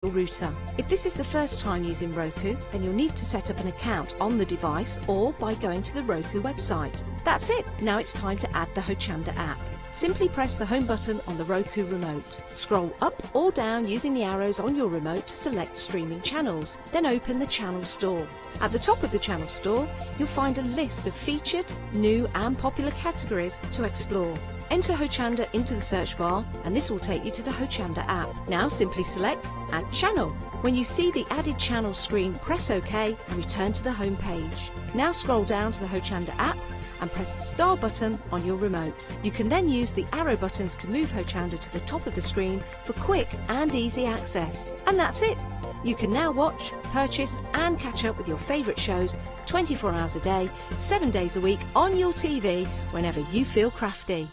your router. If this is the first time using Roku, then you'll need to set up an account on the device or by going to the Roku website. That's it. Now it's time to add the Hochanda app. Simply press the home button on the Roku remote. Scroll up or down using the arrows on your remote to select streaming channels. Then open the channel store. At the top of the channel store, you'll find a list of featured, new and popular categories to explore. Enter Hochanda into the search bar and this will take you to the Hochanda app. Now simply select Add Channel. When you see the added channel screen, press OK and return to the home page. Now scroll down to the Hochanda app and press the star button on your remote. You can then use the arrow buttons to move Hochanda to the top of the screen for quick and easy access. And that's it. You can now watch, purchase and catch up with your favourite shows 24 hours a day, 7 days a week on your TV whenever you feel crafty.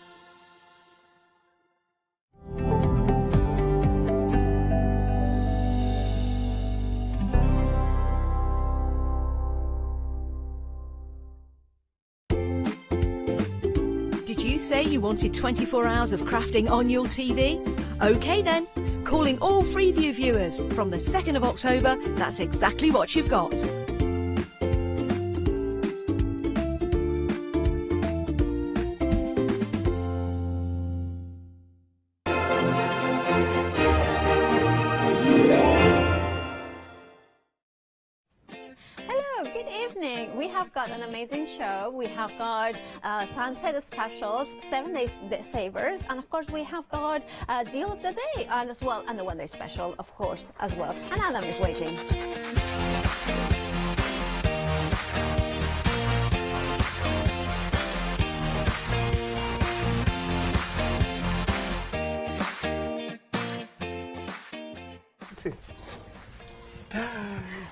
Did you say you wanted 24 hours of crafting on your TV? OK then, calling all Freeview viewers from the 2nd of October, that's exactly what you've got. We have got an amazing show. We have got sunset specials, 7 days savers, and of course we have got deal of the day and as well, and the 1 day special, of course, as well. And Adam is waiting.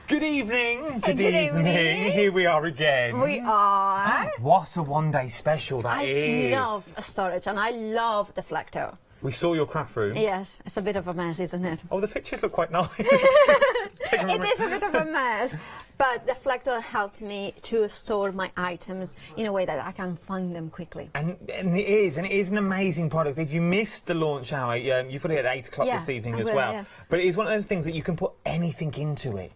Good evening. Good evening. Here we are again. We are. What a 1 day special that is. I love storage and I love deflector. We saw your craft room. Yes, it's a bit of a mess, isn't it? Oh, the pictures look quite nice. It is a bit of a mess, but deflector helps me to store my items in a way that I can find them quickly. And it is an amazing product. If you missed the launch hour, you've got it at 8 o'clock this evening as well. Yeah. But it is one of those things that you can put anything into it.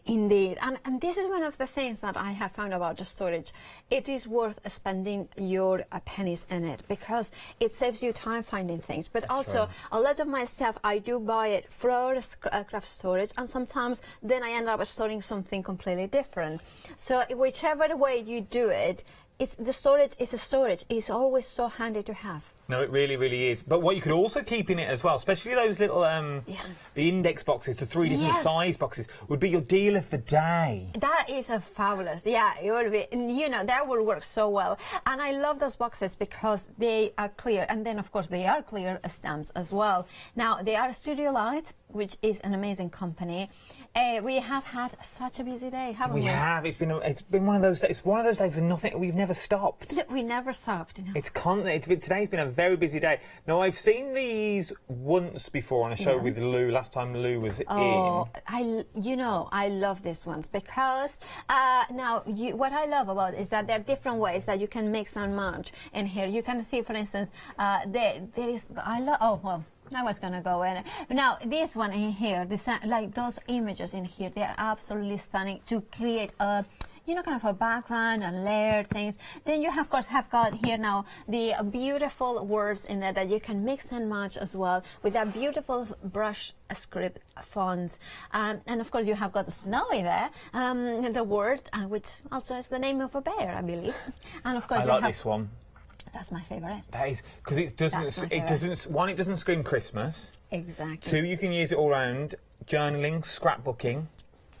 Indeed, and this is one of the things that I have found about the storage. It is worth spending your pennies in it because it saves you time finding things. But also, a lot of my stuff I do buy it for craft storage, and sometimes then I end up storing something completely different. So whichever way you do it, the storage is a storage. It's always so handy to have. No, it really, really is. But what you could also keep in it as well, especially those little, the index boxes, the 3 different size boxes, would be your deal of the day. That is a fabulous, it would be, that will work so well. And I love those boxes because they are clear, and then of course they are clear stamps as well. Now, they are Studio Light, which is an amazing company. We have had such a busy day, haven't we? We have. It's been one of those days. It's one of those days with nothing. We've never stopped. We never stopped. It's constant. Today's been a very busy day. Now I've seen these once before on a show with Lou. Last time Lou was in. I love these ones because what I love about it is that there are different ways that you can mix and match in here. You can see, for instance, there is. I was gonna go in. Now this one in here, like those images in here, they are absolutely stunning to create a, kind of a background and layered things. Then you of course have got here now the beautiful words in there that you can mix and match as well with that beautiful brush script fonts. And of course you have got the snowy there, the word, which also is the name of a bear, I believe. And of course I like this one. That's my favourite. That is because it doesn't scream Christmas. Exactly. 2, you can use it all round journaling, scrapbooking.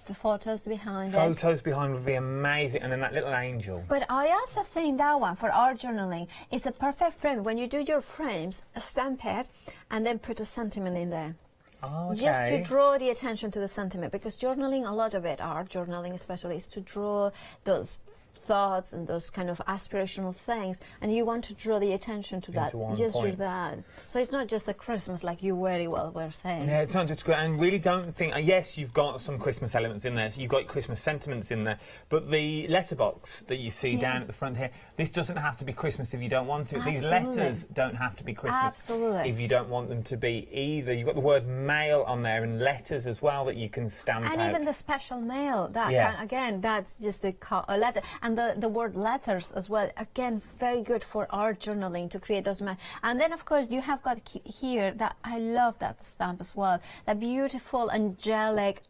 The photos behind Photos behind would be amazing, and then that little angel. But I also think that one for art journaling is a perfect frame. When you do your frames, stamp it and then put a sentiment in there. Oh, okay. Just to draw the attention to the sentiment, because journaling, a lot of it, art journaling especially, is to draw those thoughts and those kind of aspirational things, and you want to draw the attention to that, just do that. So it's not just a Christmas, like you very well were saying. Yeah, it's not just, and really don't think, yes, you've got some Christmas elements in there, so you've got Christmas sentiments in there, but the letterbox that you see down at the front here, this doesn't have to be Christmas if you don't want to. Absolutely. These letters don't have to be Christmas Absolutely. if you don't want them to be either. You've got the word mail on there and letters as well that you can stamp And out. even the special mail, that again, that's just a letter. And the word letters as well, again, very good for art journaling to create those. And then, of course, you have got here, that I love that stamp as well, that beautiful angelic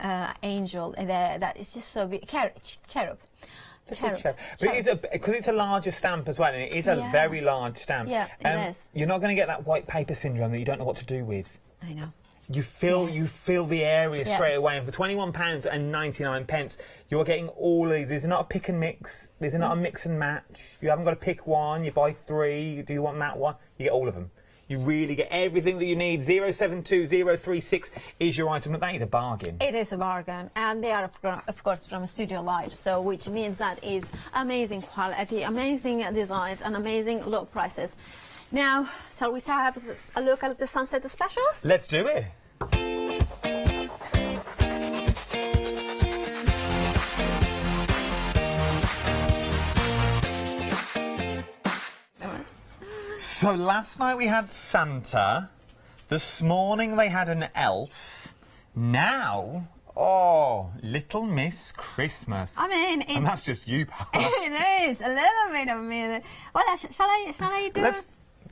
angel there, that is just so beautiful. Cherub. But because it's a larger stamp as well, and it is a very large stamp. Yeah, it is. You're not going to get that white paper syndrome that you don't know what to do with. I know. You fill the area straight away, and for £21.99, you're getting all of these. These are not a pick and mix. These are not a mix and match. You haven't got to pick one. You buy 3. Do you want that one? You get all of them. You really get everything that you need. 072036 is your item. But that is a bargain. It is a bargain, and they are, of course, from Studio Light, so which means that is amazing quality, amazing designs, and amazing low prices. Now, shall we have a look at the Sunset Specials? Let's do it. So last night we had Santa. This morning they had an elf. Now, Little Miss Christmas. I mean, it's... And that's just you, pal. It is, a little bit of me. Well, shall I do...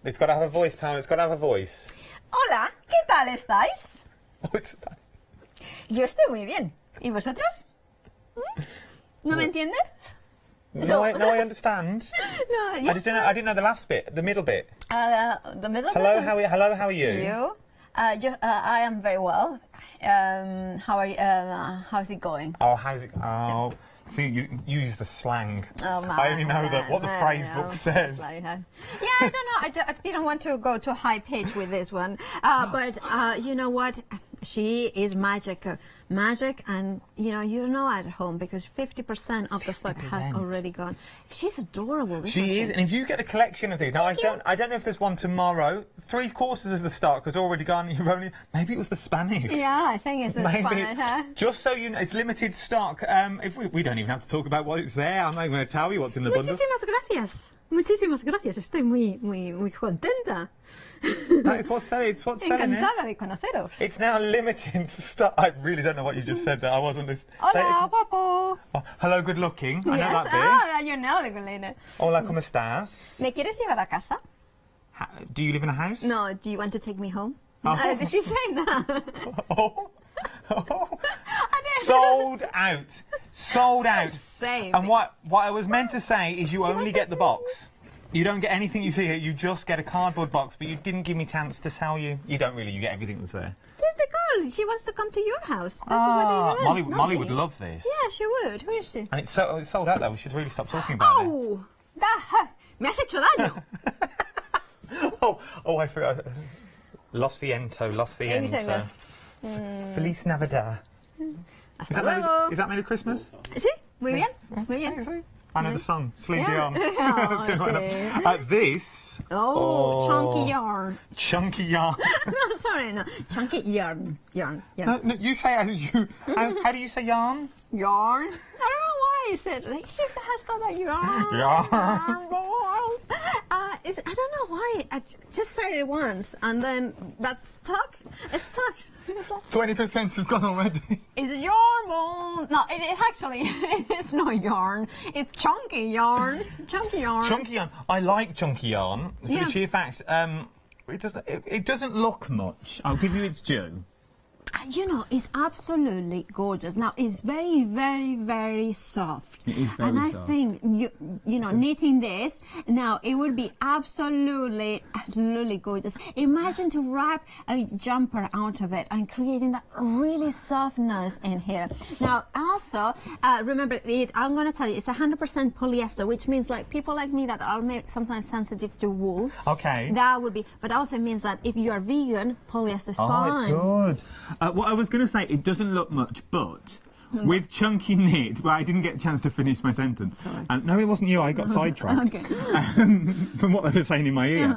It's got to have a voice, pal. It's got to have a voice. Hola, ¿qué tal estáis? What's that? Yo estoy muy bien. ¿Y vosotros? ¿No me entiendes? No, I understand. No, yes, I didn't know the last bit, the middle bit. The middle Hello, bit? how are you? You? I am very well. How are you? How's it going? Oh, how's it? Oh, see, you use the slang. Oh, my, I only know what the phrase book says. Yeah, I don't know. I didn't want to go to high pitch with this one, but you know what? She is magic, and you know at home because 50% of the stock has already gone. She's adorable. She is, and if you get a collection of these, now I don't know if there's one tomorrow. 3/4 of the stock has already gone. Maybe it was the Spanish. Yeah, I think it's the Spanish. Huh? Just so you know, it's limited stock. If we don't even have to talk about what it's there. I'm not going to tell you what's in the bundle. Muchísimas gracias. Estoy muy contenta. That is what's selling. It's what's selling. Encantada de conoceros. It's now limited stock. I really don't know what you just said. That I wasn't listening. Hola, guapo. Oh, hello, good looking. I know Yes. that bit. You know the Galena. Hola, ¿cómo estás? ¿Me quieres llevar a casa? Do you live in a house? No. Do you want to take me home? Oh. Did she say that? Oh. Sold out. Sold out. Same. And what I was meant to say is you only get the box. You don't get anything you see here. You just get a cardboard box, but you didn't give me a chance to tell you. You don't really. You get everything that's there. The girl, she wants to come to your house. This is what he wants. Molly would love this. Yeah, she would. Who is she? And it's sold out though. We should really stop talking about it. Oh, me has hecho daño. Oh, I forgot. Lo siento. Feliz Navidad. Hasta luego. Is that made of Christmas? Sí, muy bien, muy bien. I know the song. Sleepy on. This. Chunky yarn. Chunky yarn. No, sorry, no. Chunky yarn. No, you say how do you say yarn? Yarn. I don't know why I said like she has got that yarn. Yarn. Balls. I don't know why. I just said it once and then that's stuck. It's stuck. 20% has gone already. It's yarn ball. No, it actually it's not yarn. It's chunky yarn. Chunky yarn. Chunky yarn. I like chunky yarn. For the sheer fact, it doesn't look much. I'll give you its due. You know, it's absolutely gorgeous. Now, it's very, very, very soft. It is very and I soft. think, you know, knitting this, now, it would be absolutely gorgeous. Imagine to wrap a jumper out of it and creating that really softness in here. Now, also, remember, I'm going to tell you, it's 100% polyester, which means, like, people like me that are sometimes sensitive to wool. Okay. That would be, but also means that if you are vegan, polyester is fine. Oh, it's good. What I was going to say, it doesn't look much, but With chunky knit, but I didn't get a chance to finish my sentence. Sorry. No, it wasn't you. I got sidetracked from what they were saying in my ear.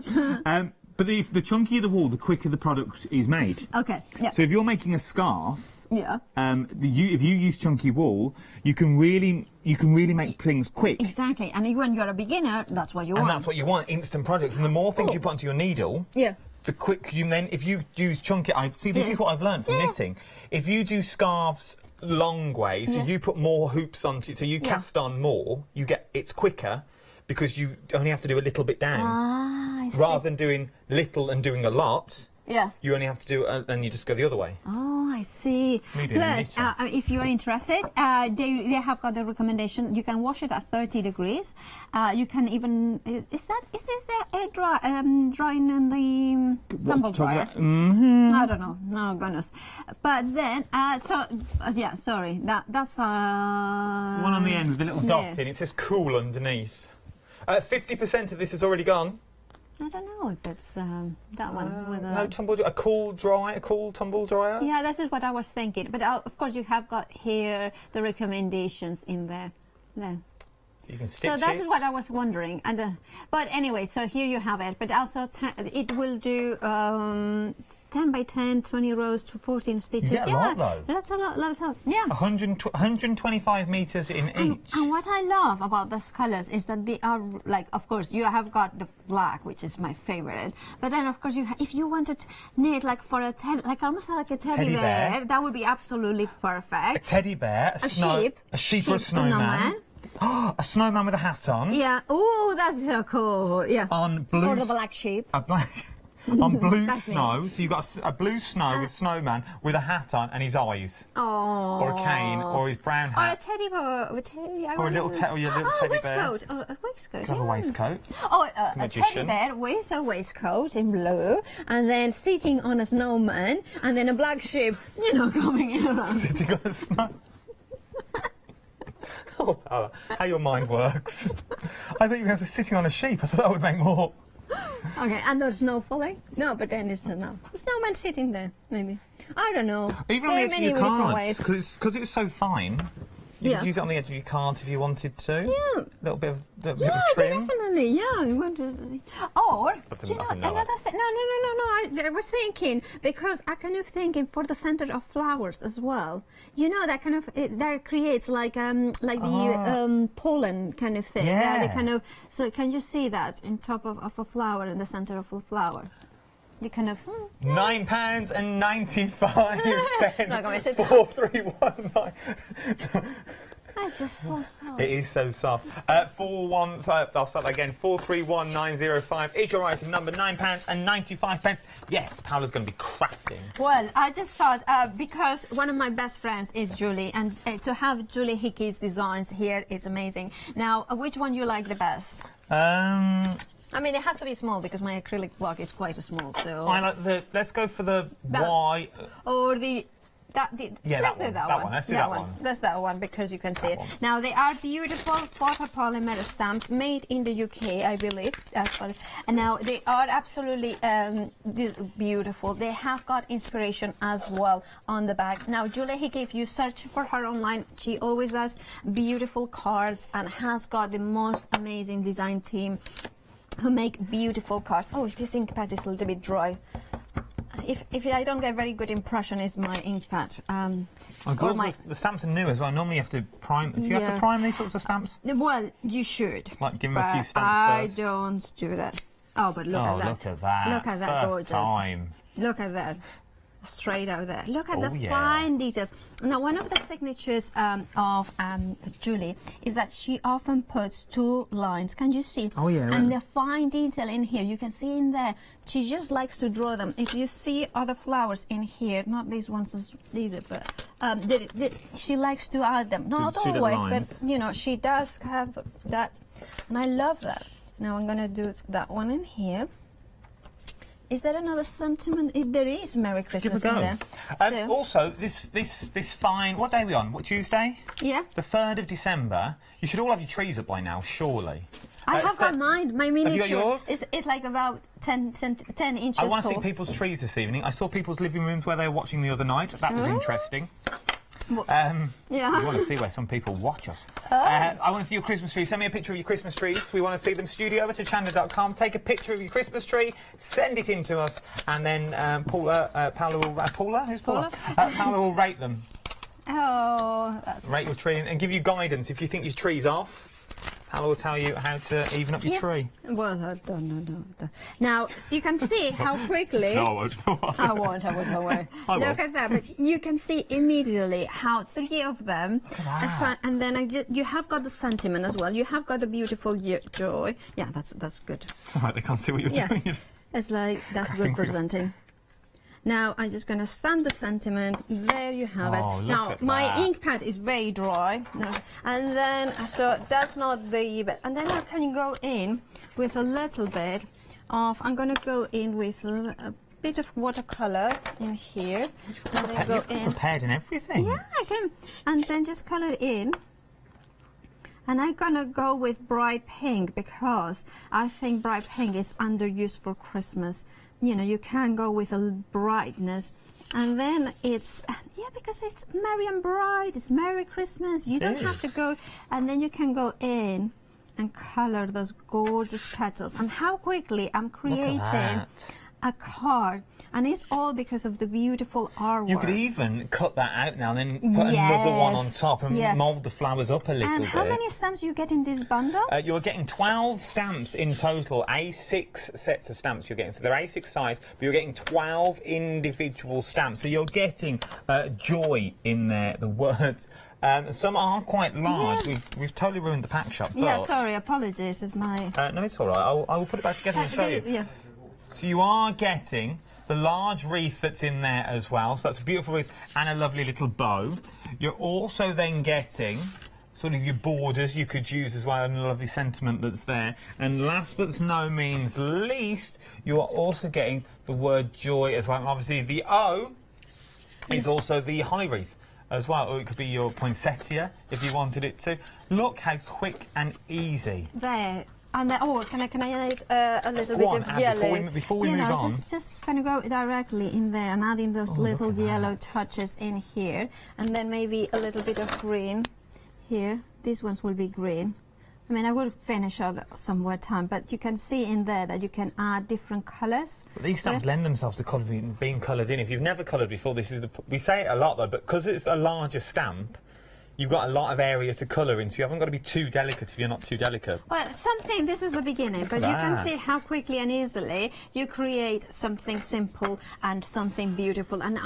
But the chunkier the wool, the quicker the product is made. Okay. Yeah. So if you're making a scarf, Yeah. if you use chunky wool, you can really make things quick. Exactly. And when you're a beginner, that's what you want. And that's what you want, instant products. And the more things you put onto your needle, Yeah. the quick you then, if you use chunky, this is what I've learned from knitting. If you do scarves long way, so you put more hoops onto, so you cast on more, it's quicker because you only have to do a little bit down. I see. Rather than doing little and doing a lot. Yeah. You only have to do, and you just go the other way. Oh, I see. Plus, if you're interested, they have got the recommendation. You can wash it at 30 degrees. You can even is this the air drying in the tumble dryer? Mm-hmm. I don't know. No goodness. But then, sorry. That's one on the end with a little dot in. It says cool underneath. 50% of this has already gone. I don't know if it's that one with no tumble dryer, a cool tumble dryer. Yeah, this is what I was thinking. But of course, you have got here the recommendations in there. You can stitch it. So that is what I was wondering. And but anyway, so here you have it. But also, it will do 10 by 10, 20 rows to 14 stitches. You get a lot, though. That's a lot. Yeah. 125 metres in each. And what I love about these colours is that they are like, of course, you have got the black, which is my favourite. But then, of course, if you want to knit like for almost like a teddy bear, that would be absolutely perfect. A teddy bear, a sheep or a snowman. A snowman with a hat on. Yeah. Oh, that's so cool. Yeah. On blue. Or the black sheep. On blue snow, so you've got a blue snow with snowman with a hat on and his eyes. Oh. Or a cane, or his brown hat. Or a teddy bear. Or your little teddy bear. Oh, a waistcoat. Have a waistcoat. Oh, a teddy bear with a waistcoat in blue, and then sitting on a snowman, and then a black sheep, coming in around. Sitting on a snow. Oh, how your mind works. I thought you were going to say sitting on a sheep. I thought that would make more. Okay, and the snow falling? No, but then it's no. The snowman sitting there, maybe. I don't know. Even on the edge of your cards, because it's so fine. You could use it on the edge of your cards if you wanted to. Yeah. A little bit of trim. Definitely. Yeah. Or, another thing. No. I was thinking, because I kind of thinking for the center of flowers as well. That kind of, that creates like the pollen kind of thing. Yeah. So can you see that in top of a flower, in the center of a flower? You kind of... £9.95. 4319. That's just so soft. It is so soft. 415. I'll start again. 431905 is your item number. £9.95. Yes, Paola's going to be crafting. Well, I just thought because one of my best friends is Julie, and to have Julie Hickey's designs here is amazing. Now, which one you like the best? I mean, it has to be small because my acrylic block is quite small. So I like let's go for the Y. Or the. Let's do that one. Let's do that one. That's that one because you can see it. Now they are beautiful photopolymer stamps made in the UK, I believe. That's what. And now they are absolutely beautiful. They have got inspiration as well on the back. Now Julia Hickey, if you search for her online, she always has beautiful cards and has got the most amazing design team who make beautiful cards. Oh, this ink pad is a little bit dry. If I don't get very good impression, is my ink pad. The stamps are new as well. Normally you have to prime. Do you have to prime these sorts of stamps? Well, you should. Like give them a few stamps first. I don't do that. Oh, but look at that. Look at that. Look at that, First gorgeous. time. Look at that. Straight out there. Look at the fine details. Now, one of the signatures of Julie is that she often puts 2 lines. Can you see? Oh, yeah. And the fine detail in here, you can see in there, she just likes to draw them. If you see other flowers in here, not these ones either, but she likes to add them. Not always, but, she does have that. And I love that. Now, I'm going to do that one in here. Is there another sentiment? If there is, Merry Christmas in there. Also, this fine... What day are we on? What, Tuesday? Yeah. The 3rd of December. You should all have your trees up by now, surely. I have got mine. My miniature. Have you got yours? It's like about 10 inches I want to tall. see people's trees this evening. I saw people's living rooms where they were watching the other night. That was interesting. Yeah. We want to see where some people watch us. I want to see your Christmas tree. Send me a picture of your Christmas trees. We want to see them. Studio at hochanda.com. Take a picture of your Christmas tree, send it in to us, and then Paula will rate them. Oh, that's... Rate your tree and give you guidance. If you think your tree's off, Paula will tell you how to even up your tree. Well, no. Now, so you can see how quickly... No, I won't. I won't, don't worry. Look at that, but you can see immediately how 3 of them... As far, and then you have got the sentiment as well. You have got the beautiful joy. Yeah, that's good. All right, they can't see what you're doing. It's like, that's good presenting. Now I'm just going to stamp the sentiment. There you have it. Now my ink pad is very dry, and then so that's not the. And then I can go in with a little bit of. I'm going to go in with a bit of watercolor in here. And then go in. Prepared and everything. Yeah, I can. And then just color in. And I'm gonna go with bright pink because I think bright pink is underused for Christmas. You know, you can go with a brightness. And then it's, because it's merry and bright, it's Merry Christmas. You don't have to go, and then you can go in and color those gorgeous petals. And how quickly I'm creating a card. And it's all because of the beautiful artwork. You could even cut that out now and then put another one on top and mould the flowers up a little bit. And how many stamps you get in this bundle? You're getting 12 stamps in total, A6 sets of stamps you're getting. So they're A6 size, but you're getting 12 individual stamps. So you're getting joy in there, the words. Some are quite large. We've totally ruined the pack shop. Yeah, sorry, apologies. It's my... no, it's all right. I will put it back together and show you. Yeah. So you are getting the large wreath that's in there as well. So that's a beautiful wreath and a lovely little bow. You're also then getting sort of your borders you could use as well, and a lovely sentiment that's there. And last but no means least, you are also getting the word joy as well. And obviously the O is also the holly wreath as well, or it could be your poinsettia if you wanted it to. Look how quick and easy. There. And then, can I add a little bit of yellow? Before we move on. Just kind of go directly in there and adding those little yellow touches in here. And then maybe a little bit of green here. These ones will be green. I mean, I will finish up some more time, but you can see in there that you can add different colours. But these stamps lend themselves to being coloured in. If you've never coloured before, this is we say it a lot though, but because it's a larger stamp, you've got a lot of area to colour in, so you haven't got to be too delicate if you're not too delicate. Well, this is the beginning, but you can see how quickly and easily you create something simple and something beautiful. And,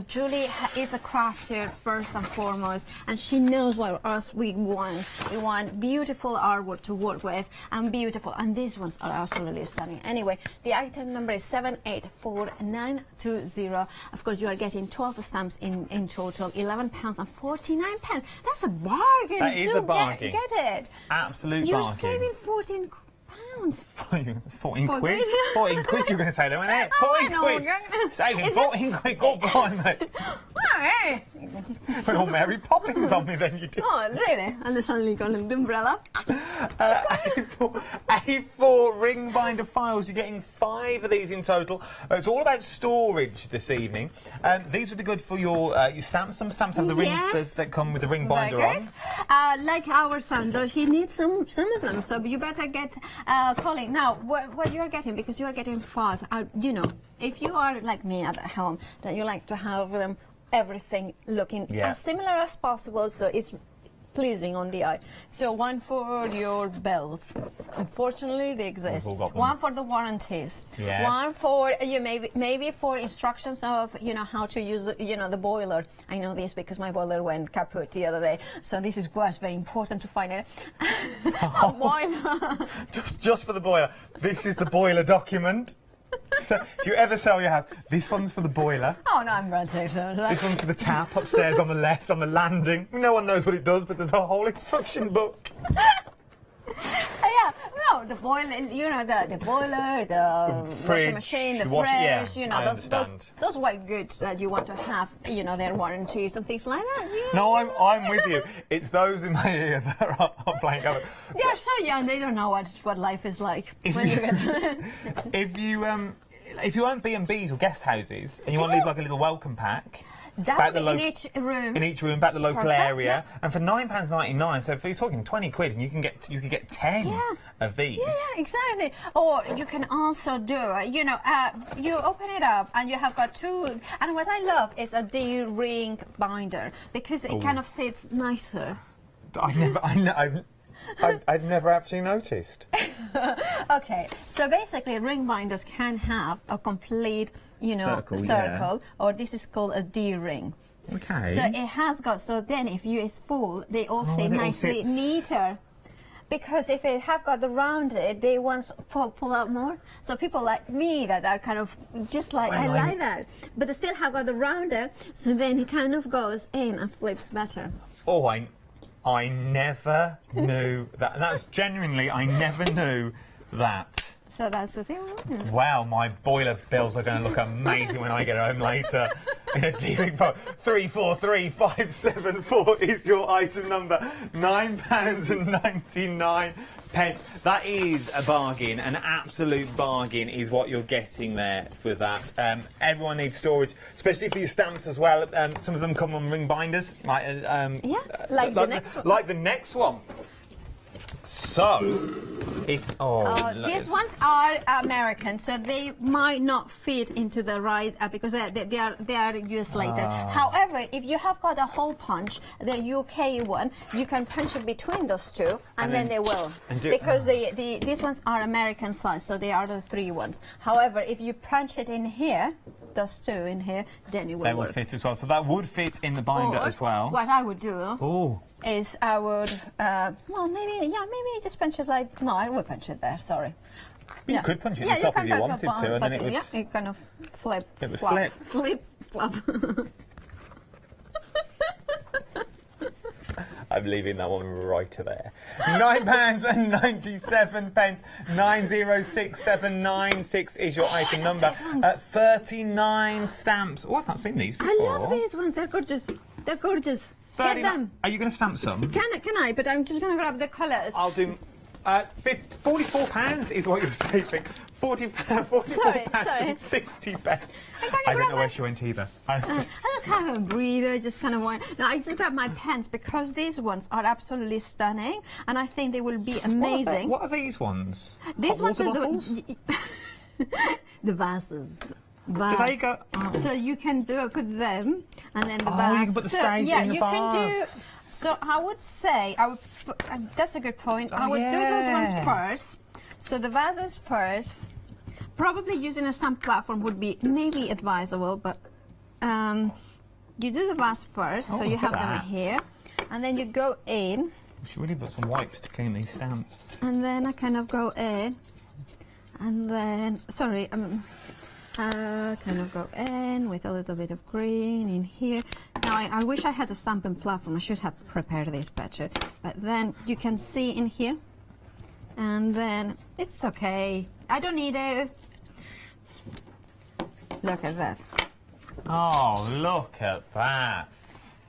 Julie is a crafter first and foremost, and she knows what we want. We want beautiful artwork to work with, and these ones are absolutely stunning. Anyway, the item number is 784920. Of course, you are getting 12 stamps in total, £11.49. That's a bargain. That is a bargain. Get it. Absolute You're bargain. saving £14. 14 quid? 14 quid you were going to say, though, weren't it? 14 quid. Saving 14 quid. Good boy, mate. Put all Mary Poppins on me, then you do. Oh, really? And they suddenly got an umbrella. A4 ring binder files. You're getting 5 of these in total. It's all about storage this evening. These would be good for your stamps. Some stamps have the ring that come with the ring binder on. Like our Sandro, he needs some of them. So you better get calling. Now, what you're getting, because you're getting 5, if you are like me at home, that you like to have them everything looking as similar as possible, so it's pleasing on the eye. So one for your bells. Unfortunately, they exist. One for the warranties. Yes. One for maybe for instructions of how to use the boiler. I know this because my boiler went kaput the other day. So this was very important to find it. A boiler. just for the boiler. This is the boiler document. So, if you ever sell your house, this one's for the boiler. Oh, no, I'm right. This one's for the tap upstairs on the left, on the landing. No one knows what it does, but there's a whole instruction book. The boiler, the boiler, the fridge, washing machine, the fridge, those white goods that you want to have, their warranties and things like that. Yeah. No, I'm with you. It's those in my ear that are playing over. They're so young, they don't know what life is like. If you own B&Bs or guest houses and you want to leave like a little welcome pack, That would be in each room. In each room, back the local Perfect, area, yeah. and for £9.99. So if you're talking 20 quid, and you can get 10 of these. Yeah, exactly. Or you can also do, you open it up and you have got two. And what I love is a D-ring binder because it kind of sits nicer. I've never actually noticed. Okay, so basically ring binders can have a complete, circle, or this is called a D-ring. Okay. So it has got, so then if you is full, they all sit nicely neater. Because if it have got the rounded, they want to pull out more. So people like me that are kind of just like, I like that. But they still have got the rounder, so then it kind of goes in and flips better. Oh, I never knew that. That was genuinely, I never knew that. So that's the thing. Wow, my boiler bills are going to look amazing when I get home later. In a D-ring bowl. 343574 is your item number. £9.99. That is a bargain. An absolute bargain is what you're getting there for that. Everyone needs storage, especially for your stamps as well. Some of them come on ring binders, like the next one. Like the next one. So, if these ones are American, so they might not fit into the rise because they are used later. However, if you have got a hole punch, the UK one, you can punch it between those two, and then they will. Because these ones are American size, so they are the 3 ones. However, if you punch it in here, those 2 in here, then it will work. They will fit as well. So that would fit in the binder as well. What I would do is I would, maybe just punch it like, no, I would punch it there, sorry. You could punch it on top if you wanted to, and then it would... Yeah, it kind of flip. It would flop. flip. Flop. I'm leaving that one right there. £9.97. 906796 is your item number. 39 stamps. Oh, I've not seen these before. I love these ones. They're gorgeous. They're gorgeous. Get them. Are you going to stamp some? Can I? But I'm just going to grab the colours. I'll do... £44 is what you're saving. £44 Sorry. and 60 pence. I don't know where she went either. I just have a breather, just kind of want. No, I just grab my pens because these ones are absolutely stunning, and I think they will be amazing. What are these ones? These ones are the vases. Do they go? So you can put them, and then the vase. You can put the stage in the vase. Can do. So I would say that's a good point. I would do those ones first. So the vases first. Probably using a stamp platform would be maybe advisable, but you do the vase first. So you have them here, and then you go in. We should really put some wipes to clean these stamps. And then I kind of go in, and then kind of go in with a little bit of green in here. Now I wish I had a stamping platform. I should have prepared this better. But then you can see in here, and then it's okay. I don't need it. Look at that. Oh, look at that.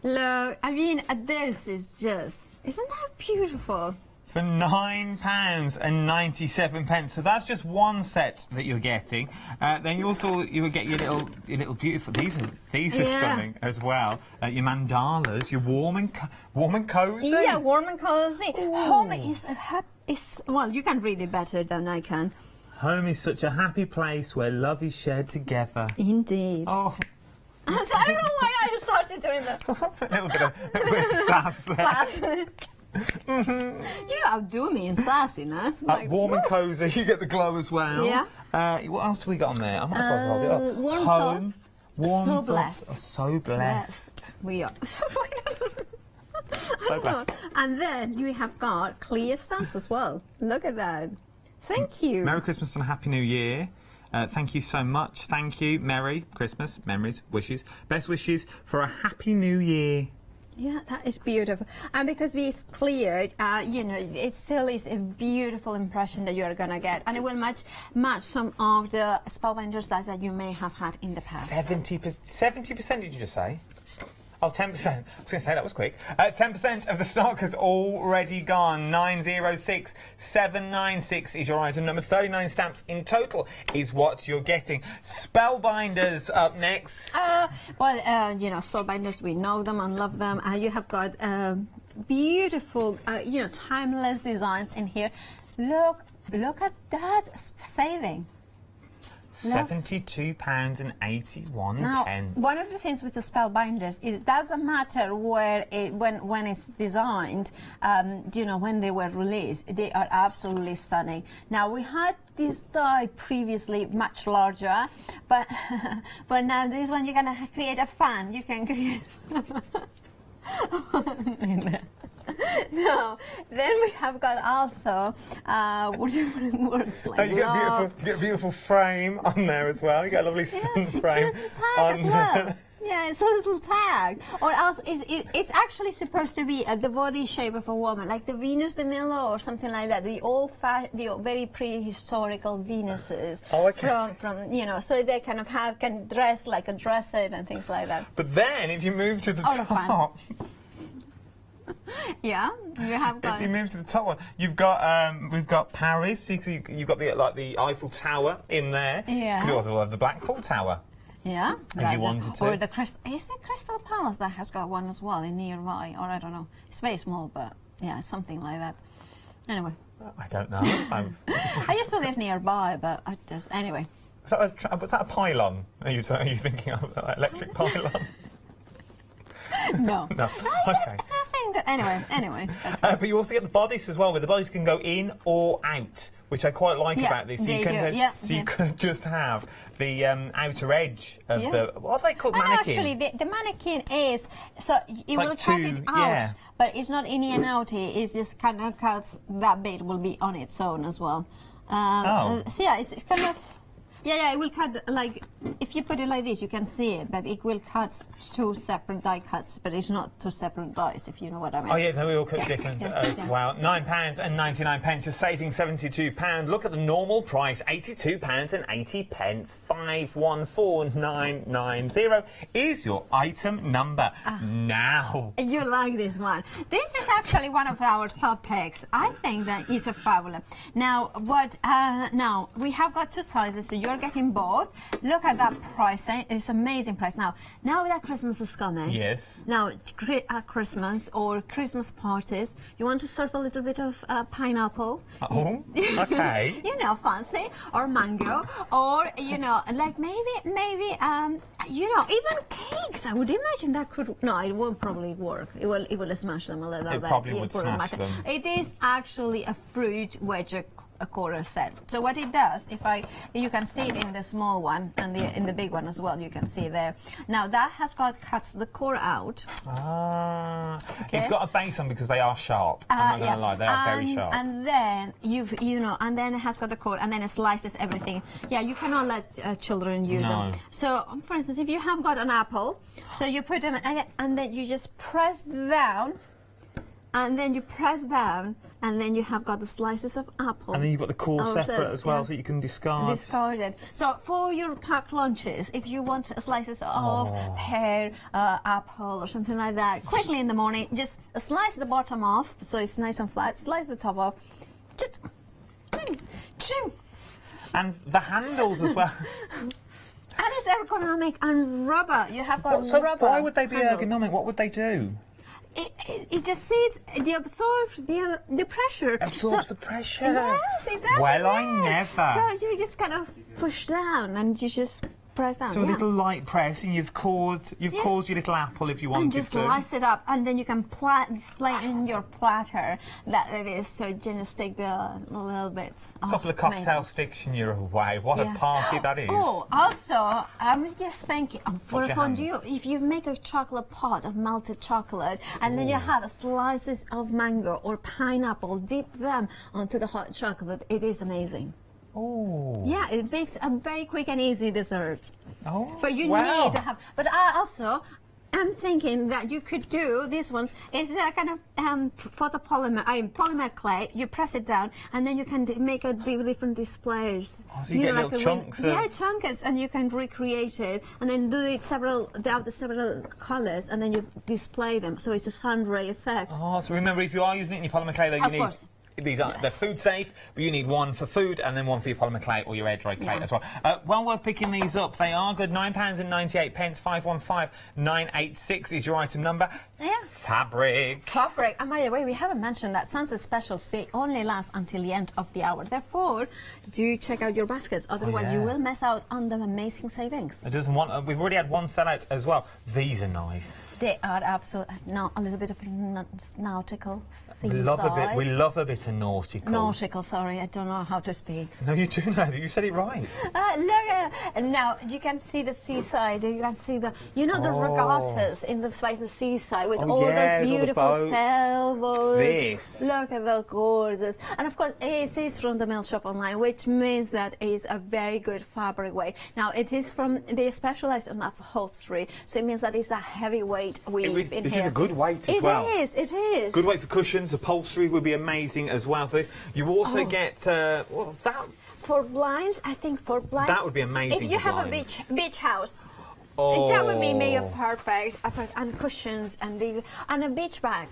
Look, I mean, this is just, isn't that beautiful? For £9.97. So that's just one set that you're getting. Then you will get your little beautiful. These are stunning as well. Your mandalas. Your warm and cozy. Yeah, warm and cozy. Home is well, you can read it better than I can. Home is such a happy place where love is shared together. Indeed. Oh. I don't know why I started doing that. a little bit of sass there. Sass. You outdo me in sassiness. Warm and cosy. You get the glow as well. Yeah. What else do we got on there? I might as well hold it up. Warm Home. thoughts. Warm so thoughts. blessed. Oh, so blessed. We are. So blessed. And then you have got clear stamps as well. Look at that. Thank you. Merry Christmas and a Happy New Year. Thank you so much. Thank you. Merry Christmas, memories, wishes. Best wishes for a Happy New Year. Yeah, that is beautiful. And because it's cleared, it still is a beautiful impression that you're going to get. And it will match some of the spellbinder styles that you may have had in the past. 70%, did you just say? Oh, 10%. I was going to say that was quick. 10% of the stock has already gone. 906796 is your item number. 39 stamps in total is what you're getting. Spellbinders up next. You know, spellbinders, we know them and love them. You have got beautiful, you know, timeless designs in here. Look at that saving. £72.81. Now, one of the things with the spellbinders is it doesn't matter where when it's designed, you know, when they were released, they are absolutely stunning. Now, we had this die previously much larger, but but now this one you're gonna create a fan. You can create. No, then we have got also words like you get a beautiful frame on there as well. You get a lovely frame. It's a little tag as well. Yeah, it's a little tag. Or else it's actually supposed to be the body shape of a woman, like the Venus de Milo or something like that. The very prehistorical Venuses. Oh, okay. From you know, so they kind of can dress like a dresser and things like that. But then if you move to the top. Yeah, you have got. If you move to the top one, you've got we've got Paris. You've got the Eiffel Tower in there. Yeah. You could also have the Blackpool Tower. Yeah, if you wanted to. Or the Crystal Palace that has got one as well in nearby, or I don't know. It's very small, but yeah, something like that. Anyway. I don't know. I used to live nearby, but I just anyway. Was that a pylon? Are you thinking of an electric pylon? No. No. Okay. Anyway. That's fine. But you also get the bodice as well, where the bodice can go in or out, which I quite like about this. So you could just have the outer edge of the. What are they called? Mannequin. Actually, the mannequin is so it will cut it out, but it's not in and out. It's just kind of cuts that bit will be on its own as well. So yeah, it's kind of. Yeah, it will cut, like, if you put it like this, you can see it, that it will cut two separate die cuts, but it's not two separate dies, if you know what I mean. Oh, yeah, they will cut different as well. £9.99, you're saving £72. Look at the normal price, £82.80. 514990 is your item number now. You like this one. This is actually one of our top picks. I think that is a fabulous. Now, now, we have got two sizes, so you're getting both. Look at that price. It's amazing price. Now that Christmas is coming. Yes. Now, at Christmas or Christmas parties, you want to serve a little bit of pineapple. Oh, okay. You know, fancy. Or mango. Or, you know, like maybe, you know, even cakes. I would imagine that could. No, it won't probably work. It will smash them a little bit. It probably would smash them. It is actually a fruit wedge a quarter set. So what it does, you can see it in the small one and in the big one as well. You can see there. Now that cuts the core out. It's got a base on because they are sharp. I'm not gonna lie, they are very sharp. And then and then it has got the core, and then it slices everything. Yeah, you cannot let children use them. So, for instance, if you have got an apple, so you put them, and then you just press down. And then you press down, and then you have got the slices of apple. And then you've got the core separate as well, so you can discard. Discard it. So for your packed lunches, if you want slices of pear, apple, or something like that, quickly in the morning, just slice the bottom off, so it's nice and flat. Slice the top off. And the handles as well. And it's ergonomic and rubber. You have got rubber. Why would they be handles. ergonomic? What would they do? It just sits, it absorbs the pressure. Absorbs the pressure? Yes, it does. Well, I never. So you just kind of push down and you just press down. So a little light press and you've caused your little apple if you wanted to. And just slice it up, and then you can display in your platter that it is. So just take the little bits. A couple of cocktail sticks and you're away. What a party that is. Oh, also, I'm just thinking, for a fondue, if you make a chocolate pot of melted chocolate, and then you have slices of mango or pineapple, dip them onto the hot chocolate, it is amazing. Oh. Yeah, it makes a very quick and easy dessert. Oh. But you need to have. But also, I'm thinking that you could do these ones. It's a kind of photopolymer, polymer clay. You press it down, and then you can make different displays. Oh, so you get little chunks. Yeah, chunks, and you can recreate it, and then do it several colors, and then you display them. So it's a sun ray effect. Oh, so remember, if you are using it in your polymer clay, though, you need. These are they're food safe, but you need one for food and then one for your polymer clay or your air dry clay as well. Well worth picking these up. They are good. £9.98. 515986 is your item number. Yeah. Fabric. And by the way, we haven't mentioned that Sunset specials, they only last until the end of the hour. Therefore, do check out your baskets. Otherwise, you will miss out on the amazing savings. It doesn't want. We've already had one sellout as well. These are nice. They are absolutely a little bit of nautical. We love a bit of nautical. Nautical, sorry, I don't know how to speak. No, you do know. You said it right. Look, now you can see the seaside. You can see the, the regattas in the seaside with all those beautiful sailboats. This. Look at the gorgeous. And of course, it is from the Mill Shop Online, which means that it is a very good fabric weight. Now, they specialize in upholstery, so it means that it's a heavyweight weave in this here. Is a good weight as well. It is. Good weight for cushions. Upholstery would be amazing as well for this. You also get for blinds. I think for blinds that would be amazing. If you have a beach house, that would be made perfect. And cushions and a beach bag.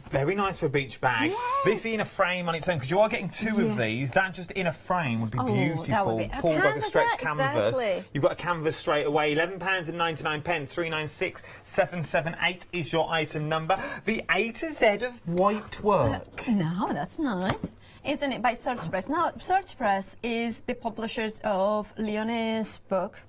Very nice for a beach bag. Yes. This in a frame on its own, because you are getting two of these. That just in a frame would be beautiful. Pulled like a stretched canvas. Exactly. You've got a canvas straight away. £11.99. 396778 is your item number. The A to Z of white work. No, that's nice, isn't it? By Search Press. Now, Search Press is the publishers of Leonie's book.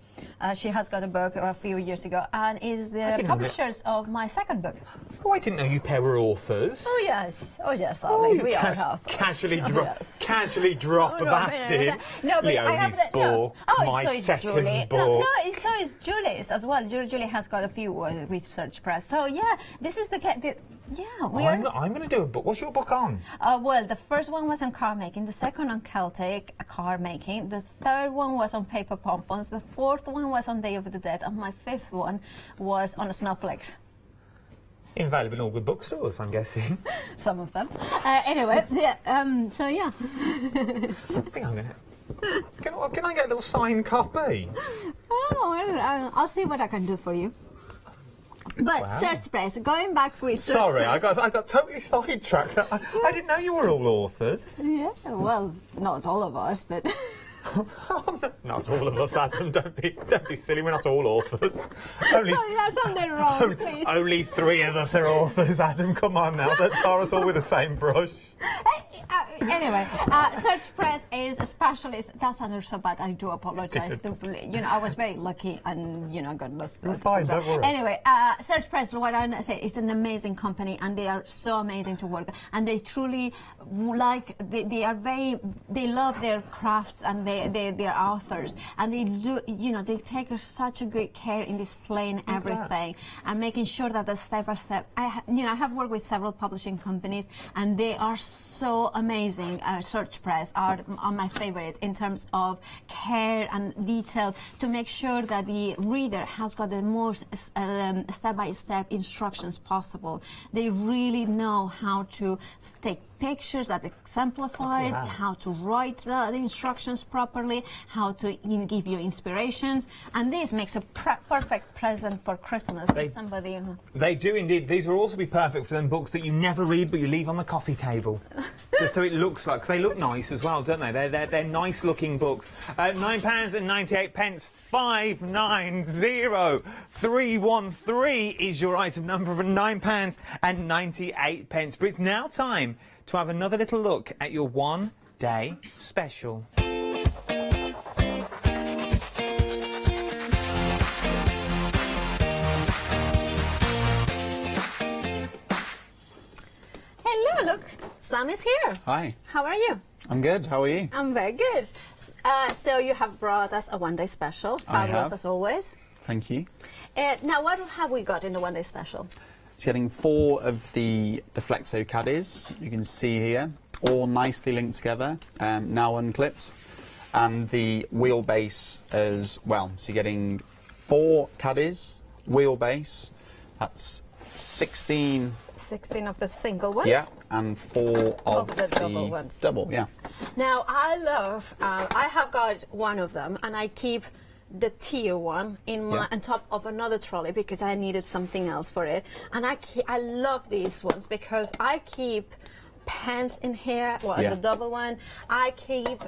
She has got a book a few years ago, and is the publishers of my second book. Oh, I didn't know you pair were authors. Oh yes, darling, we are half. Casually drop that in. No, but I have that. Book, my second book. No, so is Julie's as well. Julie has got a few with Search Press. So yeah, this is I'm going to do a book. What's your book on? Well, the first one was on car making, the second on Celtic car making, the third one was on paper pompons, the fourth one was on Day of the Dead, and my fifth one was on snowflakes. Invaluable in all good bookstores, I'm guessing. Some of them. Anyway, so yeah. I think I'm going to... Can I get a little signed copy? Oh, well, I'll see what I can do for you. But Search Press, going back with Search Press. I got totally sidetracked. I didn't know you were all authors. Yeah, well, not all of us, but... Not all of us, Adam. Don't be silly. We're not all authors. Sorry, that's something wrong, please. Only 3 of us are authors, Adam. Come on now. Don't tar us all with the same brush. Anyway, Search Press is a specialist. That sounded so bad. I do apologise. I was very lucky, and got lost. You're fine. Don't worry. Anyway, Search Press, what I say, is an amazing company, and they are so amazing to work. And they truly they love their crafts and their authors, and they take such a good care in displaying everything and making sure that the step by step. I have worked with several publishing companies, and they are so amazing. Search Press are my favorite in terms of care and detail to make sure that the reader has got the most step-by-step instructions possible. They really know how to take pictures that exemplify how to write the instructions properly, how to give you inspirations, and this makes a perfect present for Christmas for somebody. They do indeed. These will also be perfect for them books that you never read but you leave on the coffee table, just so it looks like, because they look nice as well, don't they? They're nice looking books. £9.98. 590313 is your item number of £9.98. But it's now time to have another little look at your one-day special. Hello, look, Sam is here. Hi. How are you? I'm good. How are you? I'm very good. So you have brought us a one-day special. Fabulous as always. Thank you. Now, what have we got in the one-day special? So getting 4 of the Deflexo caddies, you can see here, all nicely linked together, now unclipped, and the wheelbase as well. So you're getting 4 caddies, wheelbase, That's 16. 16 of the single ones. Yeah, and 4 of the double ones. Double, yeah. Now I love. I have got one of them, and I keep the tier one in my on top of another trolley because I needed something else for it. And I love these ones because I keep pens in here, the double one. I keep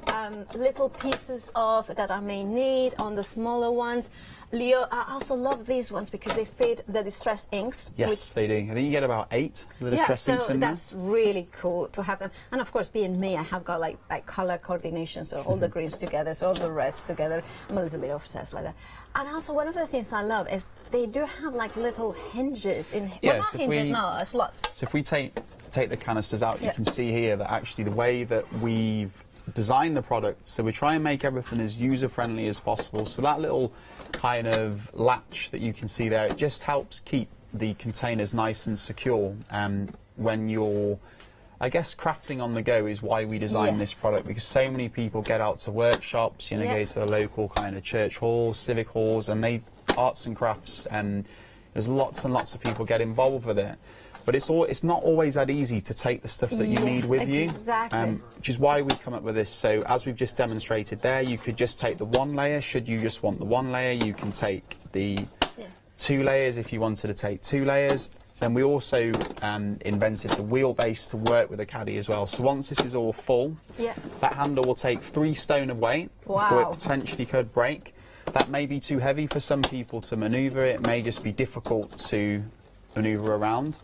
little pieces of that I may need on the smaller ones. Leo, I also love these ones because they fit the distress inks. Yes, they do. I think you get about 8 of the distress inks in there. That's really cool to have them. And of course, being me, I have got like color coordination, so all the greens together, so all the reds together. I'm a little bit obsessed like that. And also, one of the things I love is they do have like little hinges in. Well, not hinges, no, slots. So if we take the canisters out, you can see here that actually the way that we've designed the product, so we try and make everything as user-friendly as possible. So that little kind of latch that you can see there, it just helps keep the containers nice and secure. When you're, I guess, crafting on the go is why we designed this product, because so many people get out to workshops, you know, go to the local kind of church halls, civic halls, and they arts and crafts, and there's lots and lots of people get involved with it. But it's not always that easy to take the stuff that you need with you, which is why we come up with this. So as we've just demonstrated there, you could just take the 1 layer. Should you just want the 1 layer, you can take the 2 layers if you wanted to take 2 layers. Then we also invented the wheelbase to work with a caddy as well. So once this is all full, that handle will take 3 stone of weight before it potentially could break. That may be too heavy for some people to manoeuvre. It may just be difficult to manoeuvre around.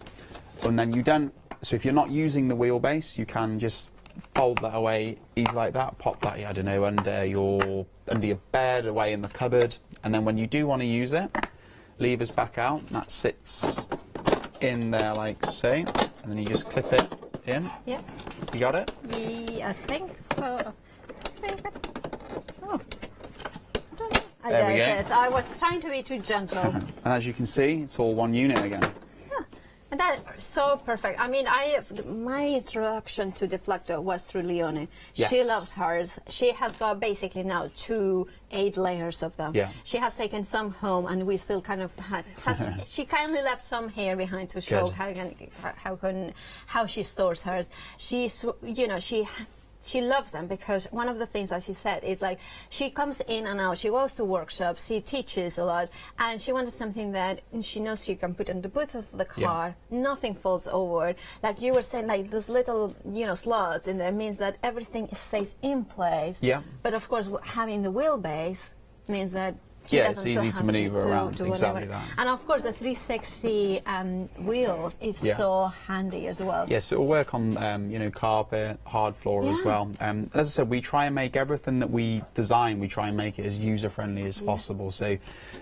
And then so if you're not using the wheelbase, you can just fold that away easy like that, pop that, I don't know, under your bed, away in the cupboard, and then when you do want to use it, levers back out, and that sits in there like so, and then you just clip it in. Yeah. You got it? Yeah, I think so. Oh. I don't know. There we go. It is. I was trying to be too gentle. And as you can see, it's all one unit again. And that's so perfect. I mean, my introduction to Deflector was through Leonie. Yes. She loves hers. She has got basically now 2 8 layers of them. Yeah. She has taken some home, and we still kind of she kindly left some here behind to show how she stores hers. She loves them because one of the things that she said is like she comes in and out, she goes to workshops, she teaches a lot, and she wanted something that she knows she can put in the boot of the car, nothing falls over. Like you were saying, like those little slots in there means that everything stays in place. Yeah. But of course, having the wheelbase means that it's easy to maneuver around. Exactly that. And of course, the 360 wheels is so handy as well. Yes, it will work on carpet, hard floor as well. As I said, we try and make everything that we design. We try and make it as user friendly as possible. So,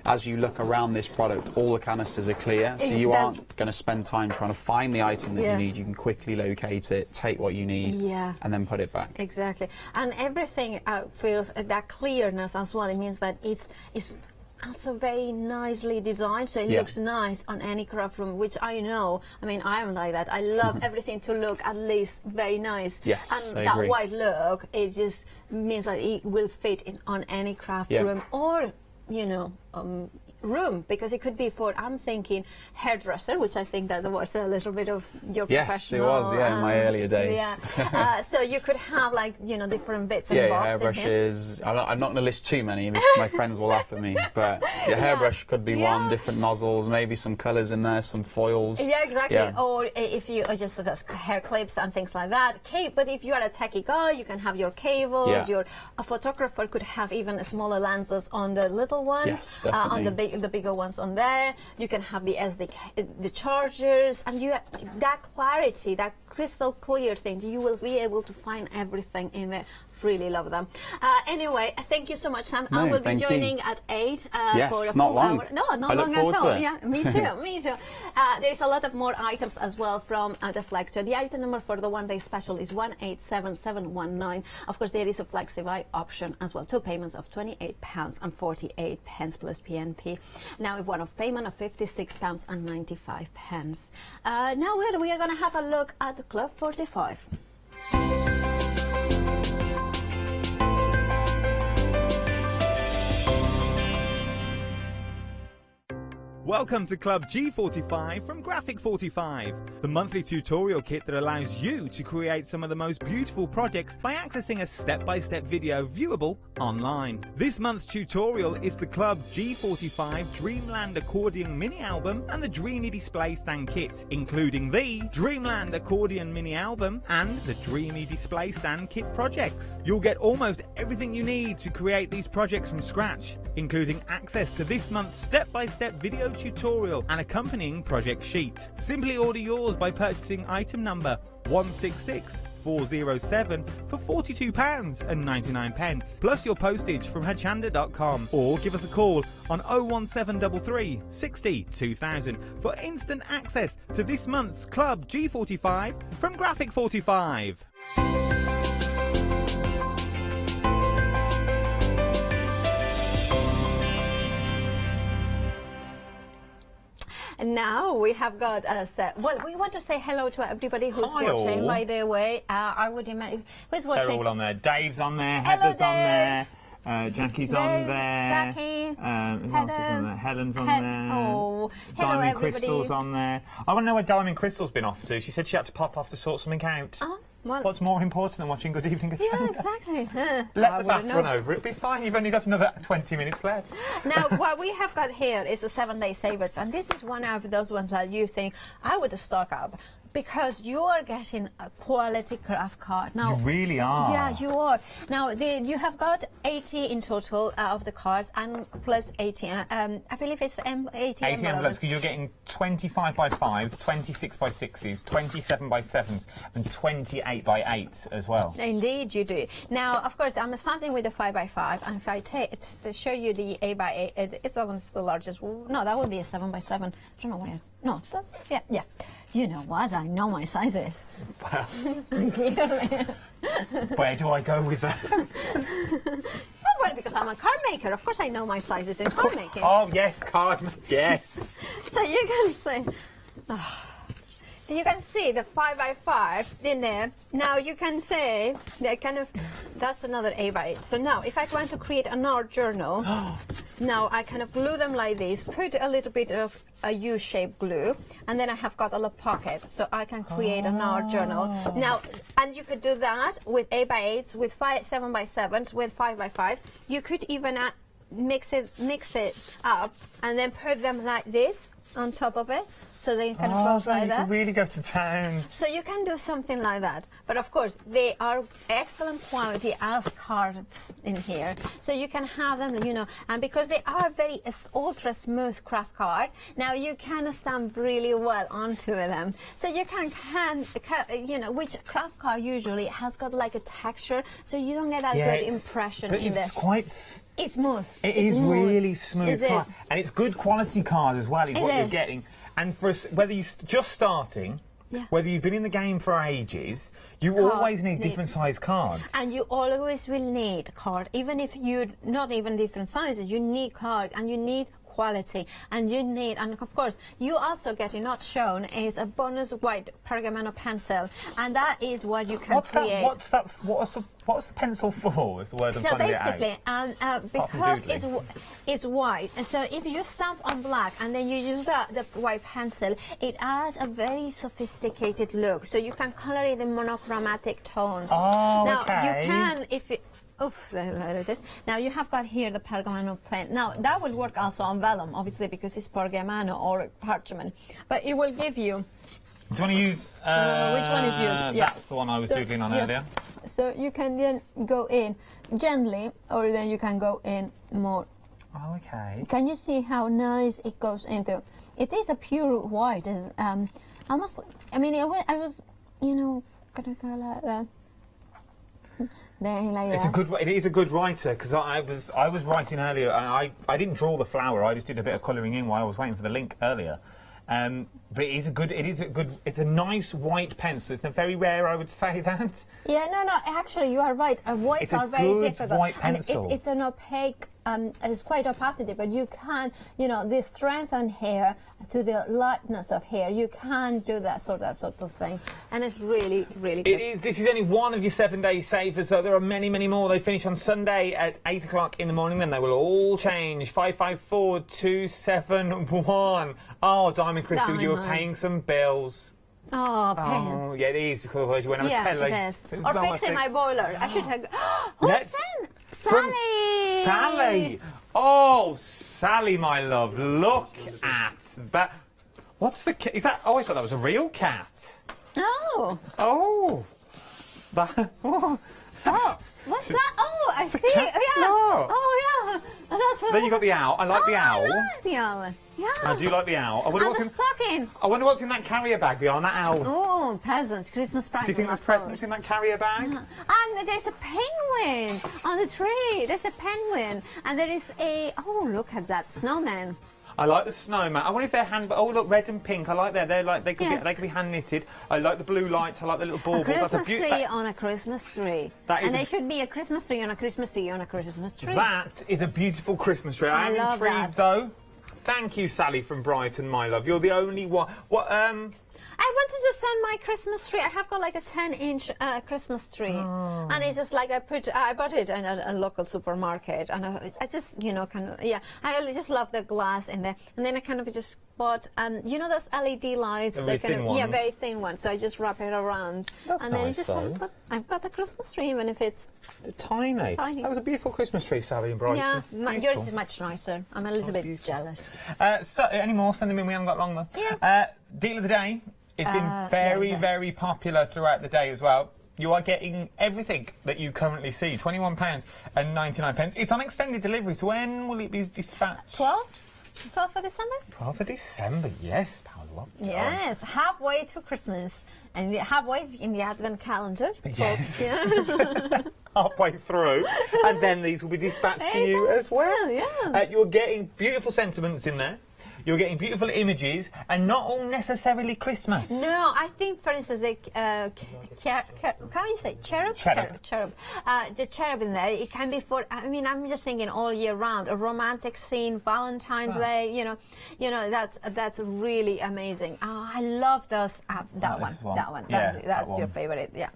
as you look around this product, all the canisters are clear. So you aren't going to spend time trying to find the item that you need. You can quickly locate it, take what you need, and then put it back. Exactly. And everything feels that clearness as well. It means that it's also very nicely designed, so it looks nice on any craft room, which I know. I mean, I am like that. I love everything to look at least very nice. Yes, and I that agree. White look, it just means that it will fit on any craft room or room, because it could be for, I'm thinking, hairdresser, which I think that was a little bit of your professional. Yes, it was, in my earlier days. So you could have different bits and bobs. Hairbrushes. I'm not going to list too many because my friends will laugh at me, but hairbrush could be one, different nozzles, maybe some colours in there, some foils. Yeah, exactly. Or if you just hair clips and things like that. But if you are a techie guy, you can have your cables. A photographer could have even smaller lenses on the little ones, on the bigger ones on there. You can have the the chargers, and that clarity, that crystal clear thing, you will be able to find everything in there. Really love them. Anyway, thank you so much, Sam. I will be joining at 8 for a full hour. No, not long at all. Yeah, me too. Me too. There's a lot of more items as well from Deflector. The item number for the one-day special is 187719. Of course, there is a FlexiBuy option as well. 2 payments of £28.48 plus PNP. Now, with one-off payment of £56.95. Now we are going to have a look at Club 45. Welcome to Club G45 from Graphic 45, the monthly tutorial kit that allows you to create some of the most beautiful projects by accessing a step-by-step video viewable online. This month's tutorial is the Club G45 Dreamland Accordion Mini Album and the Dreamy Display Stand Kit, including the Dreamland Accordion Mini Album and the Dreamy Display Stand Kit projects. You'll get almost everything you need to create these projects from scratch, including access to this month's step-by-step video tutorial and accompanying project sheet. Simply order yours by purchasing item number 166407 for £42.99 plus your postage from Hochanda.com, or give us a call on 01733 60 2000 for instant access to this month's Club G45 from Graphic 45. And now we have got us. Well, we want to say hello to everybody who's Hi watching. all. By the way, I would imagine who's watching. They're all on there. Dave's on there. Hello, Heather's on there. Dave. Jackie's on there. Jackie. Who else is on there? Helen's on there. Oh, hello Diamond everybody. Crystal's on there. I want to know where Diamond Crystal's been off to. She said she had to pop off to sort something out. Well, What's more important than watching Good Evening yeah, Hochanda? exactly. Let the bath wouldn't run know. over. It'll be fine. You've only got another 20 minutes left. Now, what we have got here is the 7-day savers, and this is one of those ones that you think I would stock up, because you are getting a quality craft card. Now, You really are. Yeah, you are. Now, you have got 80 in total of the cards, and plus 80. I believe it's 80 80 envelopes, because you're getting 25 by 5s, 26 by 6s, 27 by 7s, and 28 by 8s as well. Indeed, you do. Now, of course, I'm starting with the 5x5, and if I take to show you the 8x8, it's almost the largest. No, that would be a 7x7. I don't know why it's. No, that's. Yeah. You know what? I know my sizes. Well, Clearly. where do I go with that? Well, because I'm a card maker. Of course, I know my sizes in card making. Oh, yes, card. Yes. So you can say. You can see the 5x5 in there. Now you can say that that's another 8x8. So now if I want to create an art journal, now I kind of glue them like this, put a little bit of a U-shaped glue, and then I have got a little pocket, so I can create an art journal. Now, and you could do that with 8x8s, with 7x7s, with 5x5s. You could even mix it up, and then put them like this on top of it, so they kind of close like you that. can really go to town. So you can do something like that. But of course, they are excellent quality as cards in here. So you can have them, and because they are very ultra smooth craft cards, now you can stamp really well onto them. So you can which craft card usually has got like a texture, so you don't get that good impression but in it's there. quite. It's smooth. It is really smooth Is it? card. And it's good quality card as well, is what you're getting. And for us, whether you're just starting, whether you've been in the game for ages, you always need different size cards. And you always will need card, even if you're not even different sizes, you need card, and you need quality, and of course you also getting not shown is a bonus white pergamino pencil, and that is what you can create. What's the pencil for? Is the word I'm So trying to get basically, out. because it's white, and so if you stamp on black and then you use the white pencil, it adds a very sophisticated look. So you can color it in monochromatic tones. Oh, now okay. you can there it is. Now you have got here the pergamino pen. Now that will work also on vellum, obviously, because it's pergamino or parchment, but it will give you. Do you want to use? Which one is yours? Yeah. That's the one I was doodling on earlier. So you can then go in gently, or then you can go in more. Oh, okay. Can you see how nice it goes into? It is a pure white. Almost. I mean, I was, gonna go like that. It is a good writer, because I was writing earlier, and I didn't draw the flower. I just did a bit of colouring in while I was waiting for the link earlier. But it is a good. It's a nice white pencil. It's very rare, I would say that. Yeah, no. Actually, you are right. Whites are very difficult. White pencil. And it's an opaque. It's quite opacity, but you can, the strength on hair to the lightness of hair. You can do that sort of thing, and it's really, really good. It is. This is only one of your 7-day savers, though. There are many, many more. They finish on Sunday at 8 o'clock in the morning. Then they will all change. 554271. Oh, Diamond Crystal, you were paying some bills. Oh, pain. Oh, yeah, it is. Because you went on a telly. Yeah, it is. Or fixing my boiler. I should have... Let's... Sally! From Sally! Oh, Sally, my love, look at that. What's the cat? Is that... Oh, I thought that was a real cat. Oh. Oh. That... Oh. Oh. What's that? Oh, I see. Cat? Yeah. No. Oh, yeah. That's Then you got the owl. I like the owl. I like the owl. Yeah. I do like the owl. I wonder And the stocking. I wonder what's in that carrier bag behind that owl. Oh, presents, Christmas presents. Do you think there's presents in that carrier bag? And there's a penguin on the tree. There's a penguin. And there is a... Oh, look at that snowman. I like the snowman. I wonder if they're hand... Oh, look, red and pink. I like that. They're like... They could be hand knitted. I like the blue lights. I like the little baubles. A Christmas tree on a Christmas tree. And there should be a Christmas tree on a Christmas tree on a Christmas tree. That is a beautiful Christmas tree. I am love intrigued, that. though. Thank you, Sally from Brighton, my love. You're the only one. What? I wanted to send my Christmas tree. I have got like a 10-inch Christmas tree, and it's just like I bought it in a local supermarket, and I just I just love the glass in there, and then I kind of just bought those LED lights, very thin ones. Yeah, very thin ones. So I just wrap it around, That's and then nice, it's just I've got the Christmas tree, even if it's tiny. That was a beautiful Christmas tree, Sally in Brighton. Yeah, yours is much nicer. I'm a little bit jealous. So, any more? Send them in. We haven't got long though. Yeah. Deal of the day. It's been very popular throughout the day as well. You are getting everything that you currently see. £21.99. It's on extended delivery, so when will it be dispatched? 12th of December? 12th of December, yes. Yes, halfway to Christmas. And halfway in the Advent calendar. Yes. Yeah. Halfway through. And then these will be dispatched to you as well. Yeah. You're getting beautiful sentiments in there. You're getting beautiful images, and not all necessarily Christmas. No, I think, for instance, the how you say cherub? Cherub. The cherub in there, it can be for. I mean, I'm just thinking all year round. A romantic scene, Valentine's Day. That's really amazing. Oh, I love those. That one. That's your favorite. Yeah.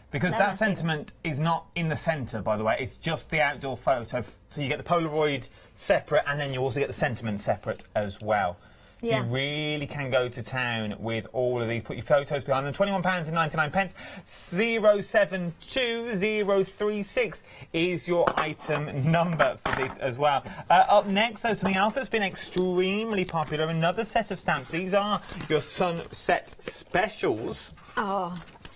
Because that sentiment is not in the centre, by the way. It's just the outdoor photo. So you get the Polaroid separate, and then you also get the sentiment separate as well. Yeah. You really can go to town with all of these. Put your photos behind them. £21.99. 072036 is your item number for this as well. Up next, so something else that's been extremely popular. Another set of stamps. These are your Sunset Specials.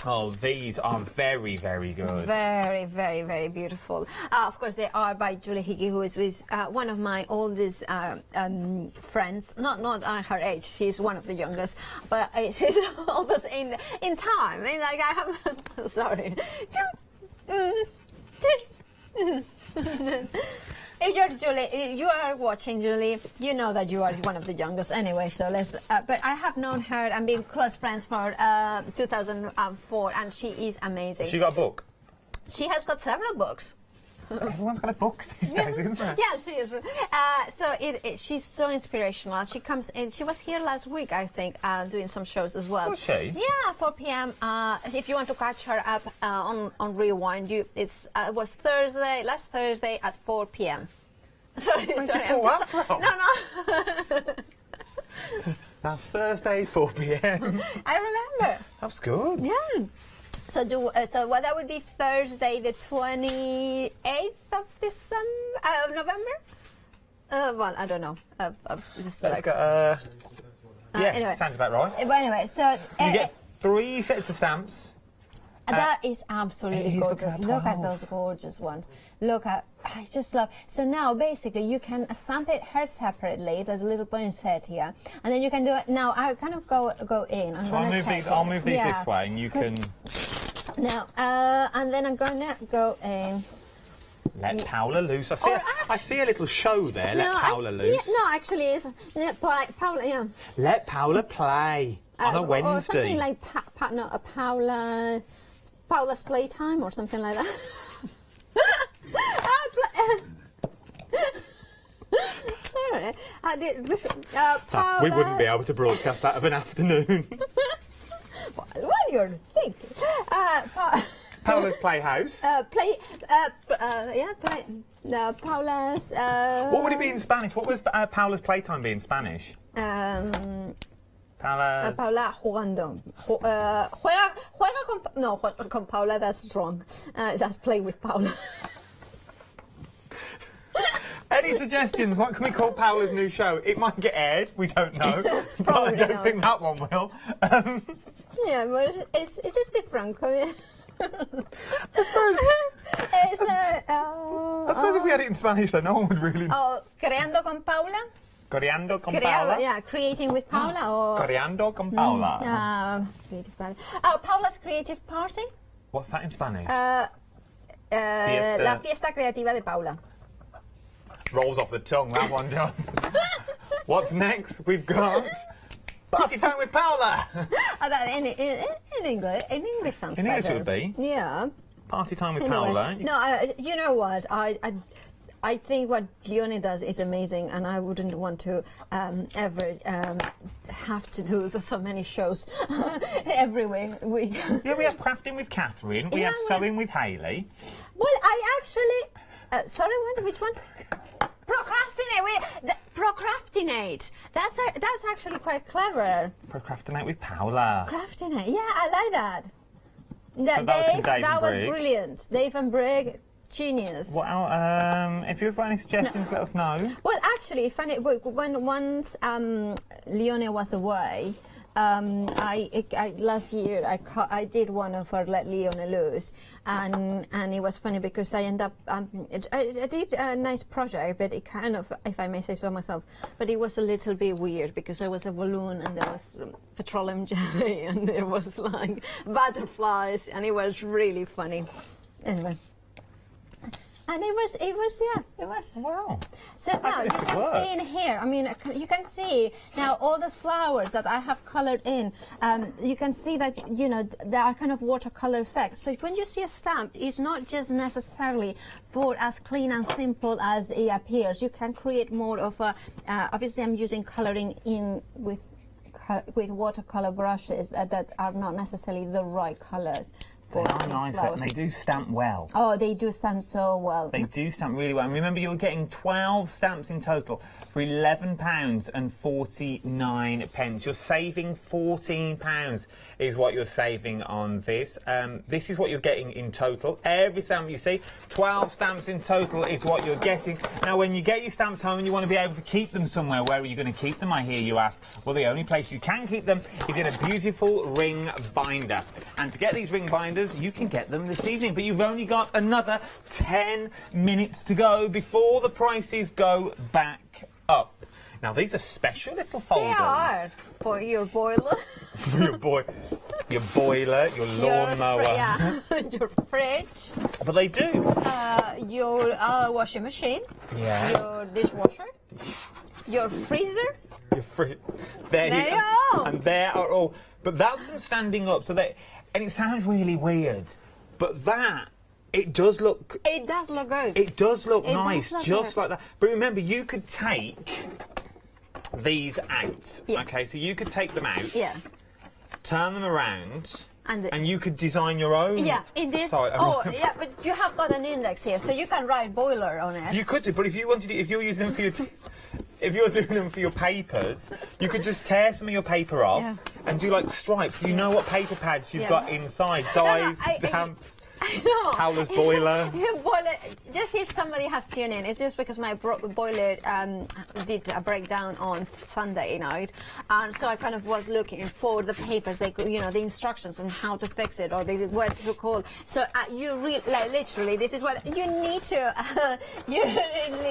Oh, these are very, very good. Very, very, very beautiful. Of course, they are by Julie Hickey, who is one of my oldest friends. Not her age; she's one of the youngest, but she's oldest in time. And like I have, sorry. If you're Julie, you are watching Julie, you know that you are one of the youngest anyway, so let's... but I have known her and been close friends for 2004, and she is amazing. She got a book? She has got several books. Everyone's got a book these days, isn't there? Yeah, she is. So she's so inspirational. She comes in. She was here last week, I think, doing some shows as well. Was she? Yeah, 4 p.m. If you want to catch her up on Rewind, it was last Thursday at 4 p.m. Sorry. Where'd you pull that from? No. That's Thursday, 4 p.m. I remember. That's good. Yeah. So that would be Thursday, the 28th of November. Well, I don't know. Anyway, sounds about right. But anyway, so you get 3 sets of stamps. That is absolutely gorgeous. Look at those gorgeous ones. I just love. So now, basically, you can stamp her separately, the little poinsettia, and then you can do it. Now, I kind of go in. I'll move these this way, and you can. Now, and then I'm gonna go in. Let Paula loose. I see a little show there. Let Paula loose. Yeah, no, actually, it's Paula. Yeah. Let Paula play on a Wednesday. Or something like Paula's playtime or something like that. Sorry, Paula. We wouldn't be able to broadcast that of an afternoon. What you're thinking? Paula's Playhouse. Paula's. What would it be in Spanish? What was Paula's playtime be in Spanish? Paula jugando. Juega con Paula, that's wrong. That's play with Paula. Any suggestions? What can we call Paula's new show? It might get aired, we don't know. But I don't think that one will. Yeah, but it's just different. I suppose if we had it in Spanish, then no one would really know. Oh, Creando con Paula? Coreando con Paula? Yeah, creating with Paula. Or Coreando con Paula. Creative Paula. Oh, Paula's Creative Party? What's that in Spanish? La Fiesta Creativa de Paula. Rolls off the tongue, that one does. What's next? We've got Party Time with Paula. In English sounds in better. English it would be. Yeah. Party Time with Anyway, Paula. No, you know what? I think what Leone does is amazing, and I wouldn't want to ever have to do so many shows every week. Yeah, we have crafting with Catherine. We have sewing with Hayley. Well, I actually... sorry, which one? Procrastinate. That's actually quite clever. Procrastinate with Paula. Procrastinate. Yeah, I like that. That was brilliant. Dave and Brig, genius. Well, if you've got any suggestions, let us know. Well, actually, funny. When once Leone was away, last year I did one of her Let Leone Loose, and it was funny because I end up I did a nice project, but it kind of, if I may say so myself, but it was a little bit weird because there was a balloon and there was petroleum jelly and there was like butterflies, and it was really funny. Anyway. And it was. Wow. So now you can see in here, I mean, you can see now all those flowers that I have colored in. You can see that, you know, there are kind of watercolor effects. So when you see a stamp, it's not just necessarily for as clean and simple as it appears. You can create more of a, obviously I'm using coloring in with watercolor brushes that are not necessarily the right colors. They are nice, and they do stamp well. Oh, they do stamp so well. They do stamp really well. And remember, you're getting 12 stamps in total for £11.49. You're saving £14 is what you're saving on this. This is what you're getting in total. Every stamp you see, 12 stamps in total is what you're getting. Now, when you get your stamps home and you want to be able to keep them somewhere, where are you going to keep them, I hear you ask? Well, the only place you can keep them is in a beautiful ring binder. And to get these ring binders, you can get them this evening, but you've only got another 10 minutes to go before the prices go back up. Now, these are special little folders. They are for your boiler. For your boiler, your lawnmower. Your fridge. But they do. Your washing machine. Yeah. Your dishwasher. Your freezer. Your there you go. And there are all. But that's them standing up, so they. And it sounds really weird, but it does look... It does look good. It does look nice, does look just good. like that. But remember, you could take these out. Yes. Okay, so you could take them out, Yeah. turn them around, And you could design your own... Yeah, it is. Sorry, yeah, but you have got an index here, so you can write boiler on it. You could do, but if you wanted, if you're using them for your... If you're doing them for your papers, you could just tear some of your paper off and do like stripes. You know what paper pads you've got inside. Dyes, stamps. I know. Paula's boiler. Boiler. Just if somebody has tuned in, it's just because my boiler did a breakdown on Sunday night, and so I kind of was looking for the papers, they could, you know, the instructions on how to fix it or what to call. So you literally, this is what you need to. You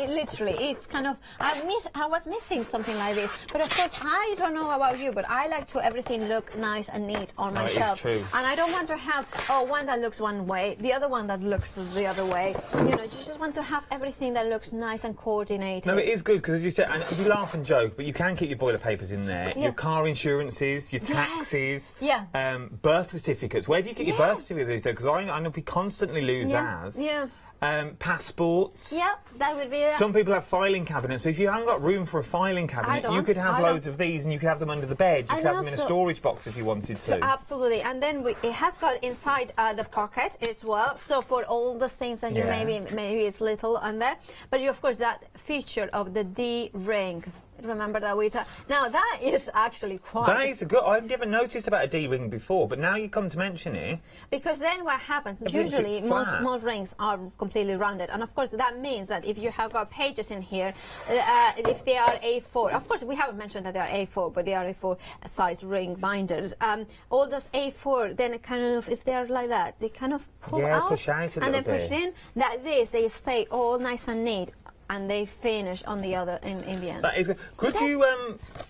literally, it's kind of I was missing something like this, but of course I don't know about you, but I like to everything look nice and neat on my shelf, true. and I don't want to have one that looks one way way, the other one that looks the other way. You know, you just want to have everything that looks nice and coordinated. No, it is good because, as you said, and you laugh and joke, but you can keep your boiler papers in there. Your car insurances, your taxes, birth certificates. Where do you get your birth certificates these days? Because I know we constantly lose ours. Yeah. Passports. Yeah, that would be it. Some people have filing cabinets, but if you haven't got room for a filing cabinet, you could have loads of these, and you could have them under the bed. You could have them in a storage box if you wanted to. So absolutely, and then it has got inside the pocket as well. So for all the things that you maybe it's little on there, but you of course that feature of the D ring. Remember that we talked. Now that is actually quite. That is good. I've never noticed about a D ring before, but now you come to mention it. Because then what happens? Usually, most rings are completely rounded, and of course that means that if you have got pages in here, if they are A4, of course we haven't mentioned that they are A4, but they are A4 size ring binders. All those A4, then it kind of, if they are like that, they kind of pull out, push out a and then little push in. That they stay all nice and neat. And they finish on the other in the end. That is good. Could you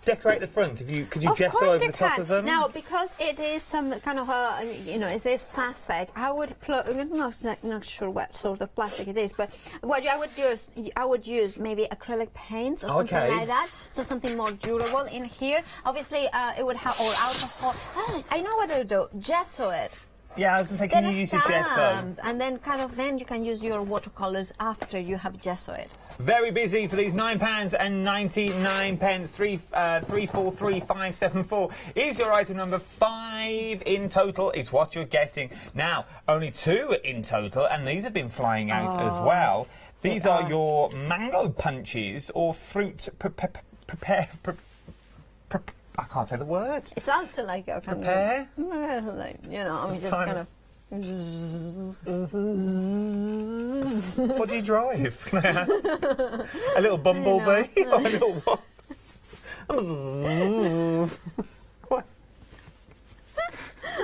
decorate the front? Could you gesso over the top of them? Now, because it is some kind of it is plastic. I would I'm not sure what sort of plastic it is, but what I would use maybe acrylic paints or something like that. So something more durable in here. Obviously, it would have or alcohol. I know what to do. Gesso it. Yeah, I was going to say, can you use your gesso? And then you can use your watercolours after you have gesso it. Very busy for these £9.99. 343574 is your item number 5 in total. Is what you're getting now. Only 2 in total, and these have been flying out as well. These are your mango punches or fruit prepare. I can't say the word. It sounds like a kind prepare. Of, I'm just kind of. What do you drive? Can I ask? A little bumblebee or a little what? What?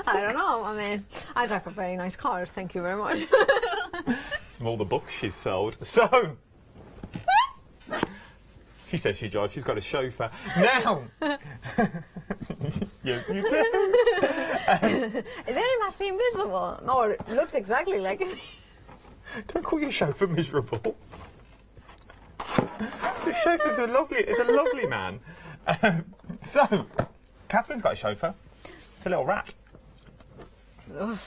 I don't know. I mean, I drive a very nice car. Thank you very much. From all the books she's sold. So. She says she drives. She's got a chauffeur. Now. Yes, you do. Then it must be invisible, or it looks exactly like it. Don't call your chauffeur miserable. The chauffeur's a lovely man. So, Catherine's got a chauffeur. It's a little rat. Ugh.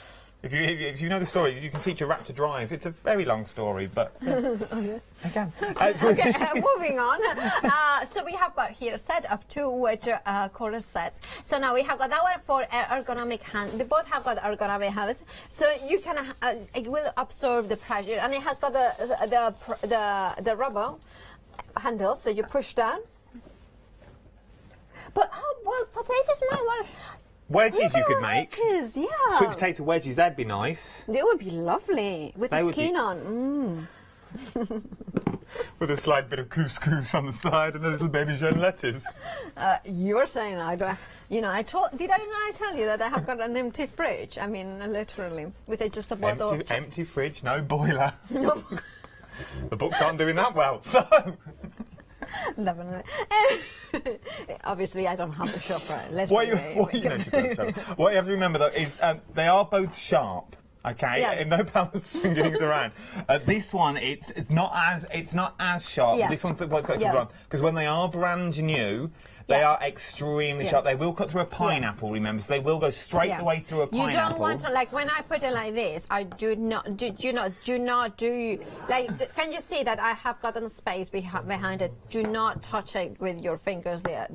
If you know the story, you can teach a rat to drive. It's a very long story, but I can. Okay, moving on. So we have got here a set of 2 wedge quarter sets. So now we have got that one for ergonomic hands. They both have got ergonomic hands, so you can it will absorb the pressure, and it has got the rubber handle, so you push down. But potatoes, wedges you could make. Wedges, yeah. Sweet potato wedges, that'd be nice. They would be lovely with the skin on. With a slight bit of couscous on the side and a little baby-jeune lettuce. You're saying I don't. Did I not tell you that I have got an empty fridge? I mean, literally, with just a bottle of empty fridge, no boiler. No. The books aren't doing that well, so. Definitely. Obviously, I don't have the chauffeur. What you have to remember though is they are both sharp. Okay, and no power swinging it around. This one, it's not as sharp. Yeah. This one's what's got to run because when they are brand new. They are extremely sharp. They will cut through a pineapple, remember, so they will go straight the way through a pineapple. You don't want to, like, when I put it like this, I do not do, like, can you see that I have gotten space behind it? Do not touch it with your fingers there.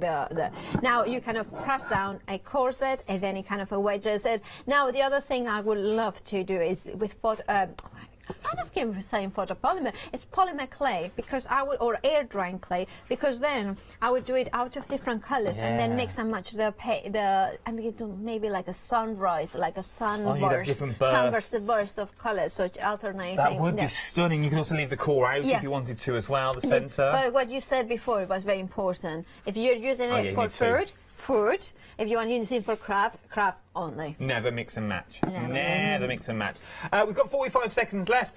Now, you kind of press down a corset, and then it kind of wedges it. Now, the other thing I would love to do is with I kind of keep saying photopolymer. It's polymer clay because or air drying clay, because then I would do it out of different colors and then mix and match and maybe like a sunrise, like a sunburst of colors, so it's alternating. That would be stunning. You can also leave the core out if you wanted to as well, the centre. But what you said before was very important. If you're using it for food. If you want to use it for craft only. Never mix and match. Never mix and match. We've got 45 seconds left.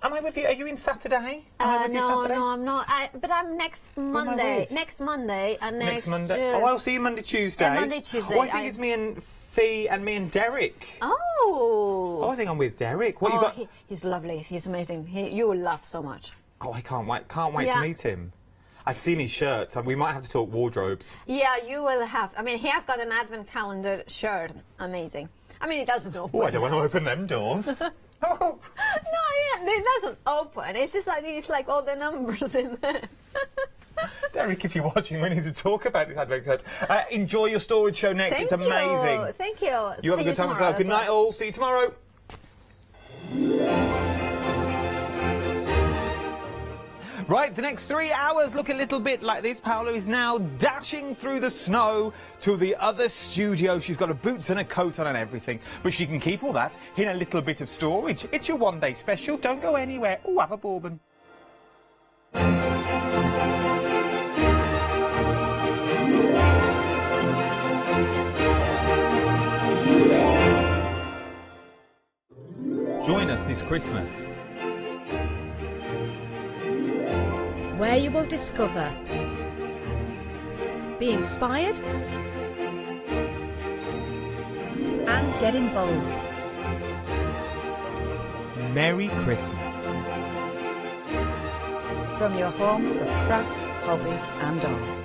Am I with you? Are you in Saturday? Am I with you Saturday? No, I'm not. But I'm next Monday. Next Monday and Next Monday. Oh, I'll see you Monday, Tuesday. Monday, Tuesday. Oh, I think it's me and Fee and me and Derek. Oh. I think I'm with Derek. What you got? He's lovely. He's amazing. You will laugh so much. Oh, I can't wait. Can't wait to meet him. I've seen his shirts, and we might have to talk wardrobes. Yeah, you will have. I mean, he has got an advent calendar shirt. Amazing. I mean, it doesn't open. Oh, I don't want to open them doors. No, it doesn't open. It's just like it's like all the numbers in there. Derek, if you're watching, we need to talk about this advent calendar. Enjoy your storage show next. Thank it's amazing. You. Thank you. You have a good time as well. Good night, all. See you tomorrow. Right, the next 3 hours look a little bit like this. Paola is now dashing through the snow to the other studio. She's got her boots and a coat on and everything, but she can keep all that in a little bit of storage. It's your one-day special. Don't go anywhere. Oh, have a bourbon. Join us this Christmas. Where you will discover, be inspired, and get involved. Merry Christmas. From your home of crafts, hobbies and arts.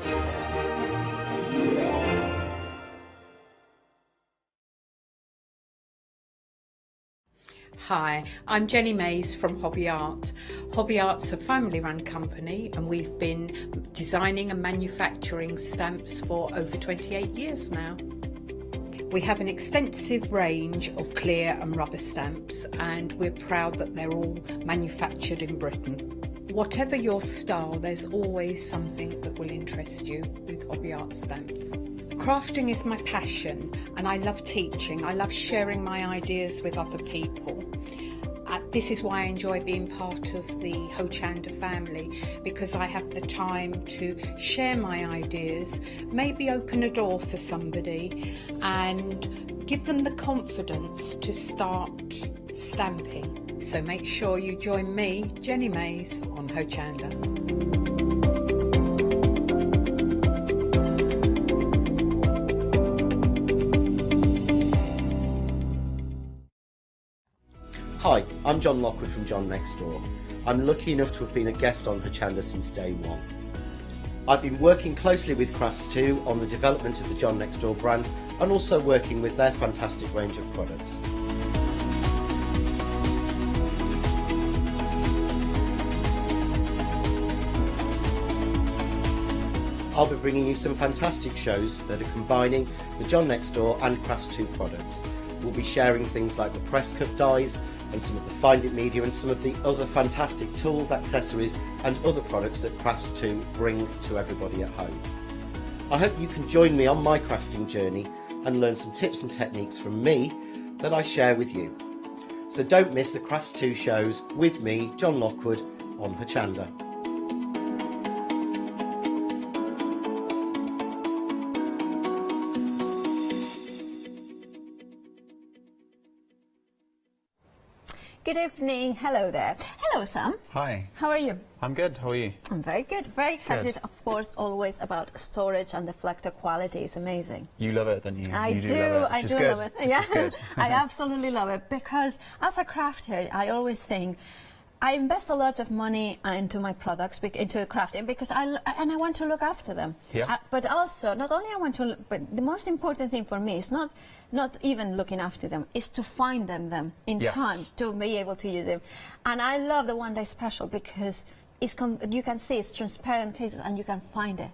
Hi, I'm Jenny Mays from Hobby Art. Hobby Art's a family-run company and we've been designing and manufacturing stamps for over 28 years now. We have an extensive range of clear and rubber stamps and we're proud that they're all manufactured in Britain. Whatever your style, there's always something that will interest you with Hobby Art stamps. Crafting is my passion and I love teaching. I love sharing my ideas with other people. This is why I enjoy being part of the Hochanda family, because I have the time to share my ideas, maybe open a door for somebody and give them the confidence to start stamping. So make sure you join me, Jenny Mays, on Hochanda. Hi, I'm John Lockwood from John Next Door. I'm lucky enough to have been a guest on Hochanda since day one. I've been working closely with Crafts2 on the development of the John Next Door brand and also working with their fantastic range of products. I'll be bringing you some fantastic shows that are combining the John Next Door and Crafts2 products. We'll be sharing things like the press cut dies and some of the Find It media and some of the other fantastic tools, accessories and other products that Crafts2 bring to everybody at home. I hope you can join me on my crafting journey and learn some tips and techniques from me that I share with you. So don't miss the Crafts2 shows with me, John Lockwood, on Hochanda. Good evening. Hello there. Hello, Sam. Hi. How are you? I'm good. How are you? I'm very good. Very excited, Good. of course, always about storage and the deflector quality is amazing. You love it, don't you? I you do love it, I which is do good, love it. which Yeah, is good. I absolutely love it because as a crafter, I always think I invest a lot of money into my products, into crafting, because I want to look after them. Yeah. But also, not only I want to, but the most important thing for me is not even looking after them, is to find them in Yes. time to be able to use them. And I love the One Day Special because you can see it's transparent cases and you can find it.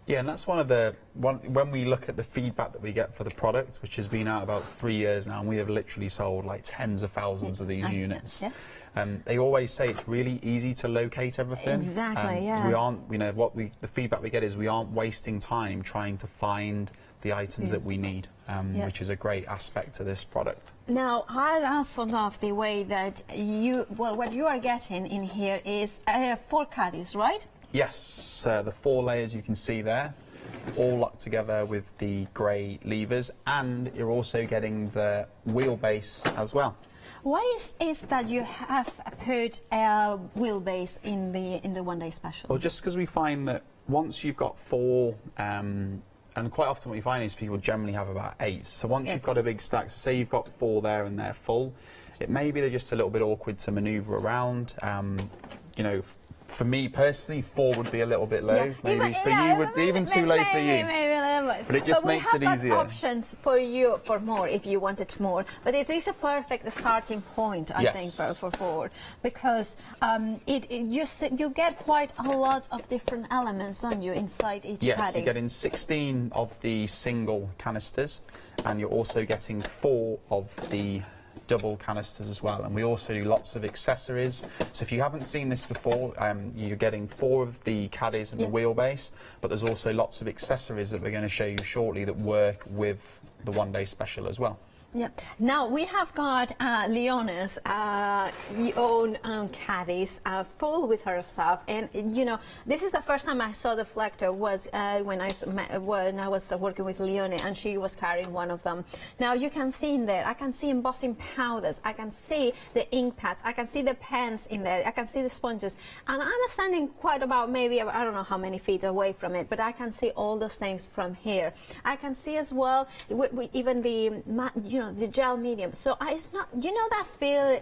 Yeah, and that's when we look at the feedback that we get for the product, which has been out about 3 years now, and we have literally sold like tens of thousands of these units. Yes. They always say it's really easy to locate everything. Exactly, yeah. We aren't, the feedback we get is we aren't wasting time trying to find the items that we need, which is a great aspect to this product. Now, I also love the way that what you are getting in here is 4 caddies, right? Yes, the 4 layers you can see there, all locked together with the grey levers, and you're also getting the wheelbase as well. Why is that you have put a wheelbase in the one-day special? Well, just because we find that once you've got 4, and quite often what you find is people generally have about 8. So once you've got a big stack, so say you've got 4 there and they're full, it may be they're just a little bit awkward to manoeuvre around. You know, for me personally, 4 would be a little bit low. Maybe for you would be even too low for you. But it just makes it easier. We have options for you for more if you wanted more. But it is a perfect starting point, I think, for 4, because you get quite a lot of different elements, don't you, inside each caddy? Yes, you're getting 16 of the single canisters, and you're also getting 4 of the double canisters as well, and we also do lots of accessories. So if you haven't seen this before, you're getting 4 of the caddies and the wheelbase, but there's also lots of accessories that we're going to show you shortly that work with the one-day special as well. Yeah. Now we have got Leona's own caddies full with her stuff, and you know, this is the first time I saw the Flector was when I was working with Leona, and she was carrying one of them. Now you can see in there, I can see embossing powders, I can see the ink pads, I can see the pens in there, I can see the sponges, and I'm standing quite about maybe I don't know how many feet away from it, but I can see all those things from here. I can see as well even the the gel medium. So it's not, you know, that feel,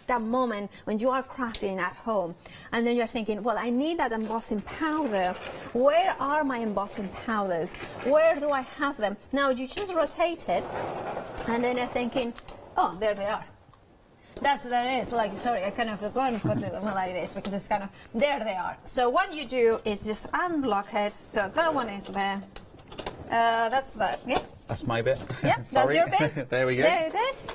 that moment when you are crafting at home, and then you're thinking, well, I need that embossing powder. Where are my embossing powders? Where do I have them? Now you just rotate it, and then you're thinking, oh, there they are. There it is. Like, sorry, I kind of forgot to put them like this because it's kind of, there they are. So what you do is just unblock it. So that one is there. That's that. Yeah. That's my bit. Yep, that's your bit. There we go. There it is.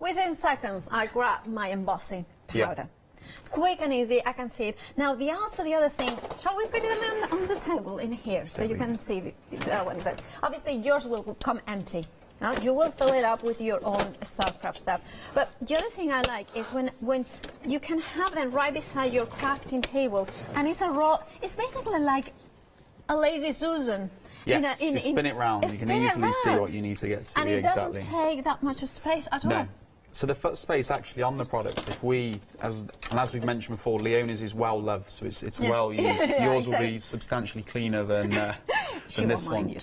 Within seconds, I grab my embossing powder. Quick and easy, I can see it. Now, the other thing, shall we put them on the table in here so you can see that one? But obviously, yours will come empty. Now, you will fill it up with your own StarCraft stuff. But the other thing I like is when you can have them right beside your crafting table, and it's basically like a lazy Susan. Yes, you spin it round. You can easily see what you need to get to. And it doesn't take that much space at all. No. So the foot space actually on the products, if we, as we've mentioned before, Leona's is well loved, so it's well used. Yours will be substantially cleaner than this one.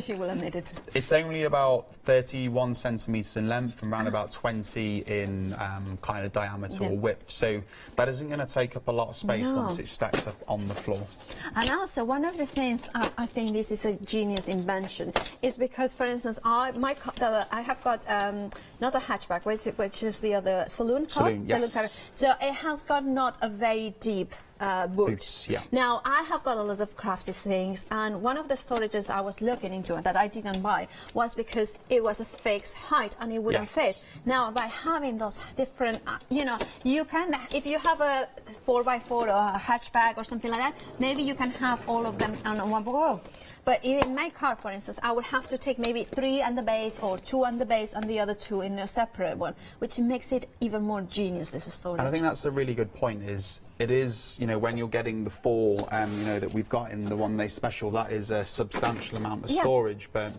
She will admit it. It's only about 31 centimetres in length and around about 20 in kind of diameter or width. So that isn't going to take up a lot of space once it's stacked up on the floor. And also, one of the things I think this is a genius invention is because, for instance, I have got not a hatchback, which is the other saloon car. Yes. So it has got not a very deep boots. Yeah. Now, I have got a lot of crafty things, and one of the storages I was looking into that I didn't buy was because it was a fixed height and it wouldn't fit. Now, by having those different, you can, if you have a 4x4 or a hatchback or something like that, maybe you can have all of them on one go. But in my car, for instance, I would have to take maybe 3 on the base or 2 on the base and the other 2 in a separate one, which makes it even more genius, this storage. And I think that's a really good point, it is, when you're getting the 4, that we've got in the one-day special, that is a substantial amount of storage, but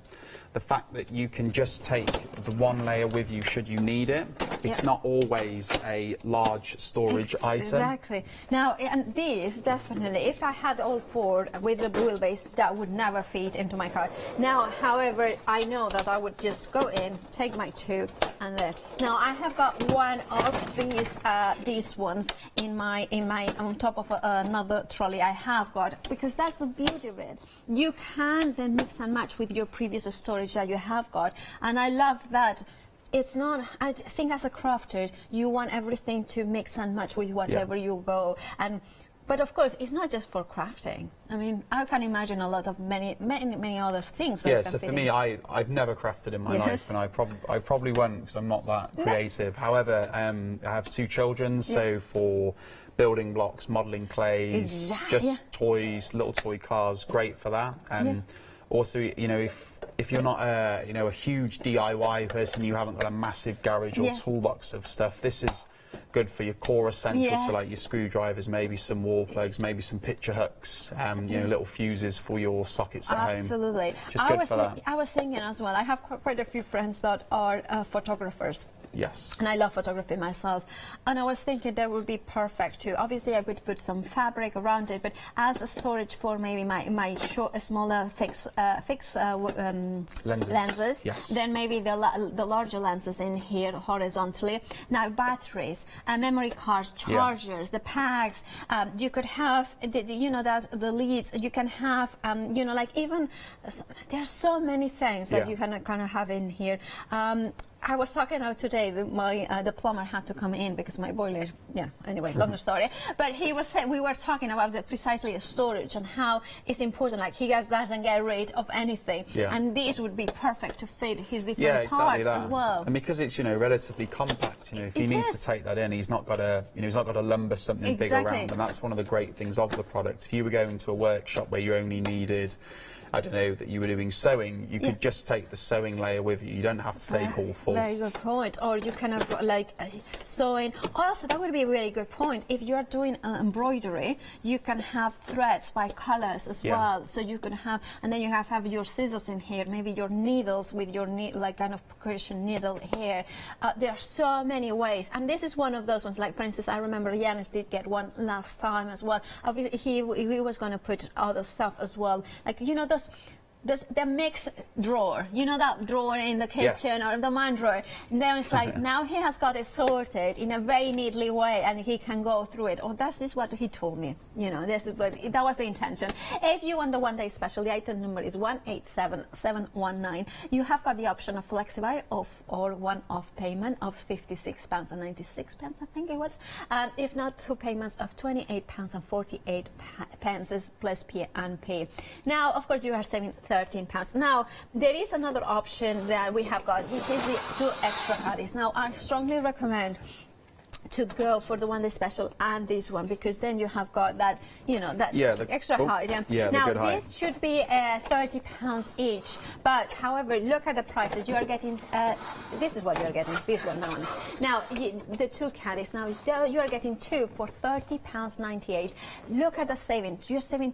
the fact that you can just take the one layer with you should you need it, it's not always a large storage item. Exactly. Now, and these, definitely, if I had all 4 with the wheelbase, that would never fit into my car. Now, however, I know that I would just go in, take my 2, and then. Now, I have got one of these ones on top of another trolley I have got, because that's the beauty of it. You can then mix and match with your previous storage that you have got, and I love that. It's not, I think as a crafter, you want everything to mix and match with whatever you go. But of course, it's not just for crafting. I mean, I can imagine a lot of many other things. Yeah, so for me, I've never crafted in my life, and I probably won't because I'm not that creative. However, I have 2 children, so for building blocks, modelling clays, just toys, little toy cars, great for that. Also, if you're not a huge DIY person, you haven't got a massive garage or toolbox of stuff, this is good for your core essentials, Yes. so like your screwdrivers, maybe some wall plugs, maybe some picture hooks, you know, little fuses for your sockets at home. Absolutely. Just good for that. I was thinking as well, I have quite a few friends that are photographers. Yes. And I love photography myself. And I was thinking that would be perfect too. Obviously, I could put some fabric around it, but as a storage for maybe my smaller fixed lenses. Yes. Then maybe the larger lenses in here horizontally. Now, batteries, memory cards, chargers, the packs. You could have, the leads. You can have, like even, there's so many things that you can kind of have in here. I was talking out today. The plumber had to come in because my boiler. Yeah. Anyway, longer story. But he was saying we were talking about precisely storage and how it's important. Like he doesn't get rid of anything, and these would be perfect to fit his different parts as well. And because it's relatively compact, if he needs to take that in, he's not got to lumber something big around. And that's one of the great things of the product. If you were going to a workshop where you only needed, I don't know, that you were doing sewing, you could just take the sewing layer with you. You don't have to take all four. Very good point. Or you kind of like sewing. Also, that would be a really good point. If you're doing embroidery, you can have threads by colors as well. So you can have, and then you have your scissors in here, maybe your needles with your like kind of percussion needle here. There are so many ways, and this is one of those ones. Like for instance, I remember Yanis did get one last time as well. Obviously, he was going to put other stuff as well, like the mix drawer, that drawer in the kitchen or the man drawer. And then it's like now he has got it sorted in a very neatly way, and he can go through it. Oh, that's just what he told me. This is that was the intention. If you want the one-day special, the item number is 187719. You have got the option of flexible or one-off payment of £56.96, I think it was. If not, 2 payments of £28.48 plus P&P. Now, of course, you are saving £13. Now, there is another option that we have got, which is the 2 extra caddies. Now, I strongly recommend to go for the one-day special and this one, because then you have got that, the extra height. Now, this should be £30 each, but however, look at the prices. You are getting, this is what you are getting, this one now. The 2 caddies, now you are getting 2 for £30.98. Look at the savings. You're saving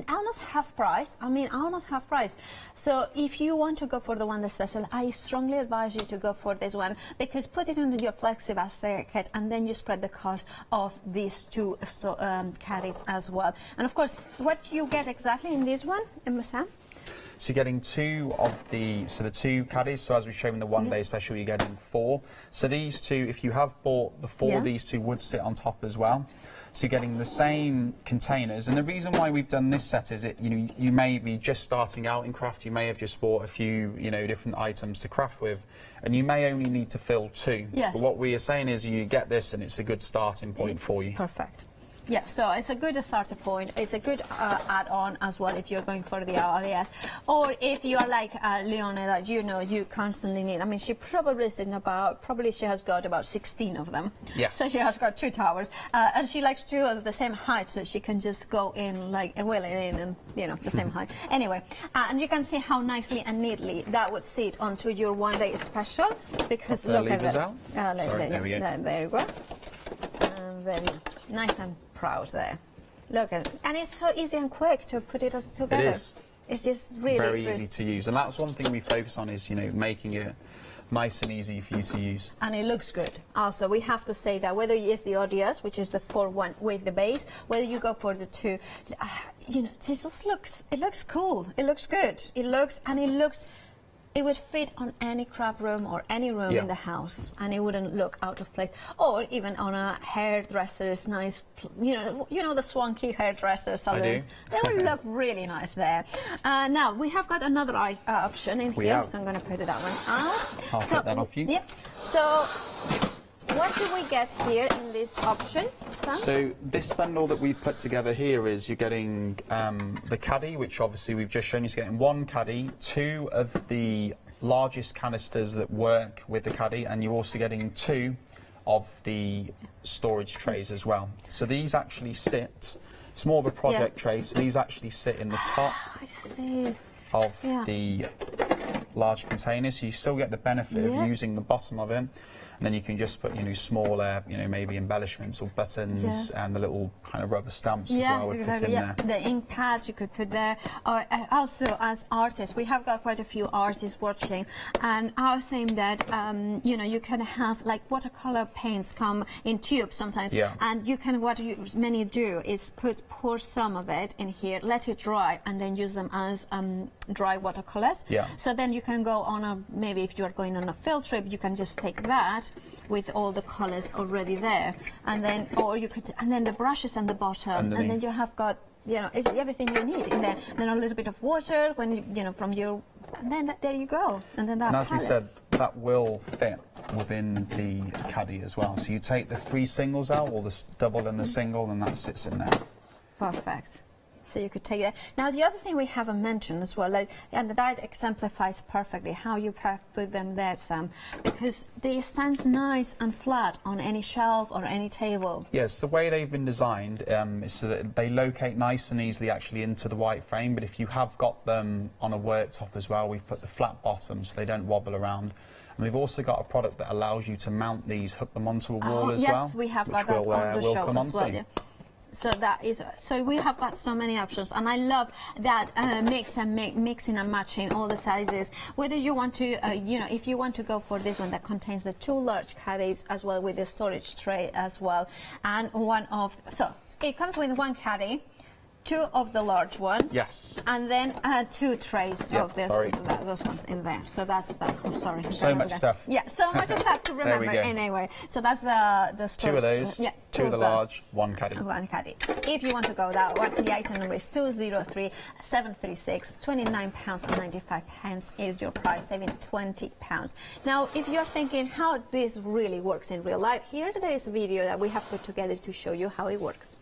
almost half price. Almost half price. So if you want to go for the one-day special, I strongly advise you to go for this one, because put it into your flexi basket and then you spread the cost of these 2 caddies as well. And of course, what you get exactly in this one, Sam? So you're getting 2 of the 2 caddies. So as we showed in the one-day special, you're getting 4. So these 2, if you have bought the 4, these 2 would sit on top as well. So you're getting the same containers. And the reason why we've done this set is you may be just starting out in craft. You may have just bought a few different items to craft with, and you may only need to fill 2. Yes. But what we are saying is you get this, and it's a good starting point for you. Perfect. Yeah, so it's a good starter point. It's a good add-on as well if you're going for the RDS. Or if you are like Leona, that you constantly need. She probably she has got about 16 of them. Yes. So she has got 2 towers. And she likes 2 of the same height, so she can just go in and will it in and, the same height. Anyway, and you can see how nicely and neatly that would sit onto your one-day special, because look at that. There we go. There you go. Very nice and proud there. Look at it. And it's so easy and quick to put it together. It is. It's just really very easy to use, and that's one thing we focus on is making it nice and easy for you to use. And it looks good. Also, we have to say that whether you use the ODS, which is the 4-1 with the base, whether you go for the 2, this just looks cool. It looks good. It would fit on any craft room or any room in the house, and it wouldn't look out of place. Or even on a hairdresser's nice, the swanky hairdresser salon. They would look really nice there. Now, we have got another option in here, so I'm going to put that one out. I'll take that off you. Yep. So, what do we get here in this option, Sam? So this bundle that we've put together here is you're getting the caddy, which obviously we've just shown you. You're getting 1 caddy, 2 of the largest canisters that work with the caddy, and you're also getting 2 of the storage trays as well. So these actually sit, it's more of a project tray, so these actually sit in the top I see. of the large containers, so you still get the benefit of using the bottom of it. And then you can just put, smaller, maybe embellishments or buttons and the little kind of rubber stamps as well would fit in there. The ink pads you could put there. Also, as artists, we have got quite a few artists watching, and our thing that, you can have like watercolor paints come in tubes sometimes, and you can, many do is pour some of it in here, let it dry, and then use them as dry watercolors. So then you can go on maybe if you're going on a field trip, you can just take that with all the colors already there, and then and then the brushes on the bottom, and then you have got it's everything you need in there. Then a little bit of water when from your, and then there you go, and then that. And as we said, that will fit within the caddy as well. So you take the 3 singles out, or the double and the single, and that sits in there. Perfect. So you could take that. Now the other thing we haven't mentioned as well, and that exemplifies perfectly how you put them there, Sam, because they stand nice and flat on any shelf or any table. Yes, the way they've been designed is so that they locate nice and easily actually into the white frame, but if you have got them on a worktop as well, we've put the flat bottom so they don't wobble around. And we've also got a product that allows you to mount these, hook them onto a wall as well. Yes, we have got that on the show as well. Yeah. So we have got so many options, and I love that mixing and matching all the sizes. Whether you want to, if you want to go for this one that contains the 2 large caddies as well with the storage tray as well, and so it comes with 1 caddy, 2 of the large ones. Yes. And then 2 trays of those ones in there. So that's that. I'm sorry. So much stuff. Yeah, so much stuff to remember anyway. So that's the storage. 2 of those. Yeah, 2 of the large, 1 caddy. 1 caddy. If you want to go that one, the item number is 203736. £29.95 is your price, saving £20. Now, if you're thinking how this really works in real life, here there is a video that we have put together to show you how it works.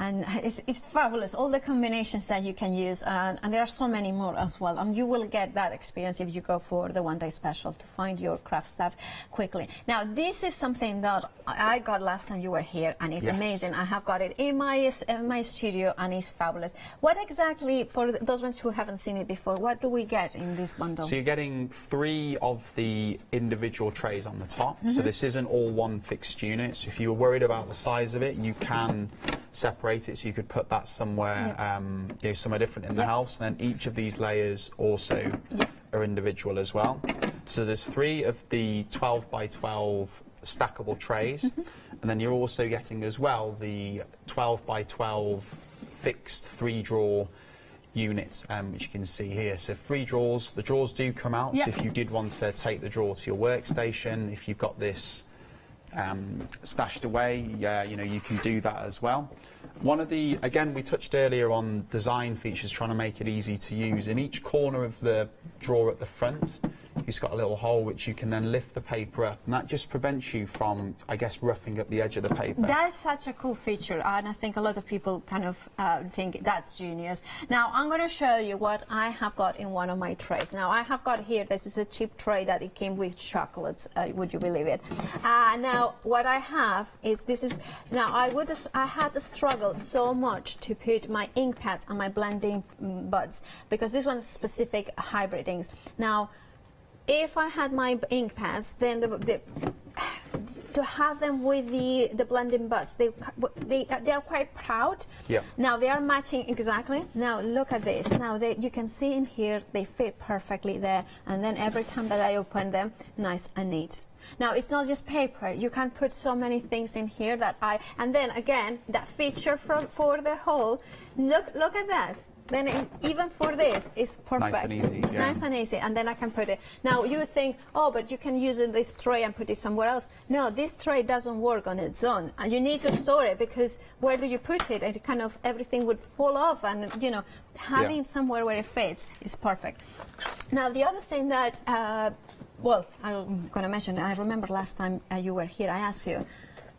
And it's fabulous, all the combinations that you can use, and there are so many more as well. And you will get that experience if you go for the one-day special to find your craft stuff quickly. Now, this is something that I got last time you were here, and it's amazing. I have got it in my studio, and it's fabulous. What exactly, for those ones who haven't seen it before, what do we get in this bundle? So you're getting 3 of the individual trays on the top. So this isn't all one fixed unit. So if you were worried about the size of it, you can separate it, so you could put that somewhere, somewhere different in the house. And then each of these layers also are individual as well. So there's 3 of the 12 by 12 stackable trays, and then you're also getting as well the 12 by 12 fixed 3-drawer units, which you can see here. So 3 drawers. The drawers do come out. So if you did want to take the drawer to your workstation, if you've got this stashed away, you can do that as well. One of the, again, we touched earlier on design features, trying to make it easy to use. In each corner of the drawer at the front, it's got a little hole which you can then lift the paper up, and that just prevents you from, I guess, roughing up the edge of the paper. That's such a cool feature, and I think a lot of people kind of think that's genius. Now I'm going to show you what I have got in one of my trays. Now I have got here, this is a cheap tray that it came with chocolates, would you believe it? Now what I have is, this is, now I had to struggle so much to put my ink pads and my blending buds, because this one's specific hybrid inks. Now if I had my ink pads, then to have them with the blending buds, they are quite proud. Yeah. Now they are matching exactly. Now look at this. Now you can see in here they fit perfectly there, and then every time that I open them, nice and neat. Now it's not just paper. You can put so many things in here and then again that feature for the whole. Look at that. Then even for this, it's perfect. Nice and easy. Yeah. Nice and easy, and then I can put it. Now you think, oh, but you can use this tray and put it somewhere else. No, this tray doesn't work on its own, and you need to store it, because where do you put it? And it kind of everything would fall off, and you know, having somewhere where it fits is perfect. Now the other thing that, well, I'm going to mention. I remember last time you were here, I asked you,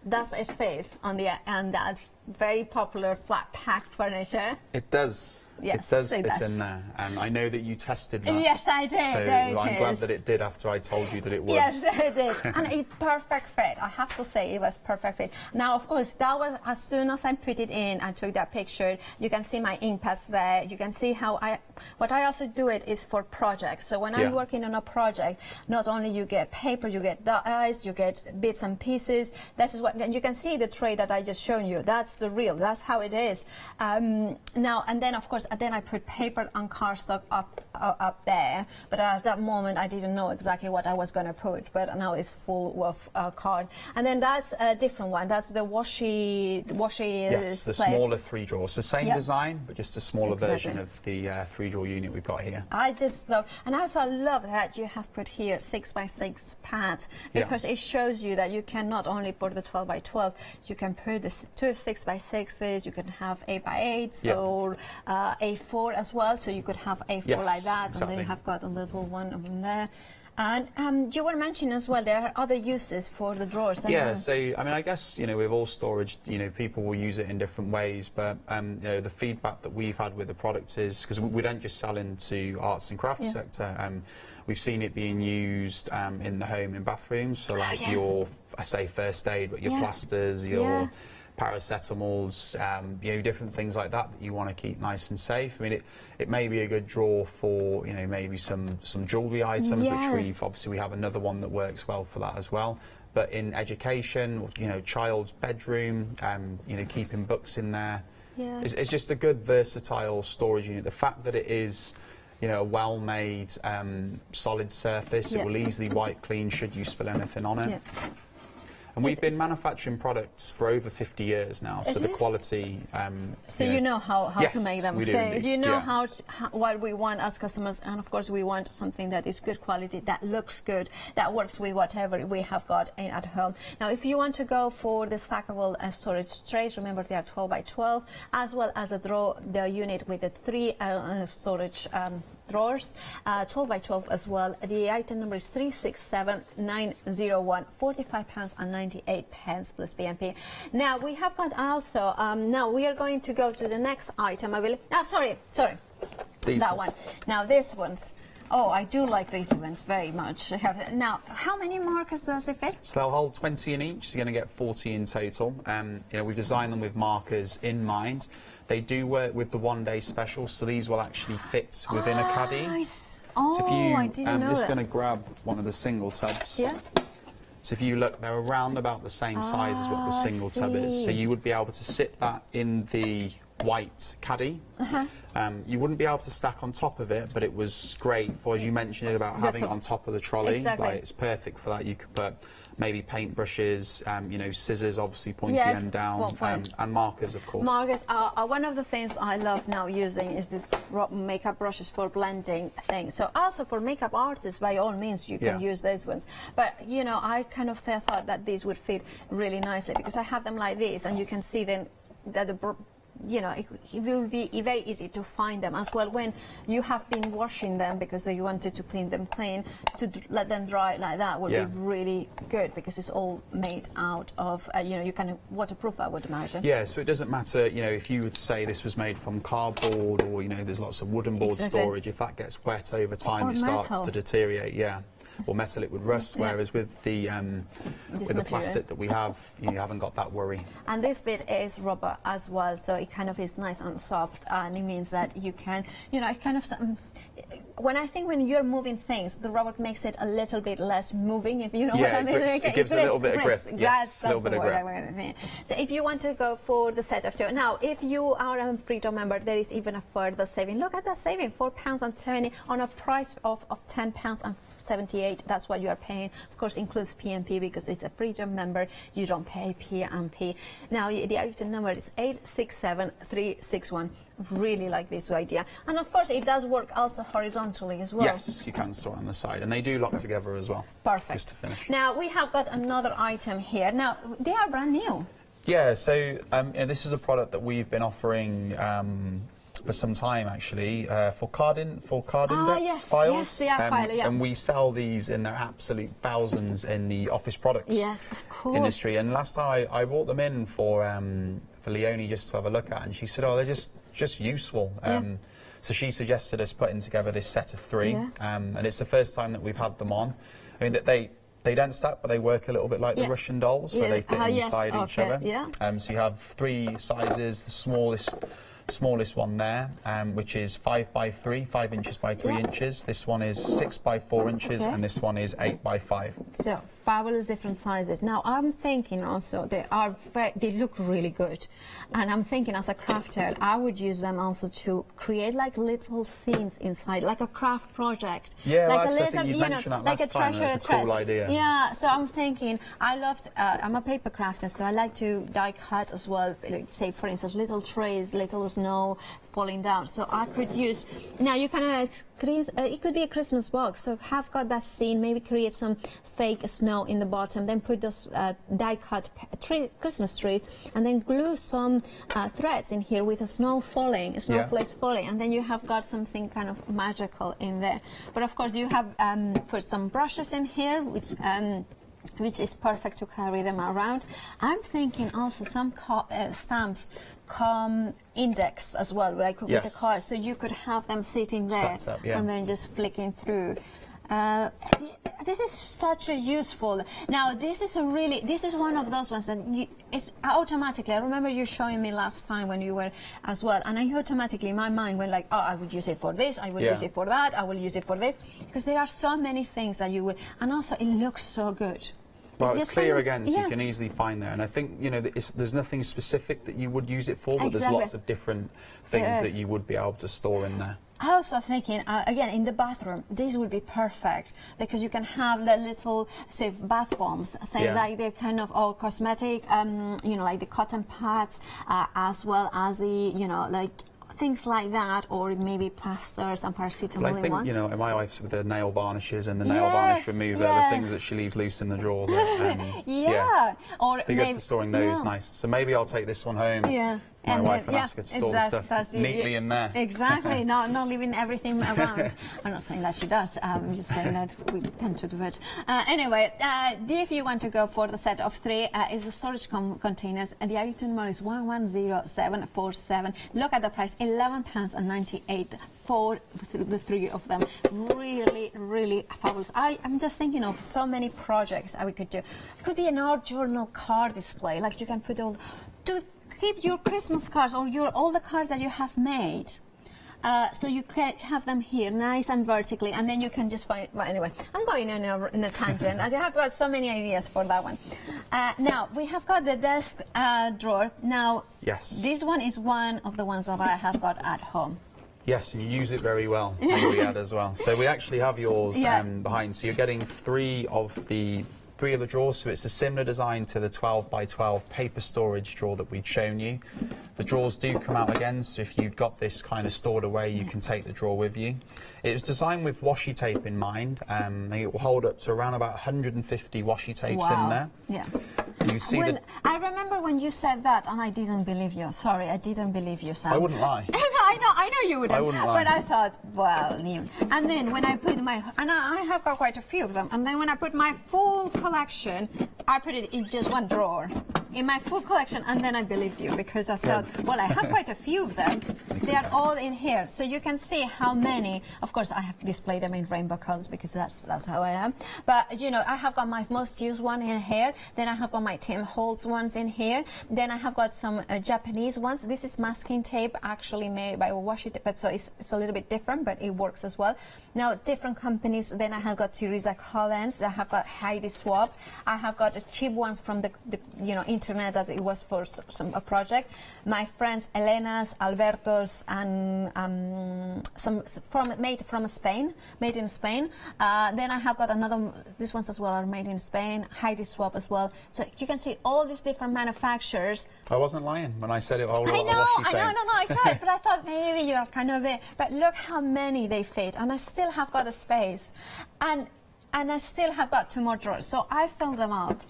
does it fit on that very popular flat pack furniture? It does. Yes, it does fit in there, and I know that you tested that. Yes, I did. So there I'm glad that it did after I told you that it would. Yes, it did, and it perfect fit. I have to say, it was perfect fit. Now, of course, that was as soon as I put it in and took that picture. You can see my ink pads there. You can see how what I also do it is for projects. So when I'm working on a project, not only you get paper, you get dies, you get bits and pieces. This is what, and you can see the tray that I just shown you. That's the real. That's how it is. Now and then, of course. And then I put paper and cardstock up there, but at that moment I didn't know exactly what I was going to put, but now it's full of card. And then that's a different one. That's the washy. Yes, the smaller 3-drawer. So same design, but just a smaller version of the 3-drawer unit we've got here. I just love, and also I love that you have put here 6x6 pads, because it shows you that you can not only for the 12x12, you can put the 2 6x6s, you can have 8x8s or A4 as well, so you could have A4 like that, and then you have got a little one of them there. And you were mentioning as well, there are other uses for the drawers. Yeah, so I mean, I guess, you know, with all storage, you know, people will use it in different ways, but you know, the feedback that we've had with the products is, because we don't just sell into arts and crafts sector, we've seen it being used in the home, in bathrooms, so like your, I say first aid, but your plasters, your paracetamols, you know, different things like that you want to keep nice and safe. I mean, it may be a good drawer for, you know, maybe some jewellery items, which we have another one that works well for that as well. But in education, you know, child's bedroom, you know, keeping books in there, it's just a good versatile storage unit. The fact that it is, you know, a well-made solid surface, it will easily wipe clean should you spill anything on it. And we've been manufacturing products for over 50 years now, so the quality... so you know how to make them. We do. You know what we want as customers, and of course we want something that is good quality, that looks good, that works with whatever we have got at home. Now, if you want to go for the stackable storage trays, remember they are 12x12, as well as the unit with the 3 storage drawers, 12x12 as well. The item number is 367901, £45.98 plus BMP. Now we have got also, now we are going to go to the next item, I believe. Oh, sorry. That one. Now this one's, oh, I do like these ones very much. Now, how many markers does it fit? So they'll hold 20 in each, so you're going to get 40 in total. You know, we've designed them with markers in mind. They do work with the one-day special, so these will actually fit within a caddy. Oh, so if you, I didn't know I'm just that. going to grab one of the single tubs. Yeah. So if you look, they're around about the same size as what the single tub is. So you would be able to sit that in the white caddy. You wouldn't be able to stack on top of it, but it was great for, as you mentioned, about having it on top of the trolley. Exactly. Like, it's perfect for that. You could put maybe paintbrushes, you know, scissors, obviously pointy end down, and markers, of course. Markers are one of the things I love now using is this makeup brushes for blending things. So also for makeup artists, by all means, you can use these ones. But, you know, I kind of thought that these would fit really nicely because I have them like this, and you can see then that you know, it will be very easy to find them as well when you have been washing them because you wanted to clean them clean. To let them dry like that would be really good because it's all made out of, you know, you kind of waterproof, I would imagine. Yeah, so it doesn't matter, you know, if you would say this was made from cardboard or, you know, there's lots of wooden board storage, if that gets wet over time, it starts to deteriorate, or metal, it would rust, whereas with the plastic that we have, you haven't got that worry. And this bit is rubber as well, so it kind of is nice and soft, and it means that you can, you know, it kind of, when you're moving things, the rubber makes it a little bit less moving, if you know what I mean. It gives a little bit of grip. Yes, a little bit of grip. So if you want to go for the set of two, now if you are a Freedom member, there is even a further saving. Look at that saving, £4.20 on a price of £10.78. That's what you are paying. Of course, includes P&P because it's a Freedom member. You don't pay P&P. Now the item number is 867361. Really like this idea, and of course it does work also horizontally as well. Yes, you can store on the side, and they do lock together as well. Perfect. Just to finish. Now we have got another item here. Now they are brand new. Yeah, so this is a product that we've been offering for some time actually for card index files. And we sell these in their absolute thousands in the office products industry. And last time I brought them in for Leonie just to have a look at, and she said, oh, they're just useful. So she suggested us putting together this set of 3, and it's the first time that we've had them on. I mean, that they don't stack, but they work a little bit like the Russian dolls, where they fit inside each other. So you have 3 sizes. The smallest one there, which is 5 by 3, 5 inches by 3 inches. This one is 6 by 4 inches, and this one is 8 by 5. So fabulous different sizes. Now I'm thinking also they look really good, and I'm thinking as a crafter I would use them also to create like little scenes inside, like a craft project. Yeah, like I think you mentioned that last time. That's a cool idea. Yeah, so I'm thinking I'm a paper crafter, so I like to die cut as well. Like, say for instance, little trees, little snow falling down. So I could use, now you can create, it could be a Christmas box, so have got that scene, maybe create some fake snow in the bottom, then put those die-cut Christmas trees, and then glue some threads in here with a snowflakes falling, and then you have got something kind of magical in there. But of course you have put some brushes in here, which is perfect to carry them around. I'm thinking also some stamps come indexed as well, like with the cards, so you could have them sitting there and then just flicking through. This is such a useful. Now this is one of those ones that it's automatically. I remember you showing me last time when you were as well, and I automatically, my mind went like, oh, I would use it for this, I will use it for that, I will use it for this, because there are so many things that you will, and also it looks so good. Well, it's clear again, so you can easily find there. And I think, you know, there's nothing specific that you would use it for, but there's lots of different things that you would be able to store in there. I was also thinking, again, in the bathroom, this would be perfect because you can have the little, say, bath bombs, say, like the kind of all cosmetic, you know, like the cotton pads, as well as the, you know, like things like that, or maybe plasters and paracetamol. Well, I think, you know, my wife's with the nail varnishes and the nail varnish remover, the things that she leaves loose in the drawer. That, or be good for storing those nice. So maybe I'll take this one home. My wife and ask her to store the stuff neatly in there. Exactly, not leaving everything around. I'm not saying that she does, I'm just saying that we tend to do it. Anyway, if you want to go for the set of 3, is the storage containers, and the item number is 110747. Look at the price, £11.98 for the 3 of them. Really, really fabulous. I'm just thinking of so many projects we could do. It could be an art journal card display, like you can put all... Keep your Christmas cards or all the cards that you have made. So you can have them here, nice and vertically, and then you can just find... Well, anyway, I'm going in a tangent. I have got so many ideas for that one. Now, we have got the desk drawer. Now, this one is one of the ones that I have got at home. Yes, you use it very well, Riyadh, as well. So we actually have yours behind. So you're getting 3 of the drawers, so it's a similar design to the 12 by 12 paper storage drawer that we'd shown you. The drawers do come out again, so if you've got this kind of stored away, you can take the drawer with you. It was designed with washi tape in mind. It will hold up to around about 150 washi tapes in there. And you see I remember when you said that, and I didn't believe you. Sorry, I didn't believe you, Sam. I wouldn't lie. I know you wouldn't. I wouldn't lie. But I thought, well, and then when I put and I have got quite a few of them, and then when I put my full collection, I put it in just one drawer, in my full collection, and then I believed you, because I thought, well, I have quite a few of them. They are all in here, so you can see how many. Of course, I have displayed them in rainbow colors because that's how I am. But you know, I have got my most used one in here. Then I have got my Tim Holtz ones in here. Then I have got some Japanese ones. This is masking tape, actually made by washi tape, so it's a little bit different, but it works as well. Now, different companies. Then I have got Teresa Collins. I have got Heidi Swap. I have got cheap ones from the internet that it was for a project. My friends Elena's, Alberto's, and made in Spain. Then I have got another. These ones as well are made in Spain. Heidi Swap as well. So you can see all these different manufacturers. I wasn't lying when I said it. I tried, but I thought maybe you're kind of it. But look how many they fit, and I still have got a space, and I still have got 2 more drawers, so I filled them up.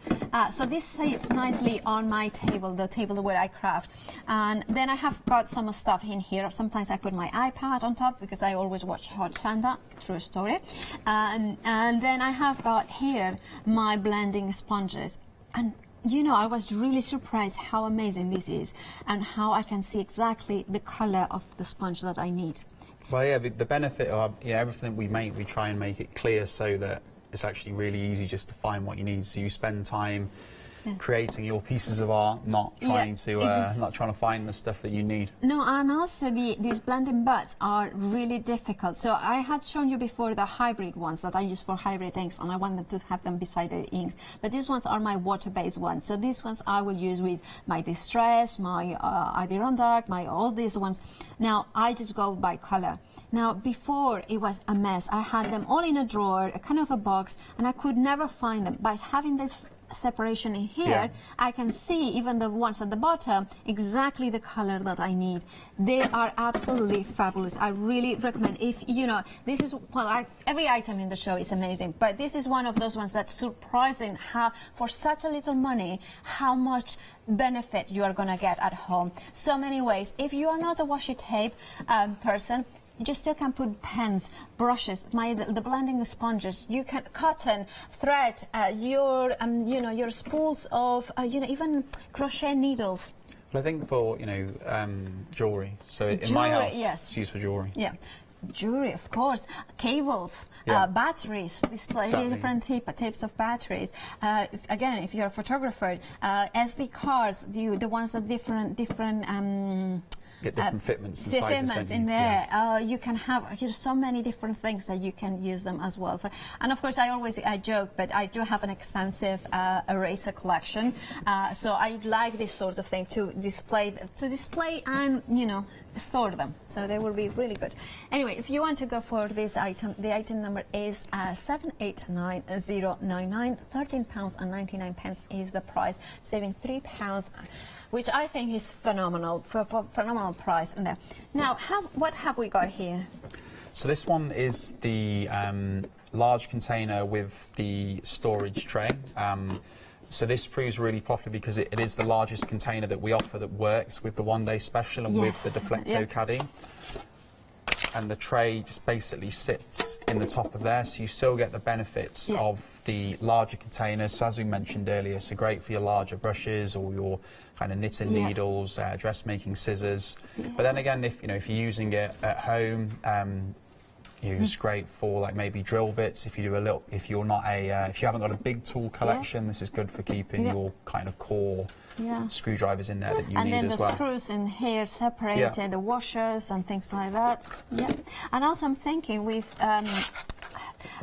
So this sits nicely on my table, the table where I craft. And then I have got some stuff in here. Sometimes I put my iPad on top because I always watch Hochanda, true story. And then I have got here my blending sponges. And you know, I was really surprised how amazing this is and how I can see exactly the color of the sponge that I need. Well, yeah, the benefit of everything we make, we try and make it clear so that it's actually really easy just to find what you need. So you spend time creating your pieces of art, not trying to find the stuff that you need. No, and also these blending buds are really difficult. So I had shown you before the hybrid ones that I use for hybrid inks, and I wanted to have them beside the inks. But these ones are my water-based ones. So these ones I will use with my Distress, my Adirondack, all these ones. Now I just go by color. Now, before it was a mess. I had them all in a drawer, a kind of a box, and I could never find them. By having this separation in here, I can see, even the ones at the bottom, exactly the color that I need. They are absolutely fabulous. I really recommend. If this is, well, every item in the show is amazing, but this is one of those ones that's surprising how, for such a little money, how much benefit you are going to get at home. So many ways. If you are not a washi tape person, you still can put pens, brushes, the blending sponges. You can cotton, thread, your spools of even crochet needles. Well, I think for jewellery. So in my house, it's used for jewellery. Yeah. Jewelry, of course, cables, batteries, display different types of batteries. Again, if you're a photographer, SD cards, the ones that different get different fitments and sizes. Fitments in there. You can have so many different things that you can use them as well for. And of course, I joke, but I do have an extensive eraser collection. So I like this sort of thing to display and store them. So they will be really good. Anyway, if you want to go for this item, the item number is 789099. £13.99 is the price, saving £3. Which I think is phenomenal, phenomenal price in there. Now, what have we got here? So this one is the large container with the storage tray. So this proves really popular because it is the largest container that we offer that works with the one-day special and with the Deflecto caddy. And the tray just basically sits in the top of there, so you still get the benefits of the larger containers. So as we mentioned earlier, so great for your larger brushes or your kind of knitting needles, dressmaking scissors. But then again, if you're using it at home, it's great for like maybe drill bits. If you do if you haven't got a big tool collection, this is good for keeping your kind of core screwdrivers in there that you need as well. And then the screws in here separated, the washers and things like that. Yeah. And also I'm thinking with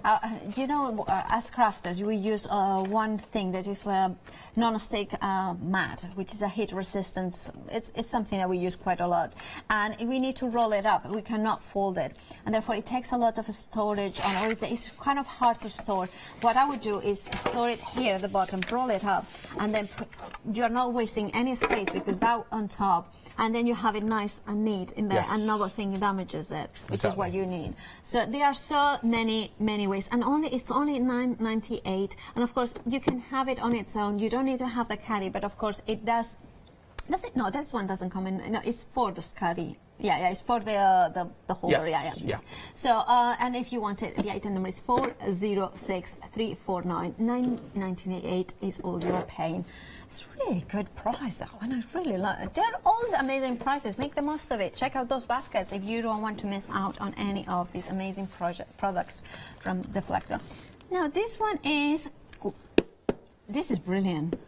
as crafters, we use one thing that is a non-stick mat, which is a heat resistance. It's something that we use quite a lot, and we need to roll it up. We cannot fold it, and therefore it takes a lot of storage. It's kind of hard to store. What I would do is store it here at the bottom, roll it up, and then you're not wasting any space because that on top. And then you have it nice and neat in there, and nothing damages it, which is what you need. So there are so many many ways, and it's only $9.98. And of course, you can have it on its own. You don't need to have the caddy, but of course, it does. Does it? No, this one doesn't come in. No, it's for the caddy. Yeah, it's for the holder. Yes, yeah. So, and if you want it, the item number is 406349. $9.98 is all you are paying. It's really good price, that one. I really like it. They're all amazing prices. Make the most of it. Check out those baskets if you don't want to miss out on any of these amazing products from Deflector. Now, this one is. This is brilliant.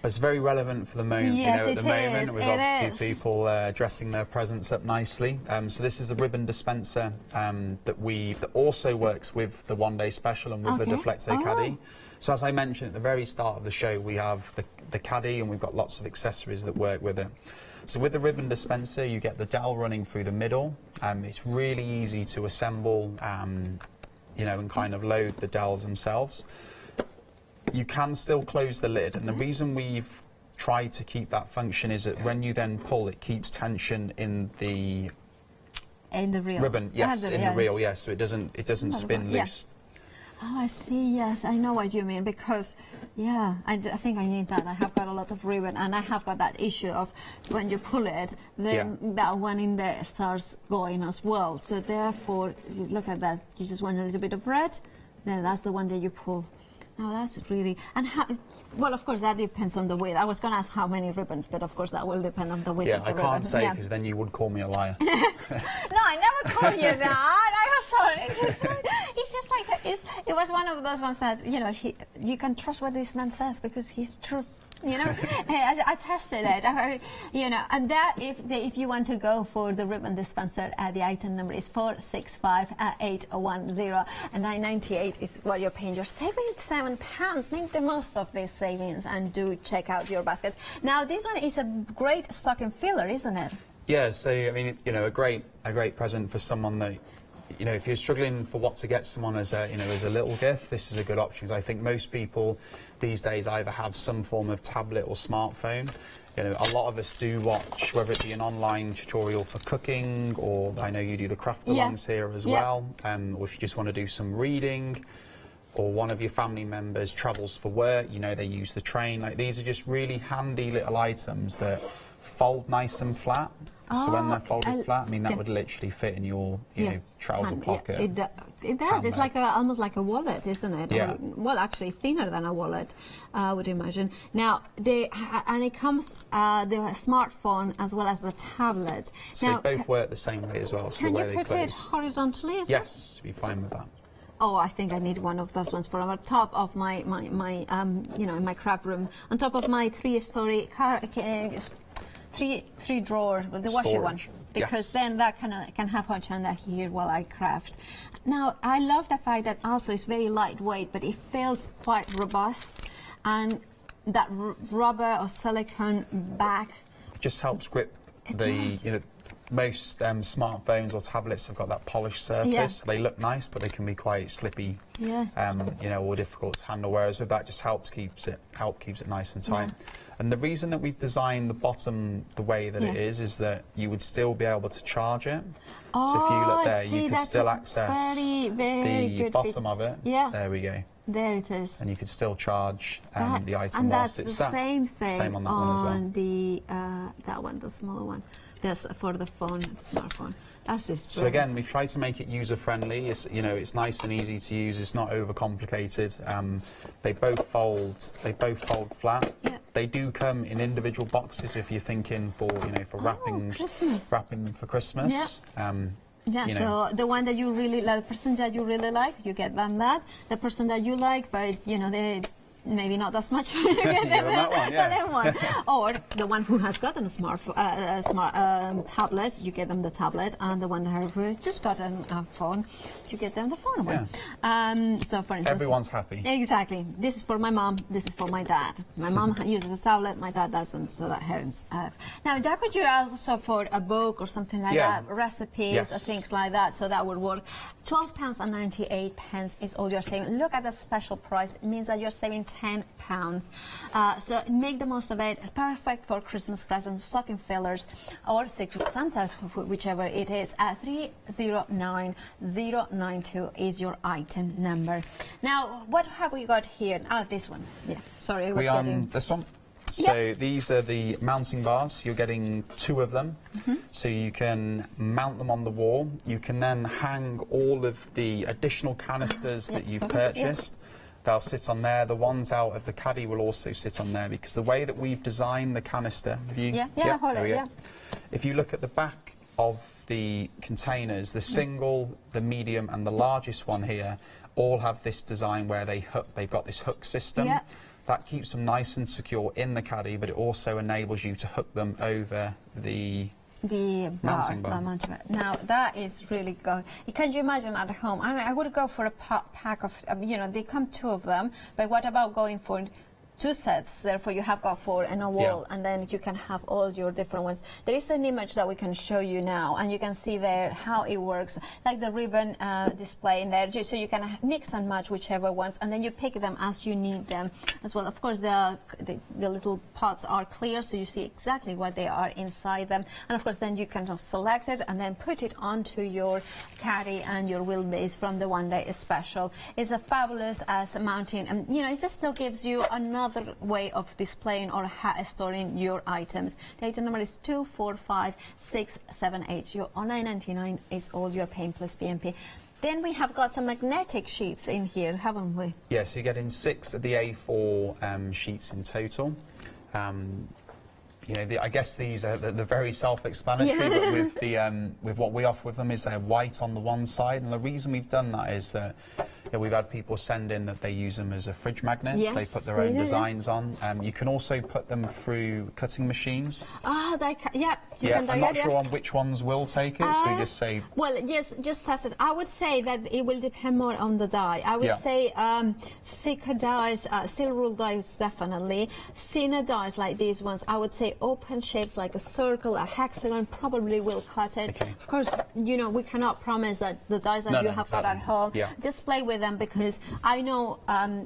It's very relevant for the moment. Yes, at the moment, is. with obviously people dressing their presents up nicely. So this is the ribbon dispenser that also works with the one-day special and with the Deflecto caddy. So as I mentioned at the very start of the show, we have the caddy and we've got lots of accessories that work with it. So with the ribbon dispenser, you get the dowel running through the middle. It's really easy to assemble, and kind of load the dowels themselves. You can still close the lid, and the reason we've tried to keep that function is that when you then pull, it keeps tension in the reel. Ribbon. Yes, in the reel. Yes, so it doesn't spin loose. Oh, I see. Yes, I know what you mean, because I think I need that. I have got a lot of ribbon, and I have got that issue of when you pull it, then that one in there starts going as well. So therefore, you look at that. You just want a little bit of red, then that's the one that you pull. No, that's really, and well, of course, that depends on the width. I was going to ask how many ribbons, but of course, that will depend on the width of the ribbon. I can't say, because then you would call me a liar. No, I never called you that. I was sorry. It's just like, it was one of those ones that, you can trust what this man says because he's true. I tested it, and that if you want to go for the ribbon dispenser, the item number is 465810, and $9.98 is what you're paying. You're saving £7. Make the most of these savings and do check out your baskets. Now, this one is a great stocking filler, isn't it? Yeah. So I mean, a great present for someone that. If you're struggling for what to get someone as a little gift, this is a good option. Because I think most people these days either have some form of tablet or smartphone. A lot of us do watch, whether it be an online tutorial for cooking, or I know you do the craft alongs here as well, or if you just want to do some reading, or one of your family members travels for work, they use the train. Like, these are just really handy little items that fold nice and flat. So when they're folded flat, that would literally fit in your trouser pocket. It does. It's like almost like a wallet, isn't it? Yeah. Well, actually thinner than a wallet, I would imagine. Now, and it comes the smartphone as well as the tablet. So now, they both work the same way as well. So can the you way put they it horizontally as Yes, be fine with that. Oh, I think I need one of those ones for on top of my in my craft room, on top of my three-drawer, the washer one, because then that can have Hochanda here while I craft. Now, I love the fact that also it's very lightweight, but it feels quite robust, and that rubber or silicone back. It just helps grip most smartphones or tablets have got that polished surface. They look nice, but they can be quite slippy, or difficult to handle. Whereas with that, just keeps it nice and tight. And the reason that we've designed the bottom the way that it is that you would still be able to charge it. So if you look there, you could still access the bottom of it. Yeah. There we go. There it is. And you could still charge the item and whilst that's it's the sat. same thing Same on that one as well. That one, the smaller one. That's for the phone, smartphone. That's just brilliant. So again, we've tried to make it user-friendly. It's it's nice and easy to use. It's not overcomplicated. They both fold flat. Yeah. They do come in individual boxes if you're thinking for wrapping for Christmas. Yeah. So the one that you really like, the person that you really like, you get them that. The person that you like, but they maybe not as much. You get them that one, the one. Or the one who has gotten a smart tablet, you get them the tablet, and the one who just gotten a phone, you get them the phone one. So for instance, everyone's happy. Exactly. This is for my mom. This is for my dad. My mom uses a tablet. My dad doesn't. So that parents have. Now that could you also for a book or something like that, recipes or things like that. So that would work. £12.98 is all you're saving. Look at the special price. It means that you're saving £10. So make the most of it. It's perfect for Christmas presents, stocking fillers, or Secret Santas, whichever it is. 309092 is your item number. Now, what have we got here? This one. Yeah, sorry, I was getting... this one. So these are the mounting bars. You're getting 2 of them. So you can mount them on the wall. You can then hang all of the additional canisters that you've purchased. They'll sit on there. The ones out of the caddy will also sit on there, because the way that we've designed the canister, if you look at the back of the containers, the single, the medium and the largest one here all have this design where they've got this hook system. That keeps them nice and secure in the caddy, but it also enables you to hook them over the mounting bar. Now that is really good. Can you imagine at home? I would go for a pack of, they come 2 of them, but what about going for 2 sets? Therefore you have got 4 and a wall, and then you can have all your different ones. There is an image that we can show you now, and you can see there how it works, like the ribbon display in there, so you can mix and match whichever ones, and then you pick them as you need them as well. Of course, the little pots are clear, so you see exactly what they are inside them, and of course then you can just select it and then put it onto your caddy and your wheelbase from the one day special. It's a fabulous mounting, and it just still gives you another way of displaying or storing your items. The item number is 245678. Your $9.99 is all you're paying plus BMP. Then we have got some magnetic sheets in here, haven't we? Yes, you're getting 6 of the A4 sheets in total. I guess these are the very self-explanatory, but with what we offer with them is they're white on the one side, and the reason we've done that is that we've had people send in that they use them as a fridge magnet. They put their own designs on. You can also put them through cutting machines. I'm not sure on which ones will take it, so we just say... Well, yes, just test it. I would say that it will depend more on the die. I would say thicker dies, steel ruled dies definitely. Thinner dies like these ones, I would say open shapes like a circle, a hexagon probably will cut it. Of course, we cannot promise that the dies that you have got at home. Just play with them, because I know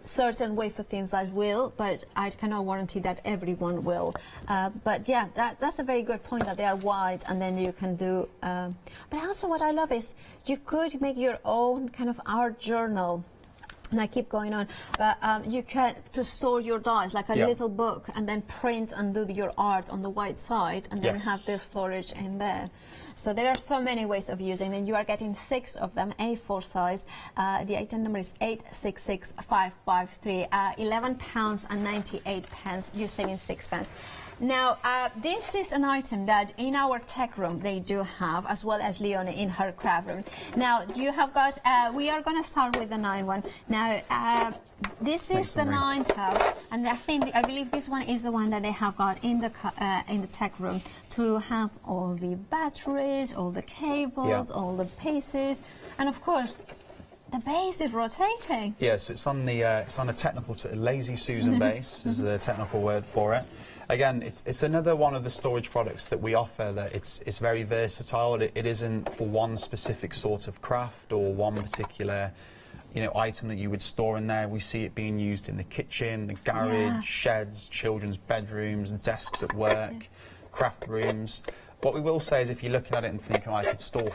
certain wafer things that will, but I cannot guarantee that everyone will. But yeah, that's a very good point, that they are wide, and then you can do. But also, what I love is you could make your own kind of art journal. And I keep going on, but you can to store your dies like a little book, and then print and do your art on the white side, and then have the storage in there. So there are so many ways of using them. You are getting 6 of them, A4 size. The item number is 866553. £11.98. You're saving £6. Now, this is an item that in our tech room they do have, as well as Leonie in her craft room. Now, you have got, we are going to start with the 9 one. Now, this is the 9 tab, and I believe this one is the one that they have got in the tech room to have all the batteries, all the cables, all the pieces, and of course, the base is rotating. Yes, it's on a technical lazy Susan base is the technical word for it. Again, it's another one of the storage products that we offer that it's very versatile. It isn't for one specific sort of craft or one particular item that you would store in there. We see it being used in the kitchen, the garage, sheds, children's bedrooms, desks at work, craft rooms. What we will say is, if you're looking at it and thinking, I could store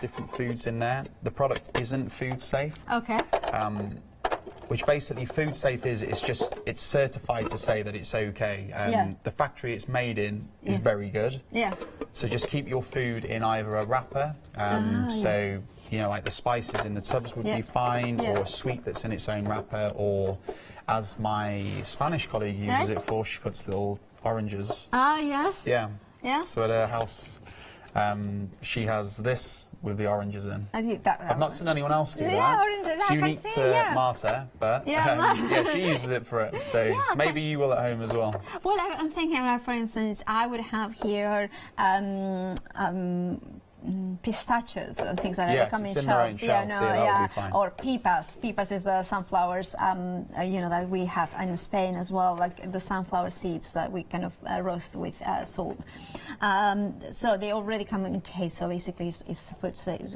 different foods in there, the product isn't food safe. Okay. Which basically food safe is, it's certified to say that it's okay. The factory it's made in is very good. So just keep your food in either a wrapper, so like the spices in the tubs would be fine, or a sweet that's in its own wrapper, or as my Spanish colleague uses it for, she puts little oranges. So at her house, she has this with the oranges in. I've not seen anyone else do that. Oranges, it's unique to Marta, but she uses it for it. So maybe you will at home as well. Well, I'm thinking, for instance, I would have here pistachios and things like that. They come in shells. Or pipas. Pipas is the sunflowers, that we have in Spain as well, like the sunflower seeds that we kind of roast with salt. So they already come in case. So basically, it's food safe.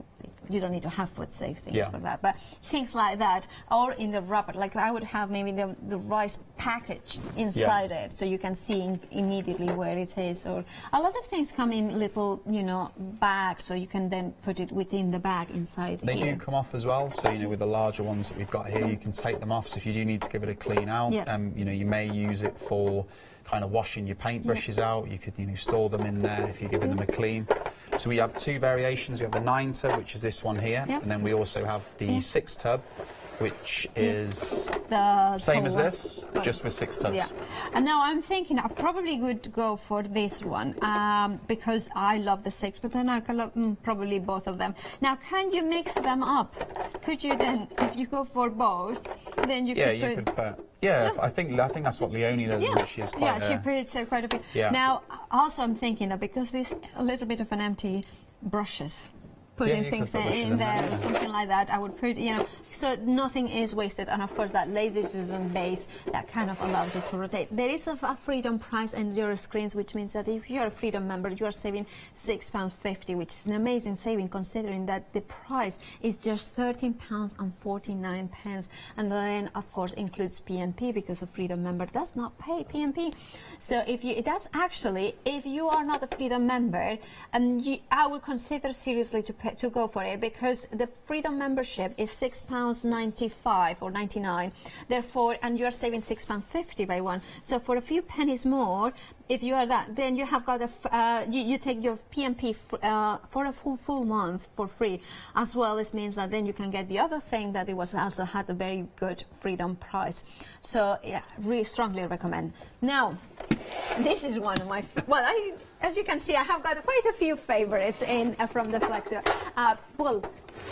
you don't need to have food safe things for that, but things like that, or in the wrapper, like I would have maybe the rice package inside it, so you can see immediately where it is. Or a lot of things come in little, you know, bags, so you can then put it within the bag inside. They do come off as well, so you know, with the larger ones that we've got here, you can take them off. So if you do need to give it a clean out, you know, you may use it for kind of washing your paintbrushes out. You could, you know, store them in there if you're giving them a clean. So we have two variations. We have the 9 tub, which is this one here, and then we also have the 6 tub, which is the same as this, just with 6 tubs. Yeah. And now I'm thinking I probably would go for this one because I love the 6, but then I can love probably both of them. Now, can you mix them up? Could you then, if you go for both, then you could put... I think that's what Leonie does. She is quite she puts quite a bit. Now, also I'm thinking that because there's a little bit of an empty brushes, putting things in there or something like that, I would put, you know, so nothing is wasted. And of course that lazy Susan base that kind of allows you to rotate. There is a freedom price in your screens, which means that if you're a freedom member, you are saving £6.50, which is an amazing saving considering that the price is just £13.49, and then of course includes P&P because a freedom member does not pay P&P. So if you, that's actually, if you are not a freedom member, I would consider seriously to go for it, because the freedom membership is £6.95 or 99, therefore, and you're saving £6.50 by one. So for a few pennies more, if you are that, then you have got you take your P&P for a full month for free, as well as means that then you can get the other thing that it was also had a very good freedom price. So yeah, really strongly recommend. Now, this is one of my as you can see, I have got quite a few favorites in from Deflector. Well,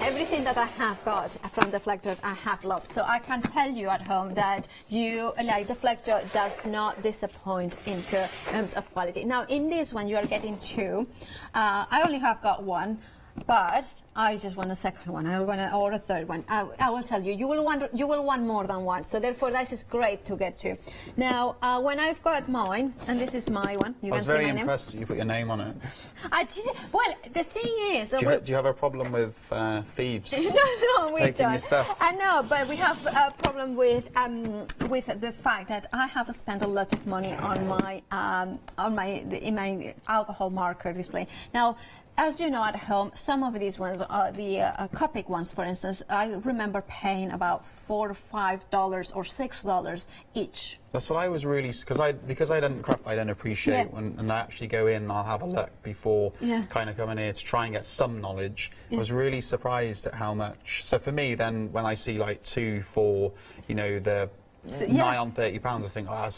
everything that I have got from Deflector I have loved. So I can tell you at home that Deflector does not disappoint in terms of quality. Now in this one you are getting 2. I only have got 1. But I just want a second one, or a third one. I will tell you, you will want more than one. So therefore, this is great to get to. Now, when I've got mine, and this is my one, you can see my name. I was very impressed that you put your name on it. Well, the thing is, do you have a problem with thieves? No, we taking don't. Your stuff? I know, but we have a problem with the fact that I have spent a lot of money on my in my alcohol marker display. Now, as you know, at home, some of these ones, the Copic ones, for instance, I remember paying about $4 or $5 or $6 each. That's what I was really, because I don't appreciate when I actually go in, I'll have a look before kind of coming here to try and get some knowledge. I was really surprised at how much. So for me, then when I see like 2 for, you know, the nigh on £30, I think, oh,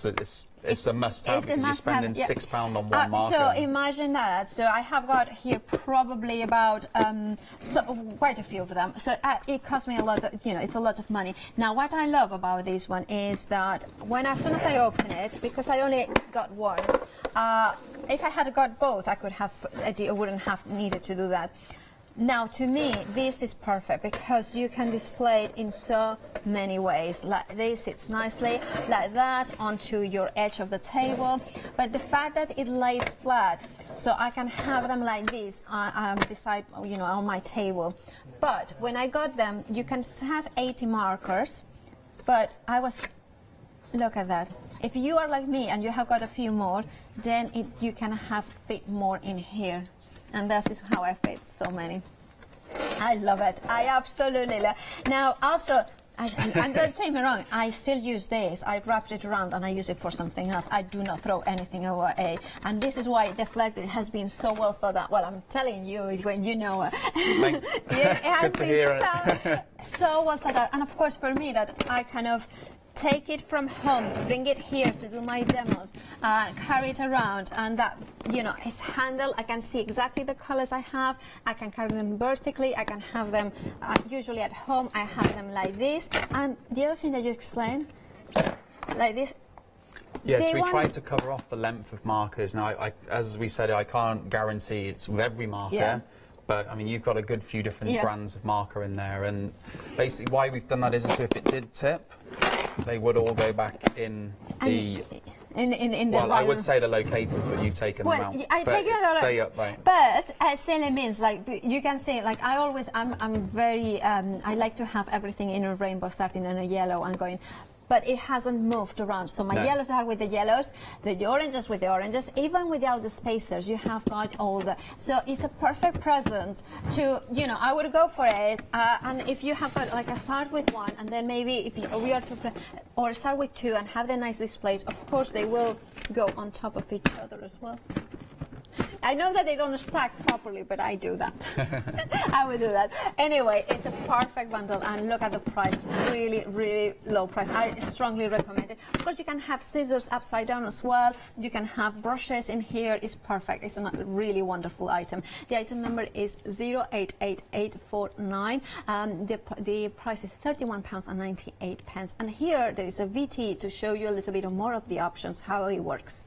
it's a must-have because you're spending £6 on one marker. So imagine that. So I have got here probably about quite a few of them. So it cost me a lot. It's a lot of money. Now, what I love about this one is that as soon as I open it, because I only got 1, if I had got both, I wouldn't have needed to do that. Now, to me, this is perfect because you can display it in so many ways. Like this, it's nicely like that onto your edge of the table. But the fact that it lays flat, so I can have them like this beside, on my table. But when I got them, you can have 80 markers. But look at that. If you are like me and you have got a few more, then you can fit more in here. And this is how I fit so many. I love it. I absolutely love it. Now, also, don't take me wrong, I still use this. I wrapped it around and I use it for something else. I do not throw anything away. And this is why Deflected has been so well thought out. Well, I'm telling you when you know. Thanks. It has good to hear been so well thought out. And of course, for me, that I kind of take it from home, bring it here to do my demos, carry it around, and that, it's handled. I can see exactly the colors I have. I can carry them vertically. I can have them, usually at home, I have them like this. And the other thing that you explained, like this. Yes, we tried to cover off the length of markers. Now, as we said, I can't guarantee it's with every marker. Yeah. But, I mean, you've got a good few different brands of marker in there. And basically why we've done that is so if it did tip, they would all go back in the in the Well, I would environment. say the locators, but you've taken them out. I But take it out. stay upright. But still, it means like you can see. Like I'm very. I like to have everything in a rainbow, starting in a yellow and going. But it hasn't moved around. So my No. yellows are with the yellows, the oranges with the oranges. Even without the spacers, you have got all the. So it's a perfect present to, I would go for it. And if you have got, like, I start with one, and then maybe if we are two, or start with two and have the nice displays, of course they will go on top of each other as well. I know that they don't stack properly, but I do that. I would do that. Anyway, it's a perfect bundle, and look at the price. Really, really low price. I strongly recommend it. Of course, you can have scissors upside down as well. You can have brushes in here. It's perfect. It's a really wonderful item. The item number is 088849. The price is £31.98. And here there is a VT to show you a little bit more of the options, how it works.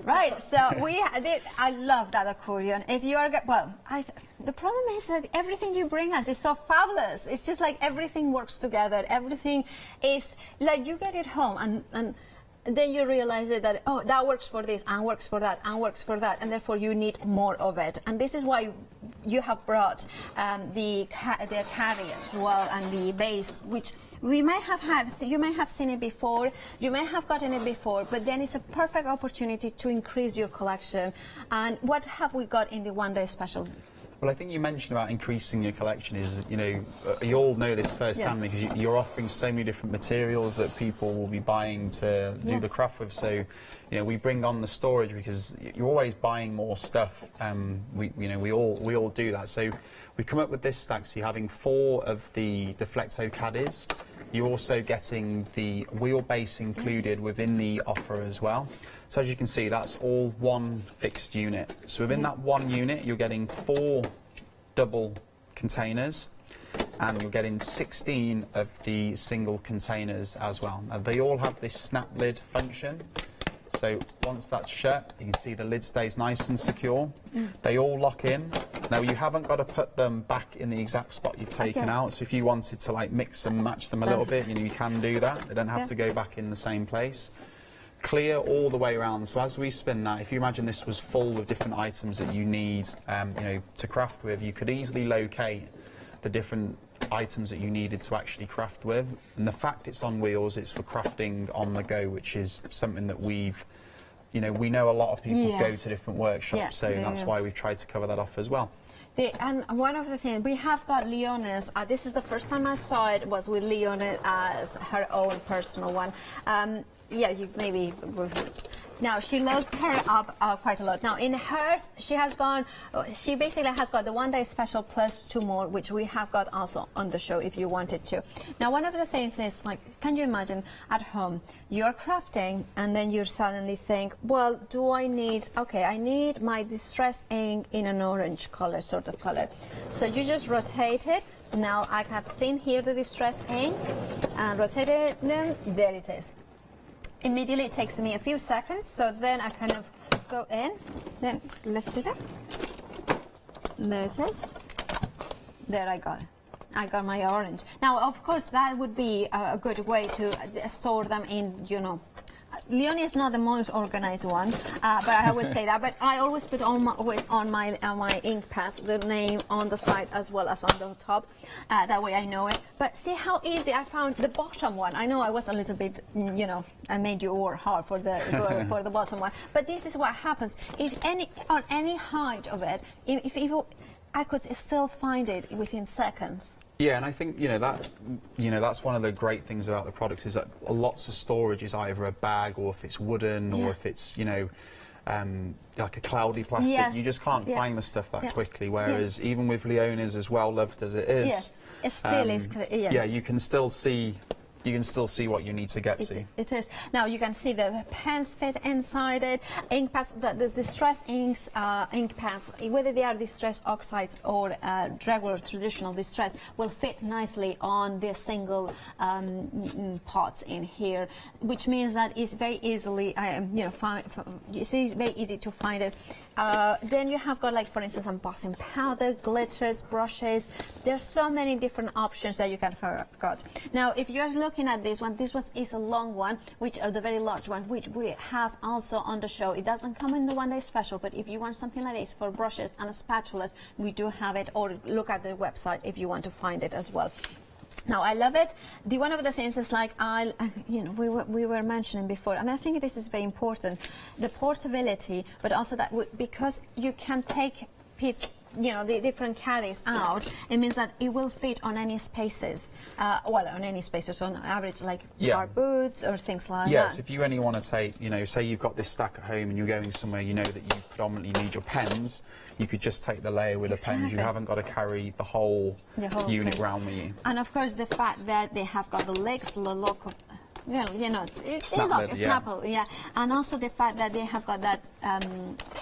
Right, so I love that accordion. If you are, the problem is that everything you bring us is so fabulous. It's just like everything works together. Everything is like you get it home and then you realize that, that works for this and works for that and works for that, and therefore you need more of it. And this is why you have brought the carry as well, and the base, which you may have seen it before, you may have gotten it before, but then it's a perfect opportunity to increase your collection. And what have we got in the one-day special? Well, I think you mentioned about increasing your collection is, you all know this firsthand because you're offering so many different materials that people will be buying to do the craft with. So, we bring on the storage because you're always buying more stuff. We all do that. So we come up with this stack. So you're having 4 of the Deflecto caddies. You're also getting the wheelbase included within the offer as well. So as you can see, that's all one fixed unit. So within that one unit, you're getting 4 double containers, and you're getting 16 of the single containers as well. Now, they all have this snap lid function. So once that's shut, you can see the lid stays nice and secure. They all lock in. Now, you haven't got to put them back in the exact spot you've taken out. So if you wanted to mix and match them a little bit, you can do that. They don't have to go back in the same place. Clear all the way around. So as we spin that, if you imagine this was full of different items that you need, to craft with, you could easily locate the different items that you needed to actually craft with. And the fact it's on wheels, it's for crafting on the go, which is something that we know a lot of people go to different workshops, so that's why we've tried to cover that off as well. And one of the things, we have got Leone's, this is the first time I saw it, was with Leone as her own personal one. You maybe... Now, she loads her up quite a lot. Now, in hers, she basically has got the one-day special plus 2 more, which we have got also on the show if you wanted to. Now, one of the things is, can you imagine at home, you're crafting, and then you suddenly think, well, I need my distress ink in an orange color, sort of color. So you just rotate it. Now, I have seen here the distress inks, and rotated them, there it is. Immediately it takes me a few seconds, so then I kind of go in, then lift it up. There it is. There I got it. I got my orange. Now, of course, that would be a good way to store them in, Leone is not the most organized one, but I would say that. But I always put on my ink pads the name on the side as well as on the top. That way I know it. But see how easy I found the bottom one. I know I was a little bit, I made you work hard for the for the bottom one. But this is what happens. On any height of it, I could still find it within seconds. Yeah, and I think that's one of the great things about the product is that lots of storage is either a bag or if it's wooden or if it's like a cloudy plastic. Yes. You just can't find the stuff that quickly. Whereas even with Leona's, as well loved as it is, it still is. you can still see. You can still see what you need to get to. It is. Now you can see the pens fit inside it. Ink pads, the distress inks, ink pads, whether they are distress oxides or regular traditional distress, will fit nicely on the single pots in here, which means that it's very easily, it's very easy to find it. Then you have got, like, for instance, embossing powder, glitters, brushes. There's so many different options that you can have got. Now, if you're looking at this one is a long one, which the very large one, which we have also on the show. It doesn't come in the one day special, but if you want something like this for brushes and spatulas, we do have it, or look at the website if you want to find it as well. Now, I love it. One of the things is, like, we were mentioning before, and I think this is very important, the portability, but also that because you can take the different caddies out, it means that it will fit on any spaces. On any spaces, on average, like our boots or things like that. Yes, if you only want to take, say you've got this stack at home and you're going somewhere, that you predominantly need your pens, you could just take the layer with the pens. You haven't got to carry the whole unit round with you. And of course, the fact that they have got the legs, the local. It's snapple, and also the fact that they have got that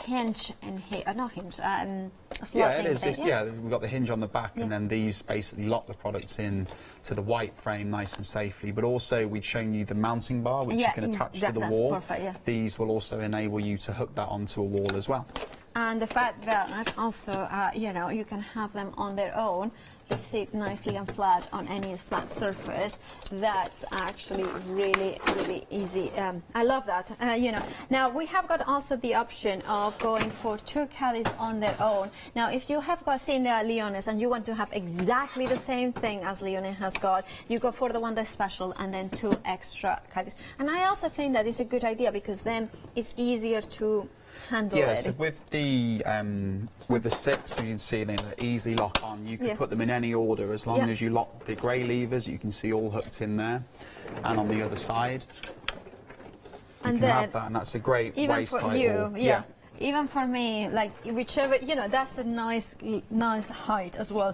hinge in here, not hinge, slot it is. We've got the hinge on the back, and then these basically lock the products in to the white frame nice and safely. But also, we've shown you the mounting bar, which you can attach to the wall. Perfect, These will also enable you to hook that onto a wall as well. And the fact that also, you can have them on their own. They sit nicely and flat on any flat surface. That's actually really, really easy. I love that. Now we have got also the option of going for 2 caddies on their own. Now, if you have got seen Leona's and you want to have exactly the same thing as Leona has got, you go for the one day special and then 2 extra caddies. And I also think that is a good idea because then it's easier to handle it. So with the sits, you can see they easily lock on. You can put them in any order as long as you lock the grey levers. You can see all hooked in there, and on the other side, you can have that, and that's a great waist title. Even for me, like whichever, that's a nice height as well.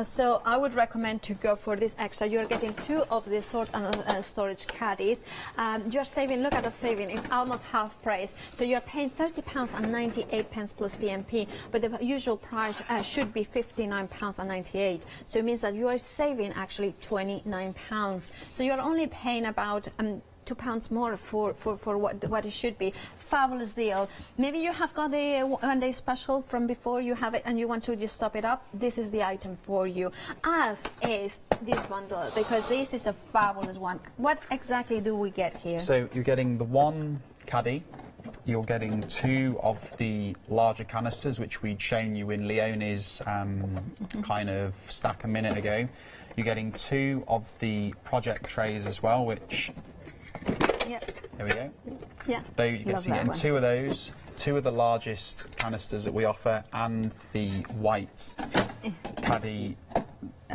So I would recommend to go for this extra. You're getting 2 of the sort and storage caddies. You're saving, look at the saving, it's almost half price. So you're paying £30.98 plus PMP, but the usual price should be £59.98. So it means that you are saving actually £29. So you're only paying about £2 more for what it should be. Fabulous deal. Maybe you have got the one day special from before, you have it and you want to just top it up. This is the item for you, as is this bundle, because this is a fabulous one. What exactly do we get here? So you're getting the 1 caddy, you're getting 2 of the larger canisters, which we'd shown you in Leona's kind of stack a minute ago. You're getting 2 of the project trays as well, which there we go. You can see getting 2 of those, 2 of the largest canisters that we offer, and the white caddy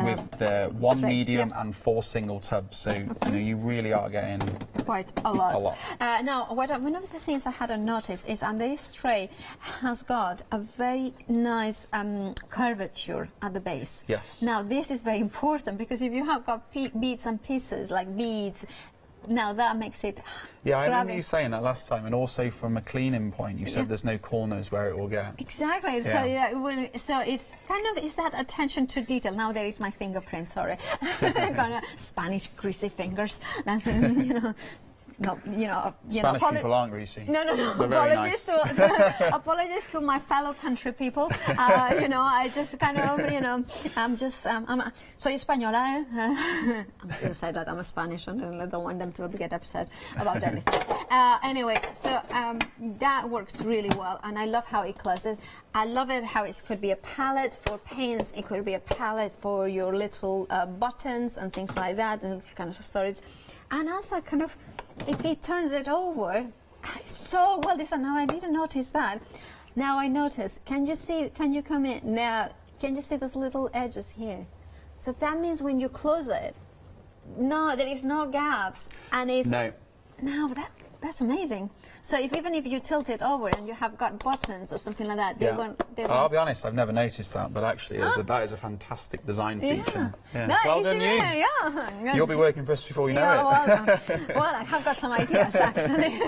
with the 1 medium and 4 single tubs. So you really are getting quite a lot. Now, one of the things I hadn't noticed is on this tray has got a very nice curvature at the base. Yes. Now, this is very important because if you have got beads and pieces like beads, now that makes it. Yeah, I remember you saying that last time, and also from a cleaning point, you said there's no corners where it will get. Exactly. So it's kind of that attention to detail. Now there is my fingerprint. Sorry, Spanish greasy fingers. That's Spanish people aren't greasy. No. They're very nice. Apologies to my fellow country people. I just kind of, soy española. I'm going to say that I'm a Spanish, and I don't want them to get upset about anything. Anyway, so that works really well, and I love how it closes. I love it how it could be a palette for paints. It could be a palette for your little buttons and things like that, and it's kind of storage. And also kind of, if it turns it over, so well designed. Now I didn't notice that. Now I notice. Can you come in? Now, can you see those little edges here? So that means when you close it, no, there is no gaps, and it's No. That's amazing. So even if you tilt it over and you have got buttons or something like that, they won't. I'll be honest, I've never noticed that, but actually that is a fantastic design feature. No, Well done, you. Yeah. You'll be working for us before you know it. Well, I have got some ideas actually.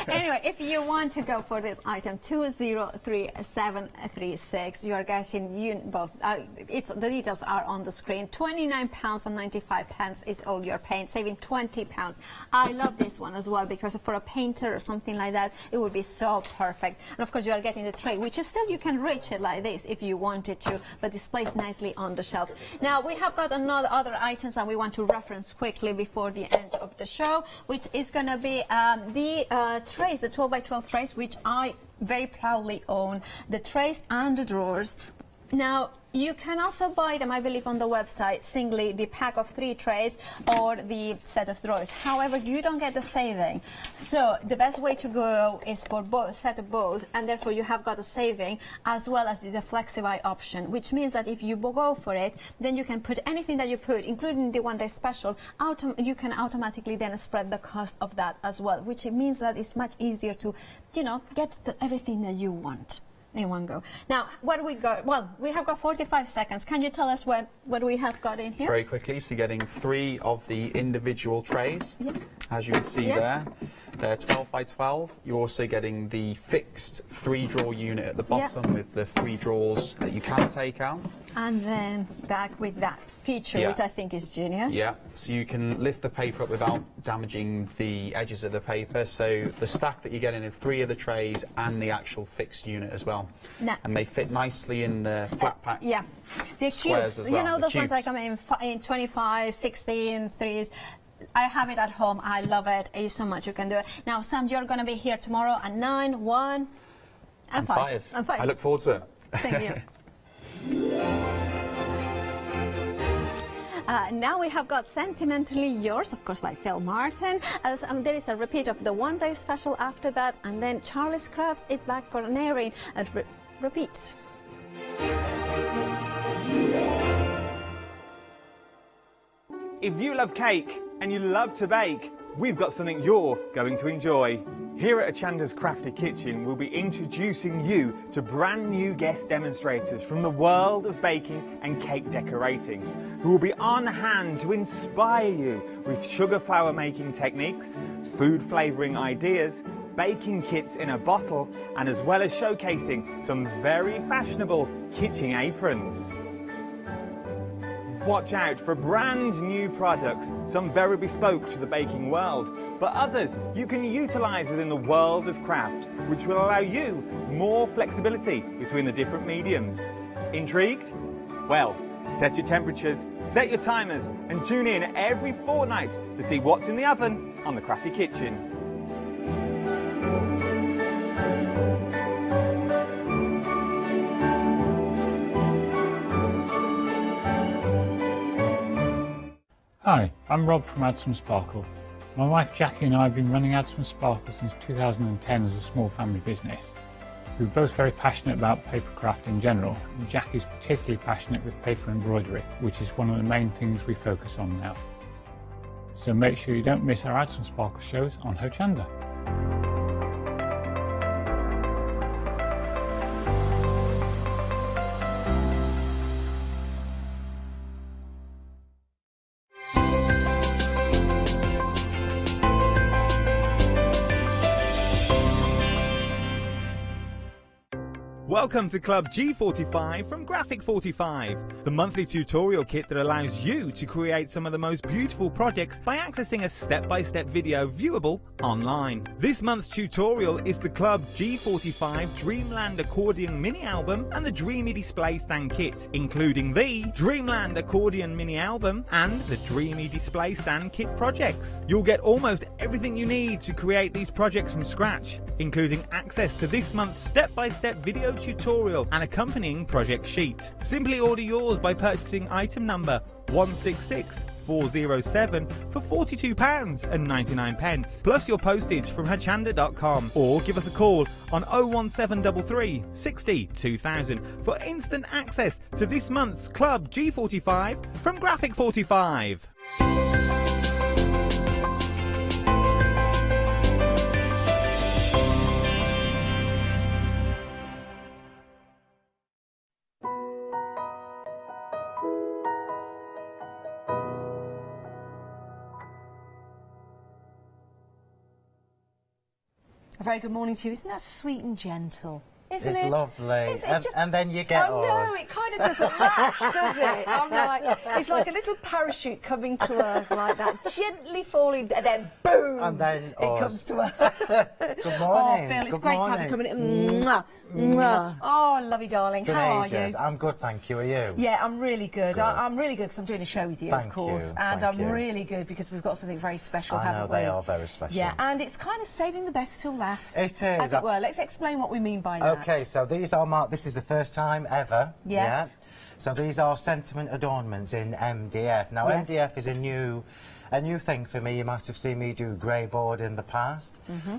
Anyway, if you want to go for this item 203736, you are getting the details are on the screen. £29.95 is all you're paying, saving £20. I love this one as well because for a painter or something like that, it would be so perfect. And of course, you are getting the tray, which is still, you can reach it like this if you wanted to, but displays nicely on the shelf. Now we have got other items that we want to reference quickly before the end of the show, which is going to be the trays, the 12x12 trays, which I very proudly own, the trays and the drawers. Now, you can also buy them, I believe, on the website, singly, the pack of 3 trays or the set of drawers. However, you don't get the saving. So the best way to go is for both, set of both, and therefore you have got a saving as well as the Flexify option, which means that if you go for it, then you can put anything that you put, including the one-day special, you can automatically then spread the cost of that as well, which means that it's much easier to, get everything that you want in one go. Now, what do we got? Well, we have got 45 seconds. Can you tell us what we have got in here? Very quickly, so you're getting 3 of the individual trays, as you can see there. They're 12x12. You're also getting the fixed 3-drawer unit at the bottom with the 3 drawers that you can take out. And then with that feature, which I think is genius. Yeah, so you can lift the paper up without damaging the edges of the paper. So the stack that you're getting in 3 of the trays and the actual fixed unit as well. And they fit nicely in the flat pack. The cubes, as well. those ones that come in 25, 16, 3s. I have it at home. I love it. It's so much you can do it. Now, Sam, you're going to be here tomorrow at 9, 1, and 5. And 5. I look forward to it. Thank you. Now we have got Sentimentally Yours, of course, by Phil Martin. As there is a repeat of the one-day special after that, and then Charlie's Crafts is back for an airing and repeat. If you love cake and you love to bake, we've got something you're going to enjoy. Here at Hochanda's Crafty Kitchen, we'll be introducing you to brand new guest demonstrators from the world of baking and cake decorating, who will be on hand to inspire you with sugar flour making techniques, food flavouring ideas, baking kits in a bottle, and as well as showcasing some very fashionable kitchen aprons. Watch out for brand new products, some very bespoke to the baking world, but others you can utilise within the world of craft, which will allow you more flexibility between the different mediums. Intrigued? Well, set your temperatures, set your timers, and tune in every fortnight to see what's in the oven on the Crafty Kitchen. Hi, I'm Rob from Add Some Sparkle. My wife Jackie and I have been running Add Some Sparkle since 2010 as a small family business. We're both very passionate about papercraft in general, and Jackie's particularly passionate with paper embroidery, which is one of the main things we focus on now. So make sure you don't miss our Add Some Sparkle shows on Hochanda. Welcome to Club G45 from Graphic 45, the monthly tutorial kit that allows you to create some of the most beautiful projects by accessing a step-by-step video viewable online. This month's tutorial is the Club G45 Dreamland Accordion Mini Album and the Dreamy Display Stand Kit, including the Dreamland Accordion Mini Album and the Dreamy Display Stand Kit projects. You'll get almost everything you need to create these projects from scratch, including access to this month's step-by-step video tutorial and accompanying project sheet. Simply order yours by purchasing item number 166 407 for £42.99, plus your postage from Hochanda.com, or give us a call on 01733 60 2000 for instant access to this month's Club G45 from Graphic 45. A very good morning to you. Isn't that sweet and gentle? Isn't it's it? lovely. Isn't it And then you get Oh us. no, it kind of doesn't match, does it? I'm like, it's like a little parachute coming to earth like that, gently falling, and then boom, And then it us. comes to earth. Good morning. Oh, Phil, it's Good great to have you coming in. Mwah, mwah. Oh, love you, darling. Been How ages. are you? I'm good, thank you. Are you? Yeah, I'm really good. Good. I'm really good because I'm doing a show with you, Thank of course. you, And thank I'm you. really good because we've got something very special, I know haven't we? they are very special. Yeah, and it's kind of saving the best till last. It is. As it were. Let's explain what we mean by that. Okay, so these are this is the first time ever. Yes. Yeah? So these are sentiment adornments in MDF. Now Yes. MDF is a new thing for me. You might have seen me do grey board in the past,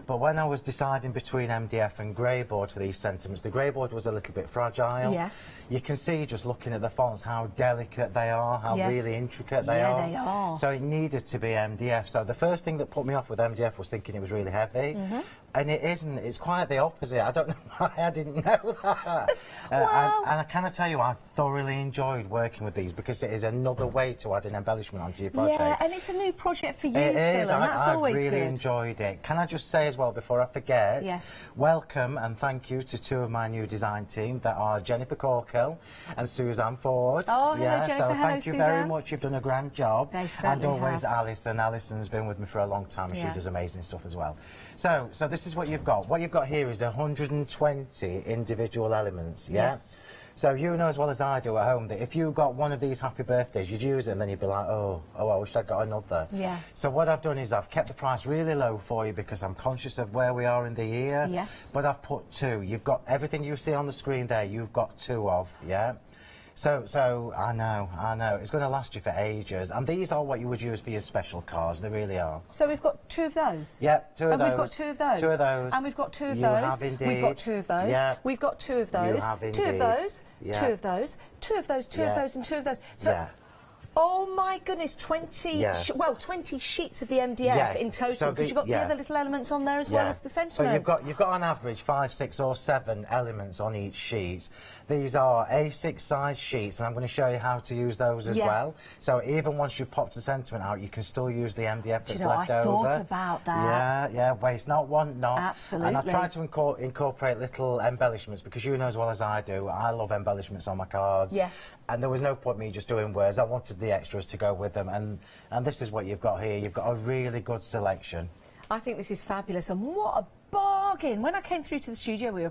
but when I was deciding between MDF and grey board for these sentiments, the grey board was a little bit fragile. Yes. You can see just looking at the fonts how delicate they are, how Yes. really intricate they Yeah, are. they are. So it needed to be MDF. So the first thing that put me off with MDF was thinking it was really heavy. And it isn't. It's quite the opposite. I don't know why I didn't know that. And I kind of tell you, I've thoroughly enjoyed working with these because it is another way to add an embellishment onto your project. Yeah, and it's a new project for you, It Phil, is. and that's I've always really good. enjoyed it. Can I just say as well, before I forget, Yes. welcome and thank you to two of my new design team that are Jennifer Corkill and Suzanne Ford. Oh, hello, yeah, Jennifer. so Hello, thank you very Suzanne. much. You've done a grand job. They And certainly always have. Alison. Alison's been with me for a long time and Yeah. she does amazing stuff as well. So this is what you've got. What you've got here is 120 individual elements, yeah? Yes. So you know as well as I do at home that if you got one of these happy birthdays, you'd use it and then you'd be like, oh, I wish I'd got another. Yeah. So what I've done is I've kept the price really low for you because I'm conscious of where we are in the year. Yes. But I've put two. You've got everything you see on the screen there, you've got two of, yeah? So I know, it's going to last you for ages. And these are what you would use for your special cars, they really are. So we've got two of those? Yeah, two of and those. we've got two of those? Two of those. And we've got two of You those? have indeed. We've got two of those? Yeah. We've got two of those? have Two of indeed. those? Yeah. Two of those? Two of those, two of Yeah. those, and two of those? So, Yeah. oh my goodness, 20, Yeah. 20 sheets of the MDF Yes. in total, So because you've got the yeah. other little elements on there as well as the sentiments. So you've got on average 5, 6 or 7 elements on each sheet. These are A6 size sheets and I'm going to show you how to use those as Yeah. well. So even once you've popped the sentiment out, you can still use the MDF that's Do you know, left I over. thought about that. Yeah, waste not, want not. Absolutely. And I've tried to incorporate little embellishments because you know as well as I do, I love embellishments on my cards. Yes. And there was no point me just doing words. I wanted the extras to go with them. And this is what you've got here. You've got a really good selection. I think this is fabulous, and what a bargain. When I came through to the studio, we were